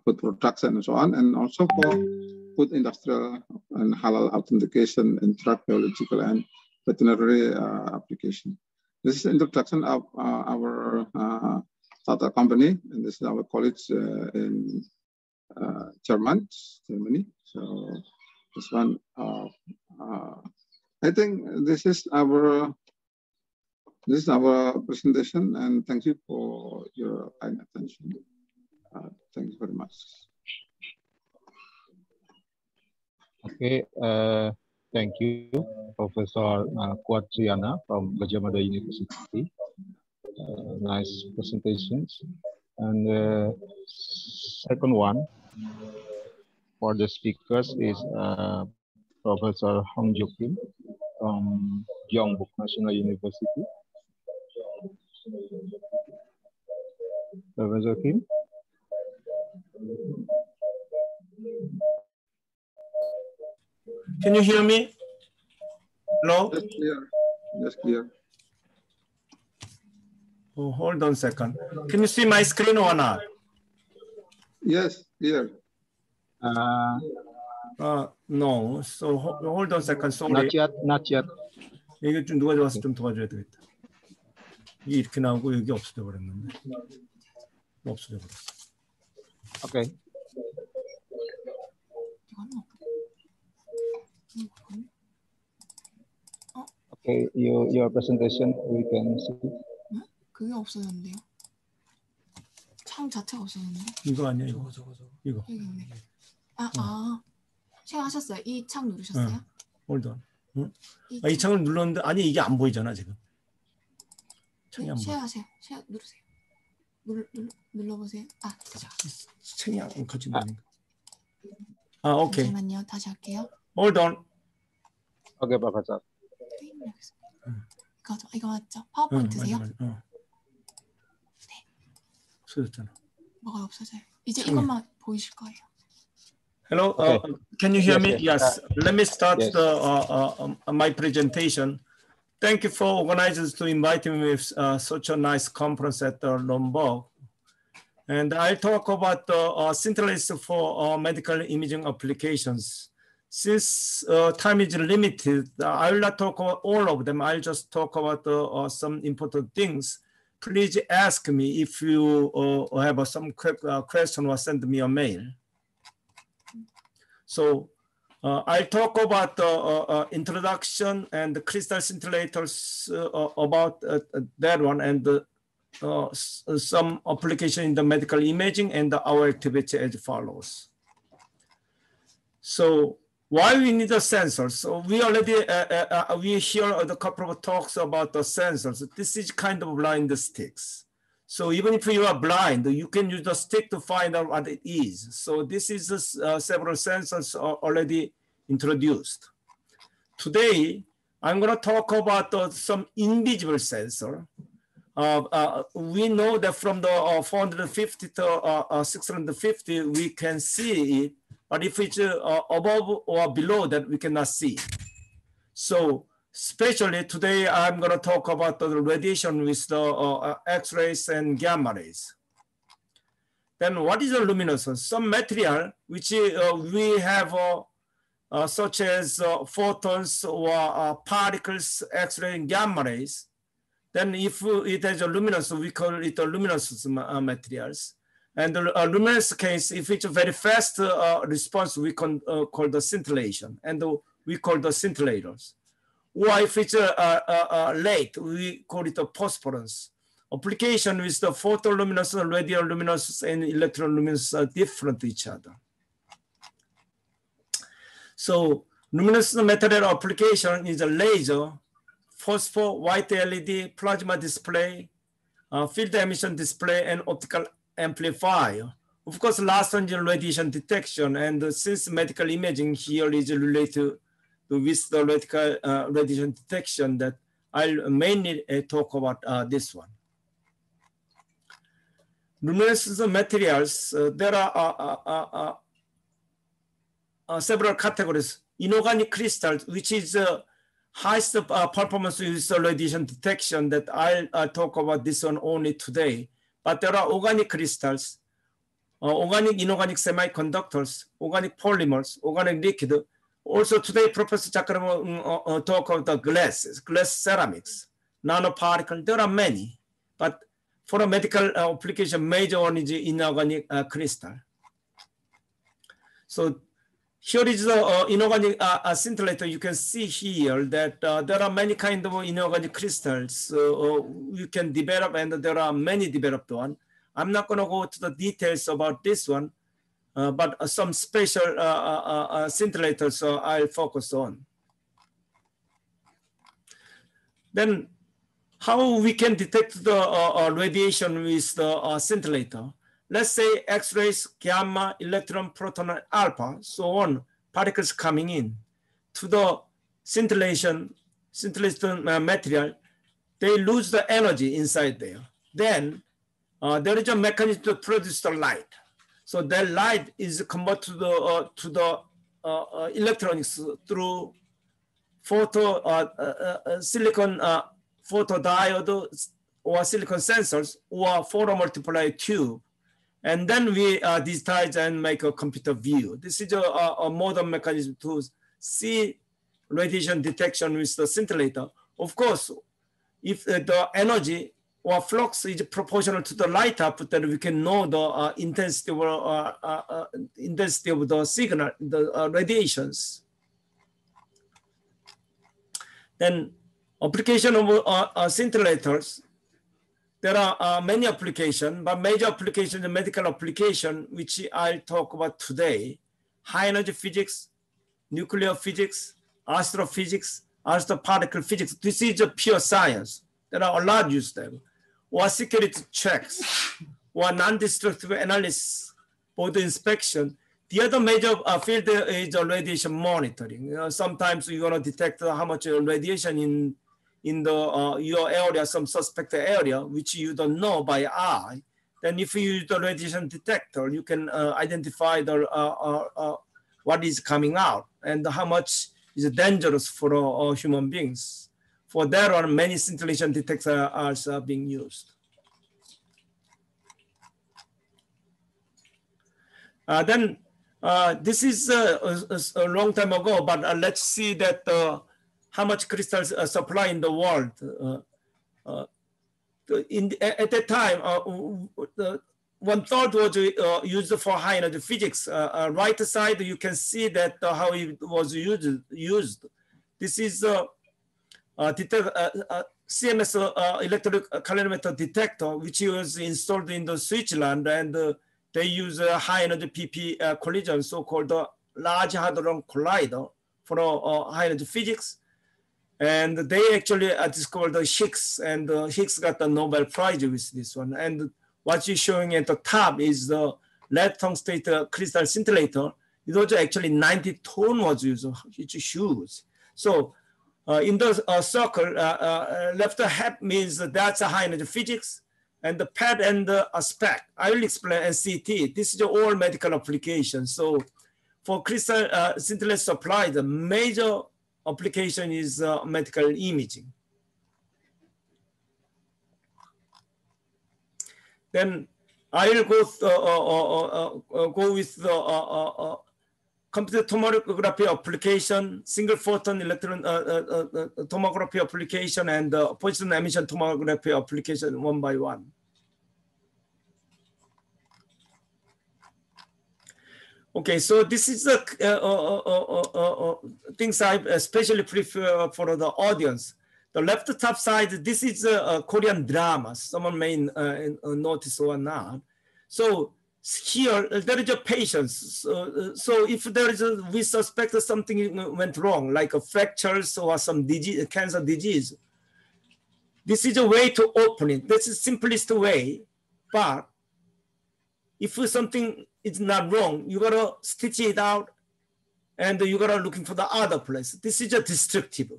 R: food production and so on, and also for food industrial and halal authentication and drug biological and veterinary application. This is the introduction of our startup company, and this is our college in Germany. So this one, I think this is our presentation, and thank you for your kind attention. Thank you very much.
Q: Okay, thank you, Professor Quadriana from Gajah Mada University. Nice presentations. And second one for the speakers is Professor Hong Jo Kim from Gyeongbuk National University. Professor Kim.
S: Can you hear me? Hello?
R: Yes, clear. Yes, clear.
S: Oh, hold on a second. Can you see my screen or not?
R: Yes, clear.
S: No. So hold on a second. Sorry.
Q: Not yet. Not yet.
S: 이거 좀 누가 와서 좀 도와줘야 되겠다. 이게 이렇게 나오고 여기 없어져 버렸는데. 없어져 버렸어.
Q: Okay. Okay, your presentation we can see.
T: 그게 없어졌는데요. 창 자체가 없어졌는데.
S: 이거 아니야 이거. 이거.
T: 여기 있네. 제가 하셨어요. 이 창 누르셨어요?
S: hold on. 응? 이 창을 눌렀는데 아니 이게 안 보이잖아 지금. 창이 안 보여.
T: 쉐어하세요. 쉐어 누르세요. 눌러보세요. 되죠.
S: 창이 안 커진다니까. 오케이.
T: 잠시만요. 다시 할게요.
S: hold on.
Q: 오케이, Professor.
T: 이거 맞죠? 파워포인트세요?
S: 네. 없어졌잖아.
T: 뭐가 없어져요? 이제 이것만 보이실 거예요.
S: Hello, can you hear me? Yes. Let me start my presentation. Thank you for organizers to invite me with such a nice conference at Lombok. And I'll talk about the synthesis for medical imaging applications. Since time is limited, I will not talk about all of them. I'll just talk about some important things. Please ask me if you have some question or send me a mail. So I'll talk about the introduction and the crystal scintillators about that one, and some application in the medical imaging and our activity as follows. So why we need the sensors? So we already, we hear a couple of talks about the sensors. This is kind of blind sticks. So even if you are blind, you can use the stick to find out what it is. So this is several sensors already introduced. Today, I'm gonna talk about some invisible sensor. We know that from the 450 to 650, we can see it. But if it's above or below that, we cannot see. So especially today, I'm going to talk about the radiation with the X-rays and gamma rays. Then what is the luminescence? Some material which we have such as photons or particles, X-ray and gamma rays. Then if it has a luminescence, we call it a luminescence materials. And the luminous case, if it's a very fast response, we can call the scintillation, and we call the scintillators. Or if it's late, we call it a phosphorescence. Application with the photoluminescence, radioluminescence, and electroluminescence are different to each other. So luminescence material application is a laser, phosphor, white LED, plasma display, field emission display, and optical amplifier. Of course, last one is radiation detection, and since medical imaging here is related with the radiation detection, that I'll mainly talk about this one. Luminescence materials, there are several categories. Inorganic crystals, which is highest performance with radiation detection, that I'll talk about this one only today. But there are organic crystals, organic inorganic semiconductors, organic polymers, organic liquid. Also today, Professor Chakravarti talk about the glass ceramics, nanoparticles. There are many, but for a medical application, major one is inorganic crystal. So here is the inorganic scintillator. You can see here that there are many kinds of inorganic crystals you can develop, and there are many developed ones. I'm not going to go to the details about this one, but some special scintillators I'll focus on. Then how we can detect the radiation with the scintillator. Let's say X-rays, gamma, electron, proton, and alpha, so on, particles coming in to the scintillation material, they lose the energy inside there. Then there is a mechanism to produce the light. So that light is converted to the electronics through silicon photodiode or silicon sensors or photomultiplier tube. And then we digitize and make a computer view. This is a modern mechanism to see radiation detection with the scintillator. Of course, if the energy or flux is proportional to the light output, then we can know the intensity of the signal, the radiations. Then application of scintillators. There are many applications, but major applications, the medical application, which I'll talk about today: high energy physics, nuclear physics, astrophysics, astroparticle physics. This is a pure science. There are a lot used there. Or security checks, or non-destructive analysis, for the inspection. The other major field is radiation monitoring. Sometimes you're going to detect how much radiation in the your area, some suspected area, which you don't know by eye. Then if you use the radiation detector, you can identify the what is coming out and how much is dangerous for human beings. For that one, many scintillation detectors are being used. Then this is a long time ago, but let's see that how much crystals supply in the world. At that time, 1/3 was used for high energy physics. Right side, you can see that how it was used. This is CMS electric calorimeter detector, which was installed in the Switzerland, and they use high energy PP collision, so-called Large Hadron Collider for high energy physics. And they actually discovered the Higgs, and Higgs got the Nobel Prize with this one. And what you're showing at the top is the lead tungstate crystal scintillator. It was actually 90 tons was used, it's huge. So in the circle, left half means that's a high energy physics, and the PET and the spec. I will explain NCT. This is all medical application. So for crystal scintillator supply, the major application is medical imaging. Then I will go with the computed tomography application, single photon electron tomography application, and position emission tomography application one by one. Okay, so this is the things I especially prefer for the audience. The left top side, this is Korean dramas. Someone may notice or not. So here, there is a patient. So if there is we suspect that something went wrong, like a fractures or some disease, cancer disease, this is a way to open it. This is the simplest way, but if something is not wrong, you gotta stitch it out and you gotta looking for the other place. This is a destructive.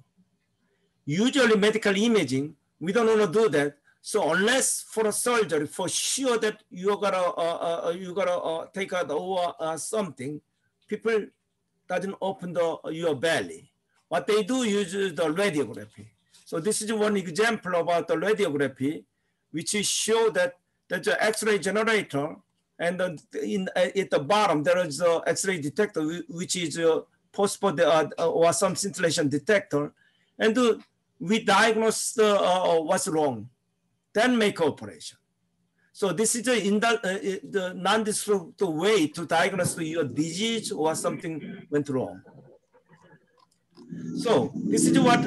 S: Usually medical imaging, we don't want to do that. So unless for a surgery, for sure that you gotta take out or something, people doesn't open your belly. What they do is the radiography. So this is one example about the radiography, which is show that there's an X-ray generator, and at the bottom there is an X-ray detector, which is post-spot or some scintillation detector, and we diagnose what's wrong, then make operation. So this is the non-destructive way to diagnose your disease or something went wrong. So this is what,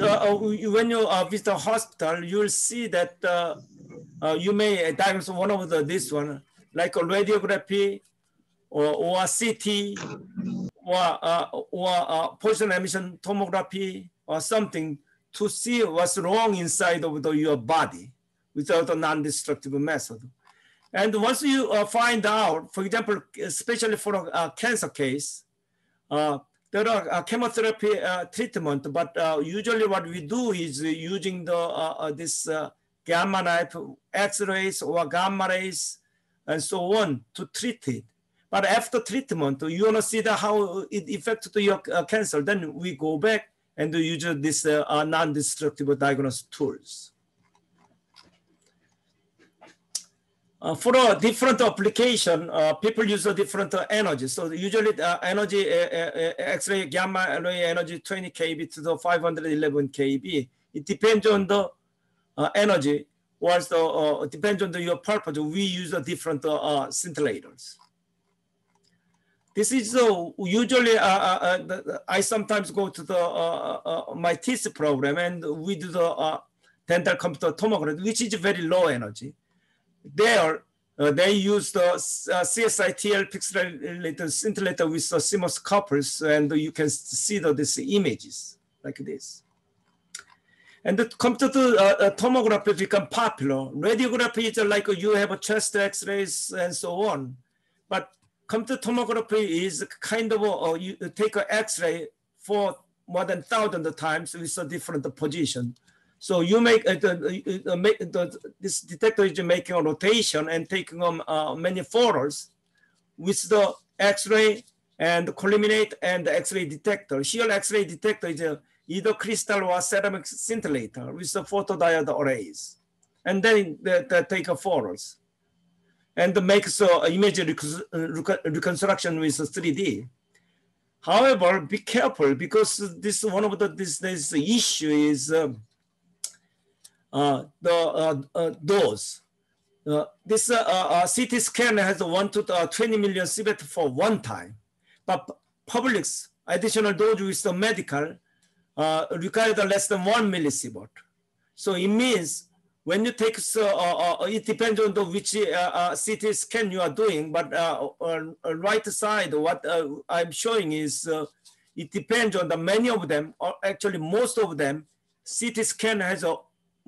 S: when you visit a hospital, you will see that you may diagnose one of this one, like a radiography or CT or position emission tomography or something to see what's wrong inside of your body without a non-destructive method. And once you find out, for example, especially for a cancer case, there are chemotherapy treatment, but usually what we do is using this gamma knife, X-rays or gamma rays, and so on to treat it. But after treatment, you want to see how it affects your cancer. Then we go back and use this non-destructive diagnosis tools. For a different application, people use a different energy. So usually energy, X-ray gamma ray energy 20 kb to the 511 kb. It depends on the energy, or depends on your purpose. We use a different scintillators. This is usually I sometimes go to the my thesis program, and we do the dental computer tomography, which is very low energy. There, they use the CSITL pixelated scintillator with the CMOS couples, and you can see these images like this. And the computer tomography become popular. Radiography is like you have a chest X-rays and so on, but computer tomography is kind of you take an X-ray for more than 1,000 times with a different position. So you make this detector is making a rotation and taking on many photos with the X-ray and colliminate and the X-ray detector. Here X-ray detector is either crystal or ceramic scintillator with the photodiode arrays. And then they take photos and make image reconstruction with 3D. However, be careful, because this one of this issue is dose. This CT scan has 1 to 20 million sievert for one time, but public's additional dose with the medical required less than 1 millisievert. So it means when you take, it depends on which CT scan you are doing, but right side, what I'm showing is it depends on many of them, or actually most of them, CT scan has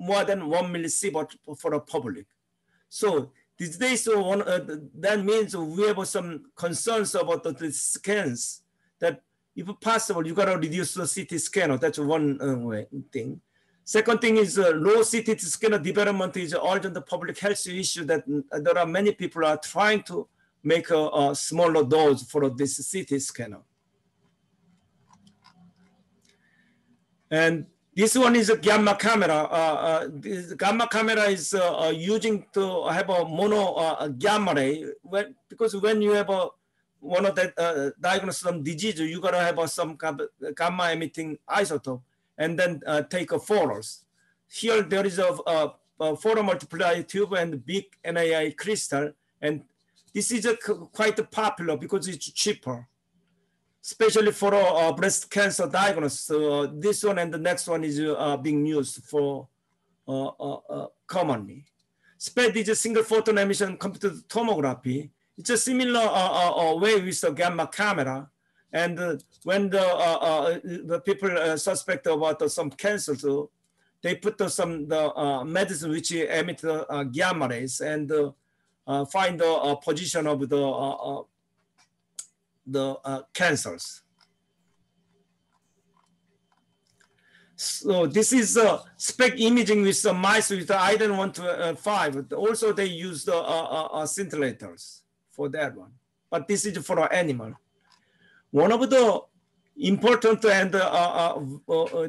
S: more than 1 millisievert for the public. So these days, that means we have some concerns about the scans, that if possible, you gotta reduce the CT scanner. That's one thing. Second thing is low CT scanner development is urgent public health issue, that there are many people are trying to make a smaller dose for this CT scanner. And this one is a gamma camera. This gamma camera is using to have a mono gamma ray, because when you have one of the diagnosis of disease, you gotta have some gamma emitting isotope and then take photos. Here there is a photomultiplier tube and big NAI crystal, and this is quite popular because it's cheaper, especially for breast cancer diagnosis. This one and the next one is being used for commonly. SPED is a single photon emission computed tomography. It's a similar way with the gamma camera. And when the people suspect about some cancer, so they put some medicine which emit gamma rays, and find the position of the cancers. So this is spec imaging with the mice with the iron 1 to 5. Also, they use the scintillators for that one. But this is for an animal. One of the important and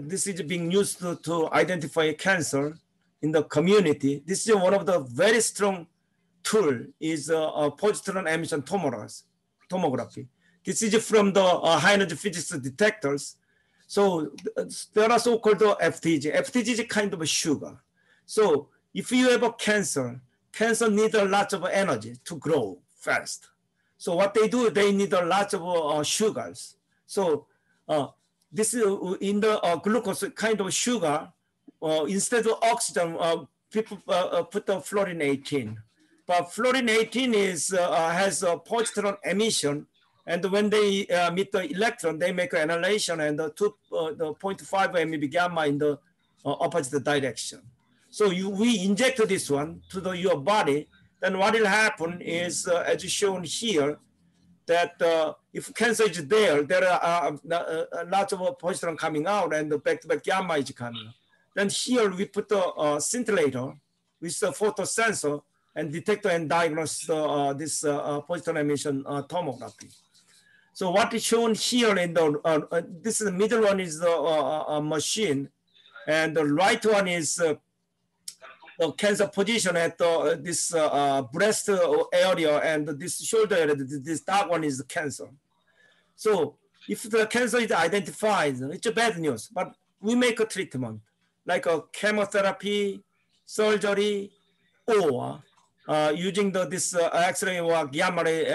S: this is being used to identify cancer in the community. This is one of the very strong tool is positron emission tomography. This is from the high energy physics detectors. So there are so-called FTG. FTG is a kind of a sugar. So if you have a cancer needs a lot of energy to grow fast. So what they do, they need a lot of sugars. So this is in the glucose kind of sugar, instead of oxygen, people put the fluorine 18. But fluorine 18 is, has a positron emission. And when they meet the electron, they make an annihilation and the 0.5 MeV gamma in the opposite direction. So we inject this one to your body, then what will happen is, as shown here, that if cancer is there, there are lots of positron coming out and the back-to-back gamma is coming out. Then here we put the scintillator with the photosensor and detect and diagnose this positron emission tomography. So what is shown here in the, this is the middle one is the machine, and the right one is the cancer position at this breast area, and this shoulder area, this dark one is the cancer. So if the cancer is identified, it's a bad news, but we make a treatment like a chemotherapy, surgery, or using this X-ray or gamma ray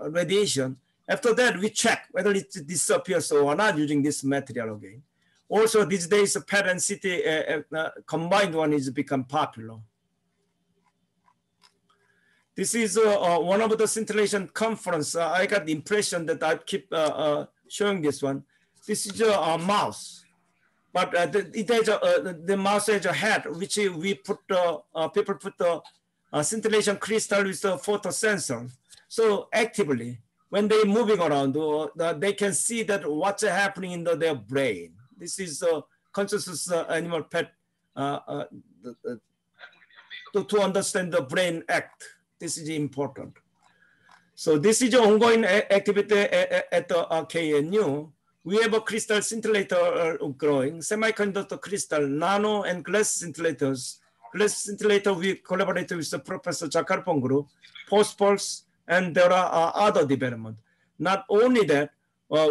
S: radiation. After that, we check whether it disappears or not using this material again. Also, these days, PET and CT combined one is become popular. This is one of the scintillation conference. I got the impression that I keep showing this one. This is a mouse, but it has the mouse has a head, which we put people put the scintillation crystal with the photosensor. So actively, when they're moving around, they can see that what's happening in their brain. This is consciousness animal PET to understand the brain act. This is important. So this is ongoing activity at the KNU. We have a crystal scintillator growing, semiconductor crystal, nano and glass scintillators. Glass scintillator, we collaborate with the Professor Jakarpong group, post-pulse, and there are other development. Not only that,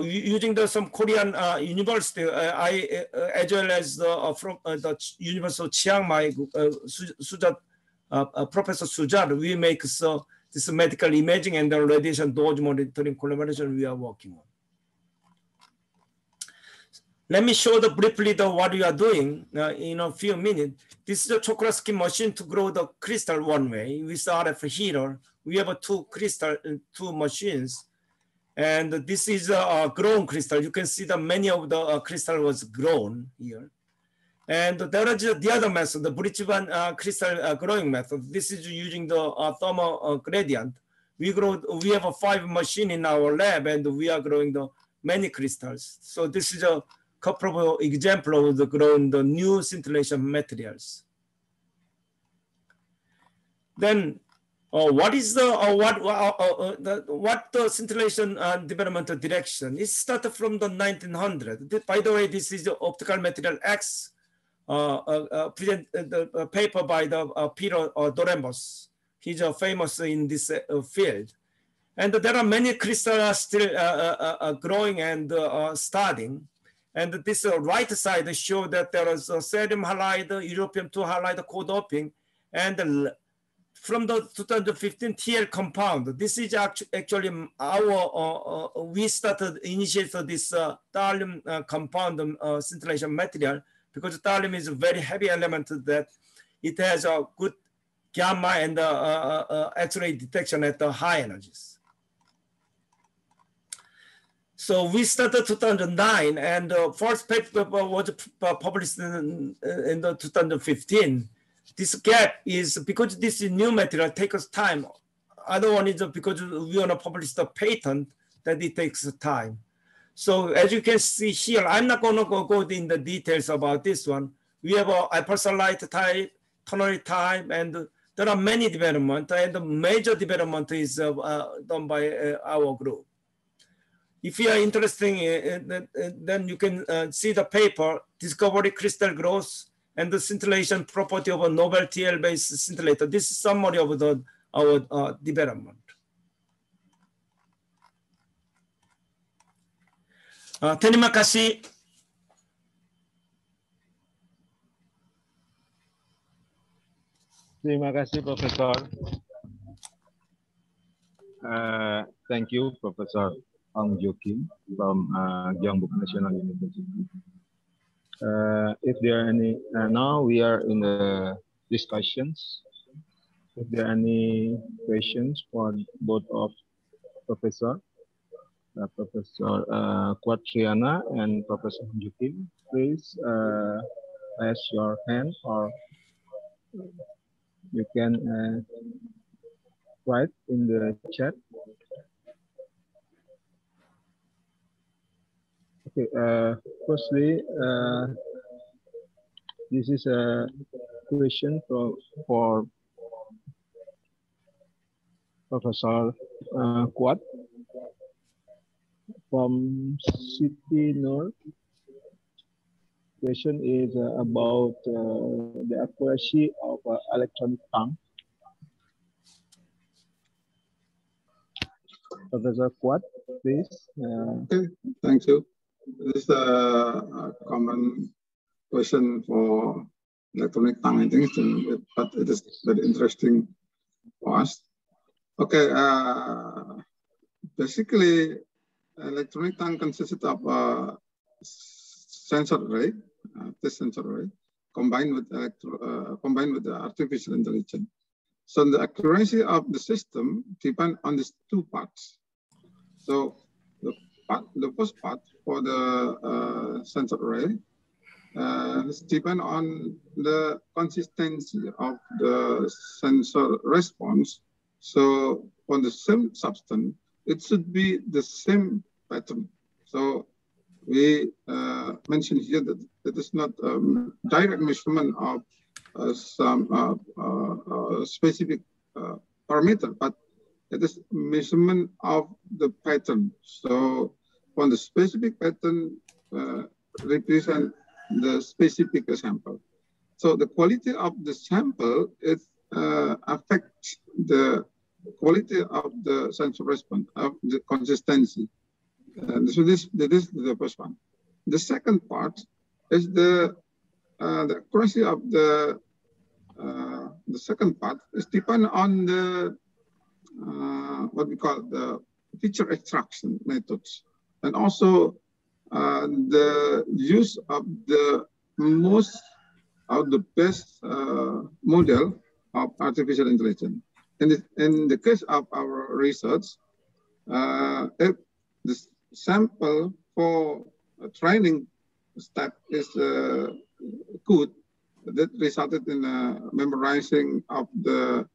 S: using some Korean university, as well as from the University of Chiang Mai, Professor Sujat, we make this medical imaging and the radiation dose monitoring collaboration we are working on. Let me show briefly what we are doing in a few minutes. This is a chocolate skin machine to grow the crystal one way with RF heater. We have two machines, and this is a grown crystal. You can see that many of the crystal was grown here. And there is the other method, the Bridgman crystal growing method. This is using the thermal gradient. We have 5 machines in our lab, and we are growing the many crystals. So this is a couple of examples of growing the new scintillation materials. Then, what is what the scintillation development direction? It started from the 1900s. By the way, this is the optical material X. The paper by the Peter Dorembos. He's famous in this field. And there are many crystals still growing and starting. And this right side shows that there is a sodium halide, europium-2 halide co-doping. And from the 2015 TL compound, this is actually our, we initiated this thallium compound scintillation material, because thallium is a very heavy element that it has a good gamma and X-ray detection at the high energies. So we started 2009, and first paper was published in 2015. This gap is because this is new material takes time. Other one is because we want to publish the patent that it takes time. So as you can see here, I'm not going to go in the details about this one. We have a hypersolite type, tonal type, and there are many development, and the major development is done by our group. If you are interested, then you can see the paper, Discovery Crystal Growth and the Scintillation Property of a Novel TL-based scintillator. This is summary of our development. Terima kasih.
Q: Terima kasih, Profesor. Thank you, Professor Ong Jo Kim from Gyeongbuk National University. If there are any, now we are in the discussions. If there are any questions for both of Professor Quatriana and Professor Ong Jo Kim, please raise your hand, or you can write in the chat. Okay, firstly, this is a question for Professor Quat from Siti Nur. Question is about the accuracy of electronic tongue. Professor Quat, please.
R: Okay, thank you. This is a common question for electronic tongue, I think, but it is very interesting for us. Okay, basically, electronic tongue consists of a sensor array, this sensor array, combined with the artificial intelligence. So the accuracy of the system depends on these two parts. So the first part for the sensor array depends on the consistency of the sensor response. So on the same substance, it should be the same pattern. So we mentioned here that it is not direct measurement of some specific parameter, but it is measurement of the pattern. So on the specific pattern represent the specific sample. So the quality of the sample affects the quality of the sensor response, of the consistency. So this is the first one. The second part is the accuracy of the second part is depend on the what we call the feature extraction methods, and also the use of the most of the best model of artificial intelligence. In the case of our research, if the sample for a training step is good, that resulted in memorizing of the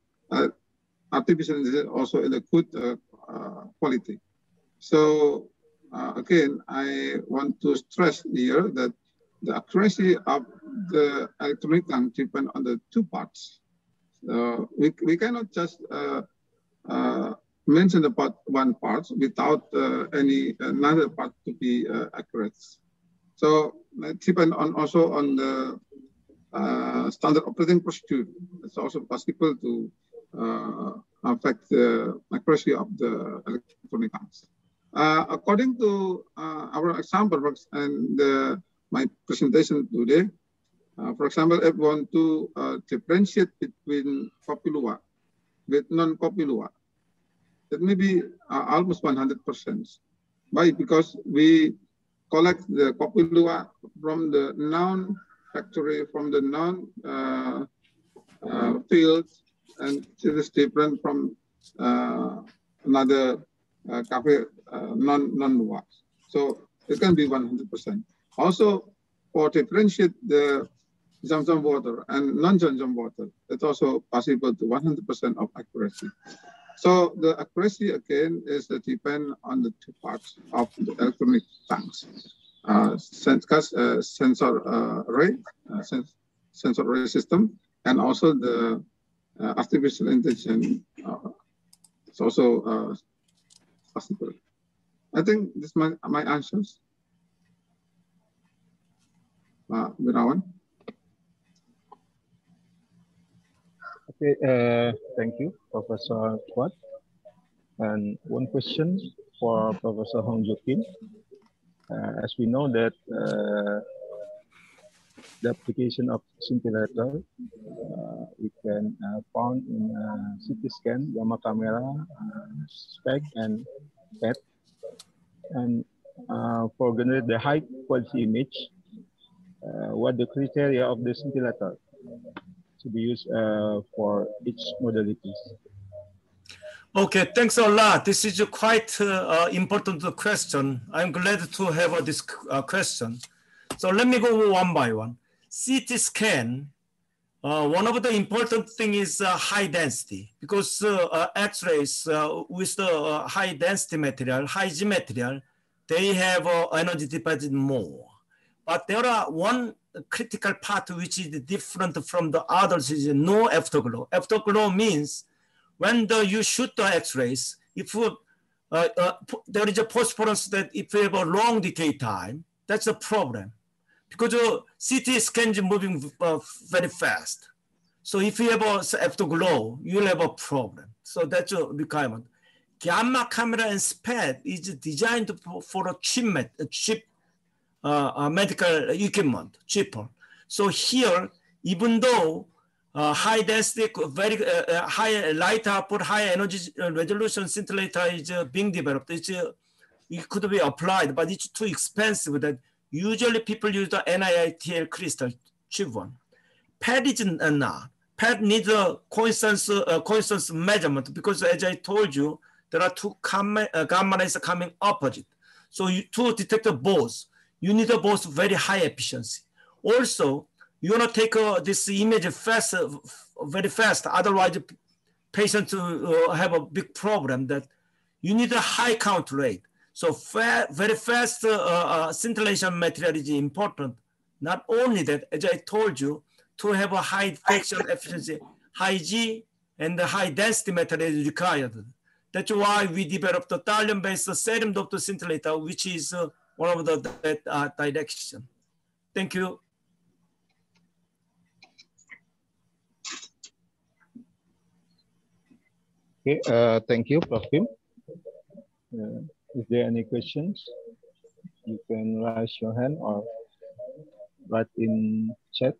R: artificial intelligence also in a good quality. So again, I want to stress here that the accuracy of the electronic tongue depends on the two parts. We cannot just mention about one part without another part to be accurate. So it depends also on the standard operating procedure. It's also possible to affect the accuracy of the electronic tongues. According to our example works and my presentation today, for example, if we want to differentiate between copy luwak with non-copy luwak, that may be almost 100%. Why? Because we collect the copy luwak from the noun factory, from the noun field, and it is different from another non-luwak. So it can be 100%. Also, for differentiate the Zam-Zam water and non-Zam-Zam water. It's also possible to 100% of accuracy. So the accuracy again is depend on the two parts of the electronic tanks. Sensor array system, and also the artificial intelligence. It's also possible. I think this my answers. Gunawan.
Q: Okay, thank you, Professor Kwat. And one question for Professor Hong Joo Kim. As we know that the application of scintillator we can found in CT scan, gamma camera, SPEC, and PET. And for generate the high quality image, what the criteria of the scintillator to be used for each modalities?
S: Okay, thanks a lot. This is a quite important question. I'm glad to have this question. So let me go one by one. CT scan, one of the important thing is high density, because X-rays with the high density material, high G material, they have energy deposit more. But there are one critical part which is different from the others is no afterglow. Afterglow means when you shoot the X-rays, if there is a phosphorus that if you have a long decay time, that's a problem. Because CT scan is moving very fast. So if you have a afterglow, you'll have a problem. So that's a requirement. Gamma camera and SPED is designed for a cheap medical equipment, cheaper. So here, even though high density, very high light output, high energy resolution scintillator is being developed, it could be applied, but it's too expensive. That usually people use the NITL crystal cheap one. PET is not. PET needs a coincidence measurement, because as I told you, there are two gamma rays coming opposite. So to detect both, you need both very high efficiency. Also, you want to take this image fast, very fast. Otherwise, patients have a big problem that you need a high count rate. So very fast scintillation material is important. Not only that, as I told you, to have a high detection efficiency, high G and the high density material is required. That's why we developed the thallium-based serum Doppler scintillator, which is one of the direction. Thank you.
Q: Okay, thank you, Prof. Kim. Is there any questions? You can raise your hand or write in chat.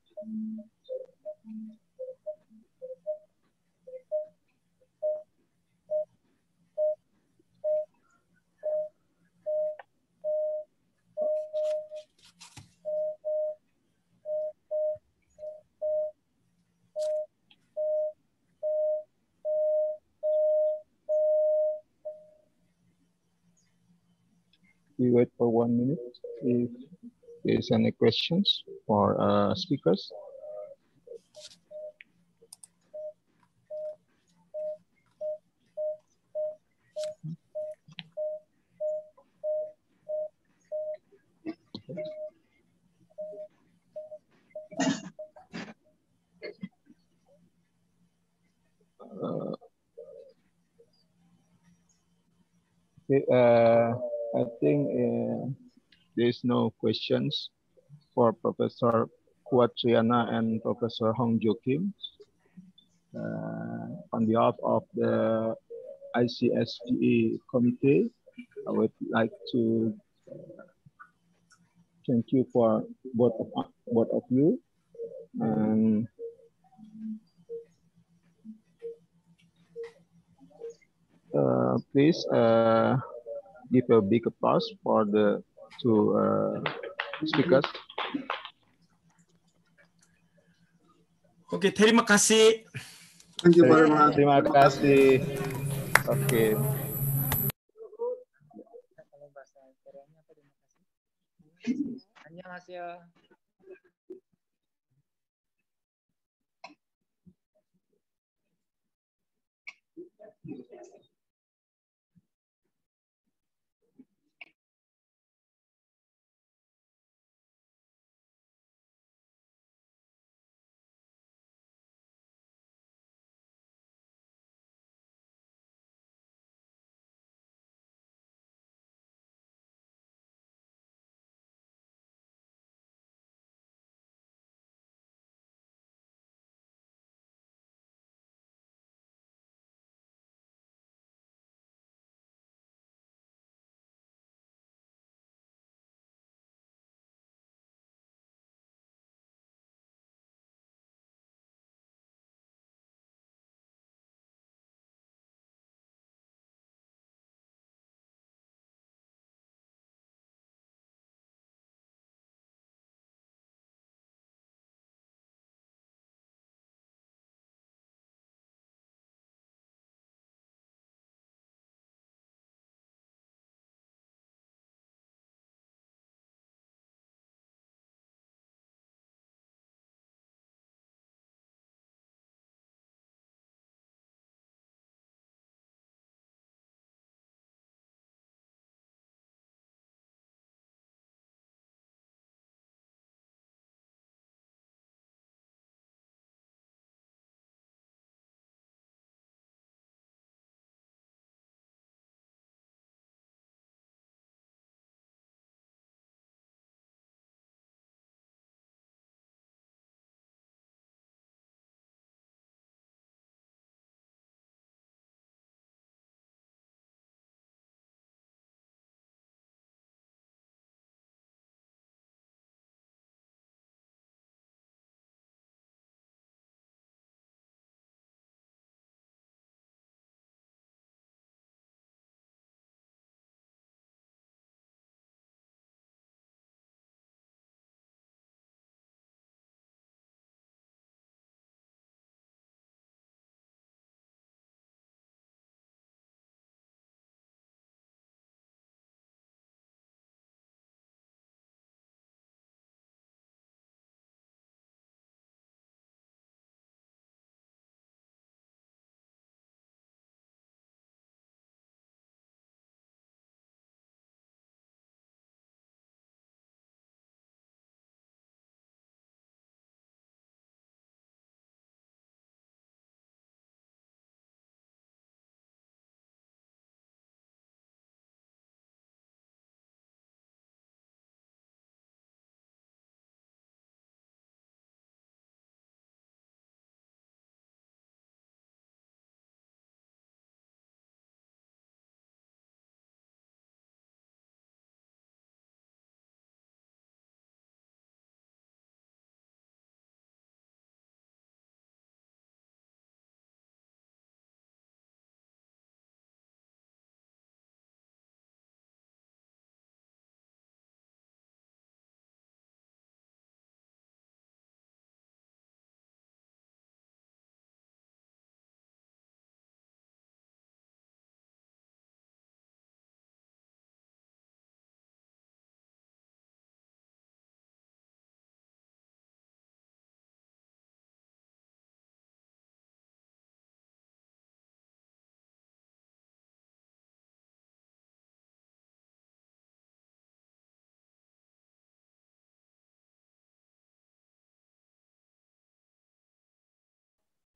Q: We wait for 1 minute if there's any questions for speakers. Okay, I think there's no questions for Professor Kuatriana and Professor Hong Joo Kim. On behalf of the ICSPE committee, I would like to thank you for both of you. And please give a big applause for the two speakers.
S: Oke, terima kasih.
R: Thank you very much.
Q: Terima kasih. Oke.
U: 안녕하세요.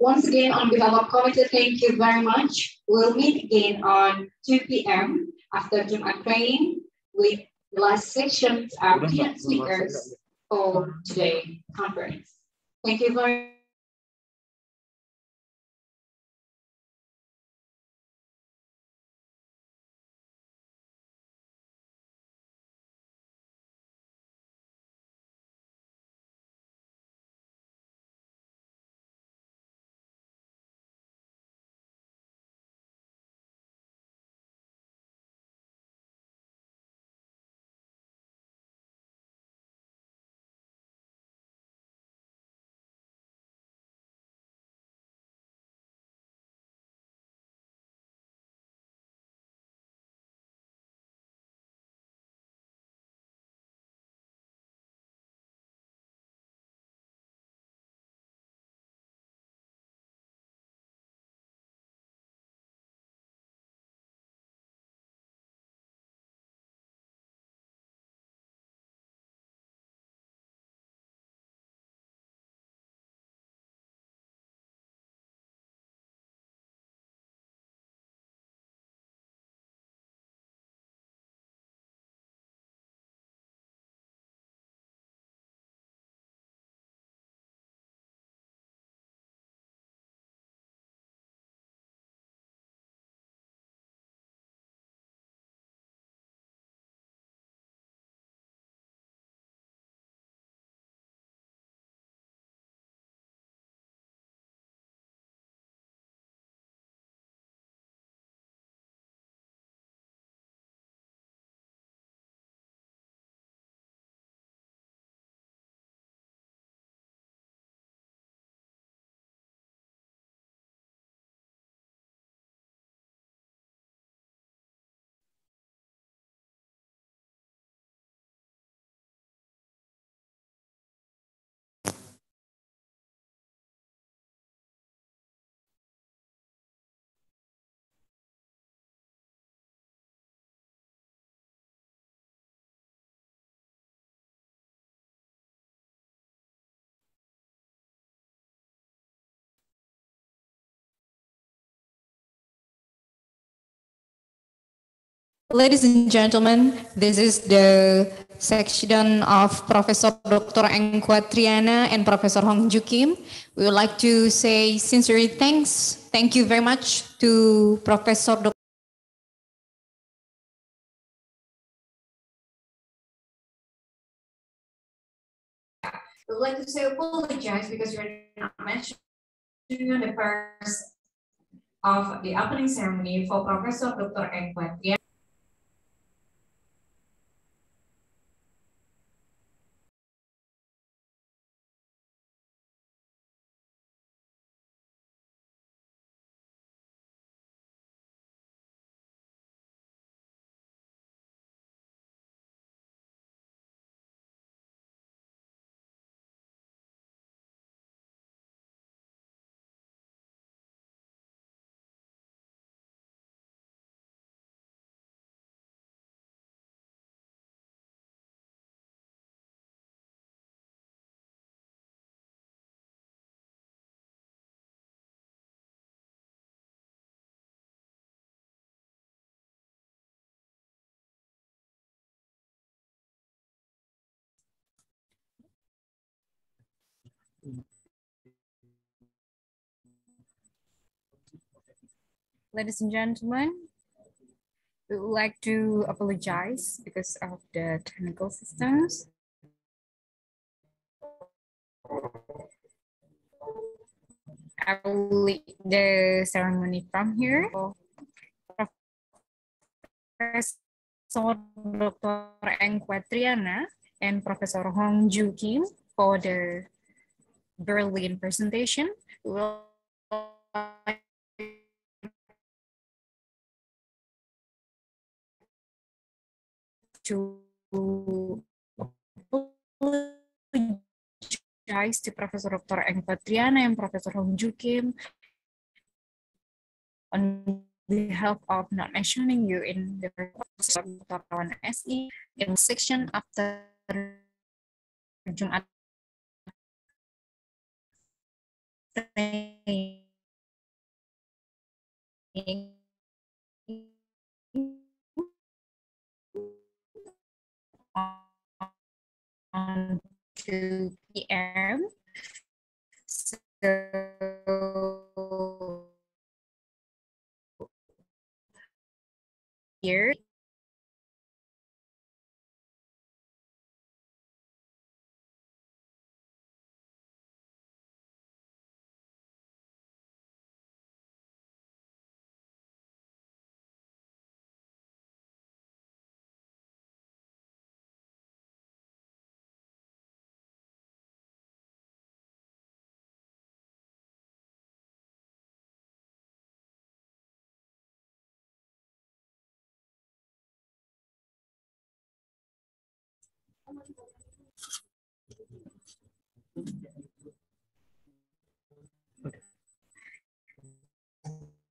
B: Once again, on behalf of committee, thank you very much. We'll meet again on 2 p.m. after Jumat training with the last section of our keynote speakers for today's conference. Thank you very much. Ladies and gentlemen, this is the section of Professor Dr. Engkwa Triana and Professor Hong Ju Kim. We would like to say sincere thanks. Thank you very much to Professor Dr. We would like to say apologize because you're not mentioning the first of the opening ceremony for Professor Dr. Engkwa Triana. Ladies and gentlemen, we would like to apologize because of the technical systems. I will lead the ceremony from here. Professor Dr. Engkwa Triana and Professor Hong Ju Kim for the Berlin presentation. We will like to apologize to Professor Dr. Engkwa Triana and Professor Hong Ju Kim on behalf of not mentioning you in the Dr. SE in section after Jumat on 2 p.m. So here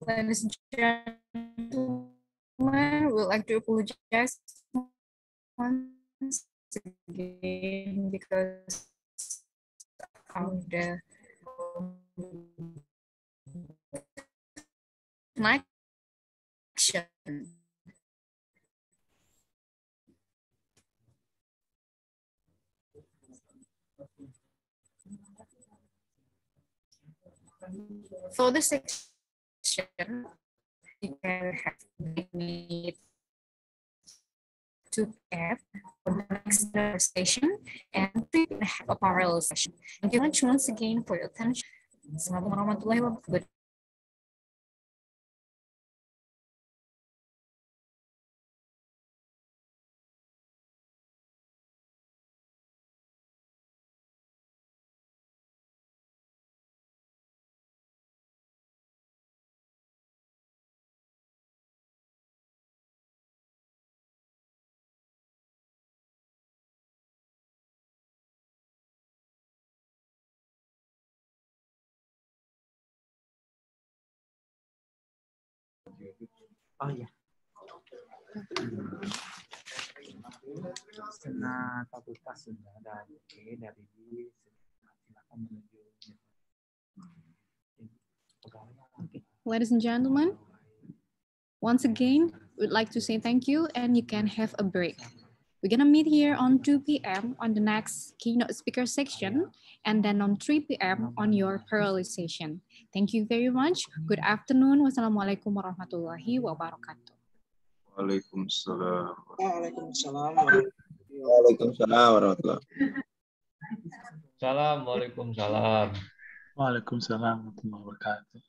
B: ladies and gentlemen, we'd like to apologize once again because of the connection. For this section, you can have me to F for the next session and we will have a parallel session. Thank you very much once again for your attention. Assalamualaikum warahmatullahi wabarakatuh.
U: Oh ya. Senat fakultas sudah ada dari silakan menuju.
B: Ladies and gentlemen, once again, would like to say thank you and you can have a break. We're gonna meet here on 2 p.m. on the next keynote speaker section, and then on 3 p.m. on your parallel session. Thank you very much. Good afternoon. Wassalamualaikum warahmatullahi wabarakatuh.
D: Waalaikumsalam.
V: Waalaikumsalam.
D: Waalaikumsalam warahmatullahi.
W: Assalamualaikum salam.
U: Waalaikumsalam warahmatullahi wabarakatuh.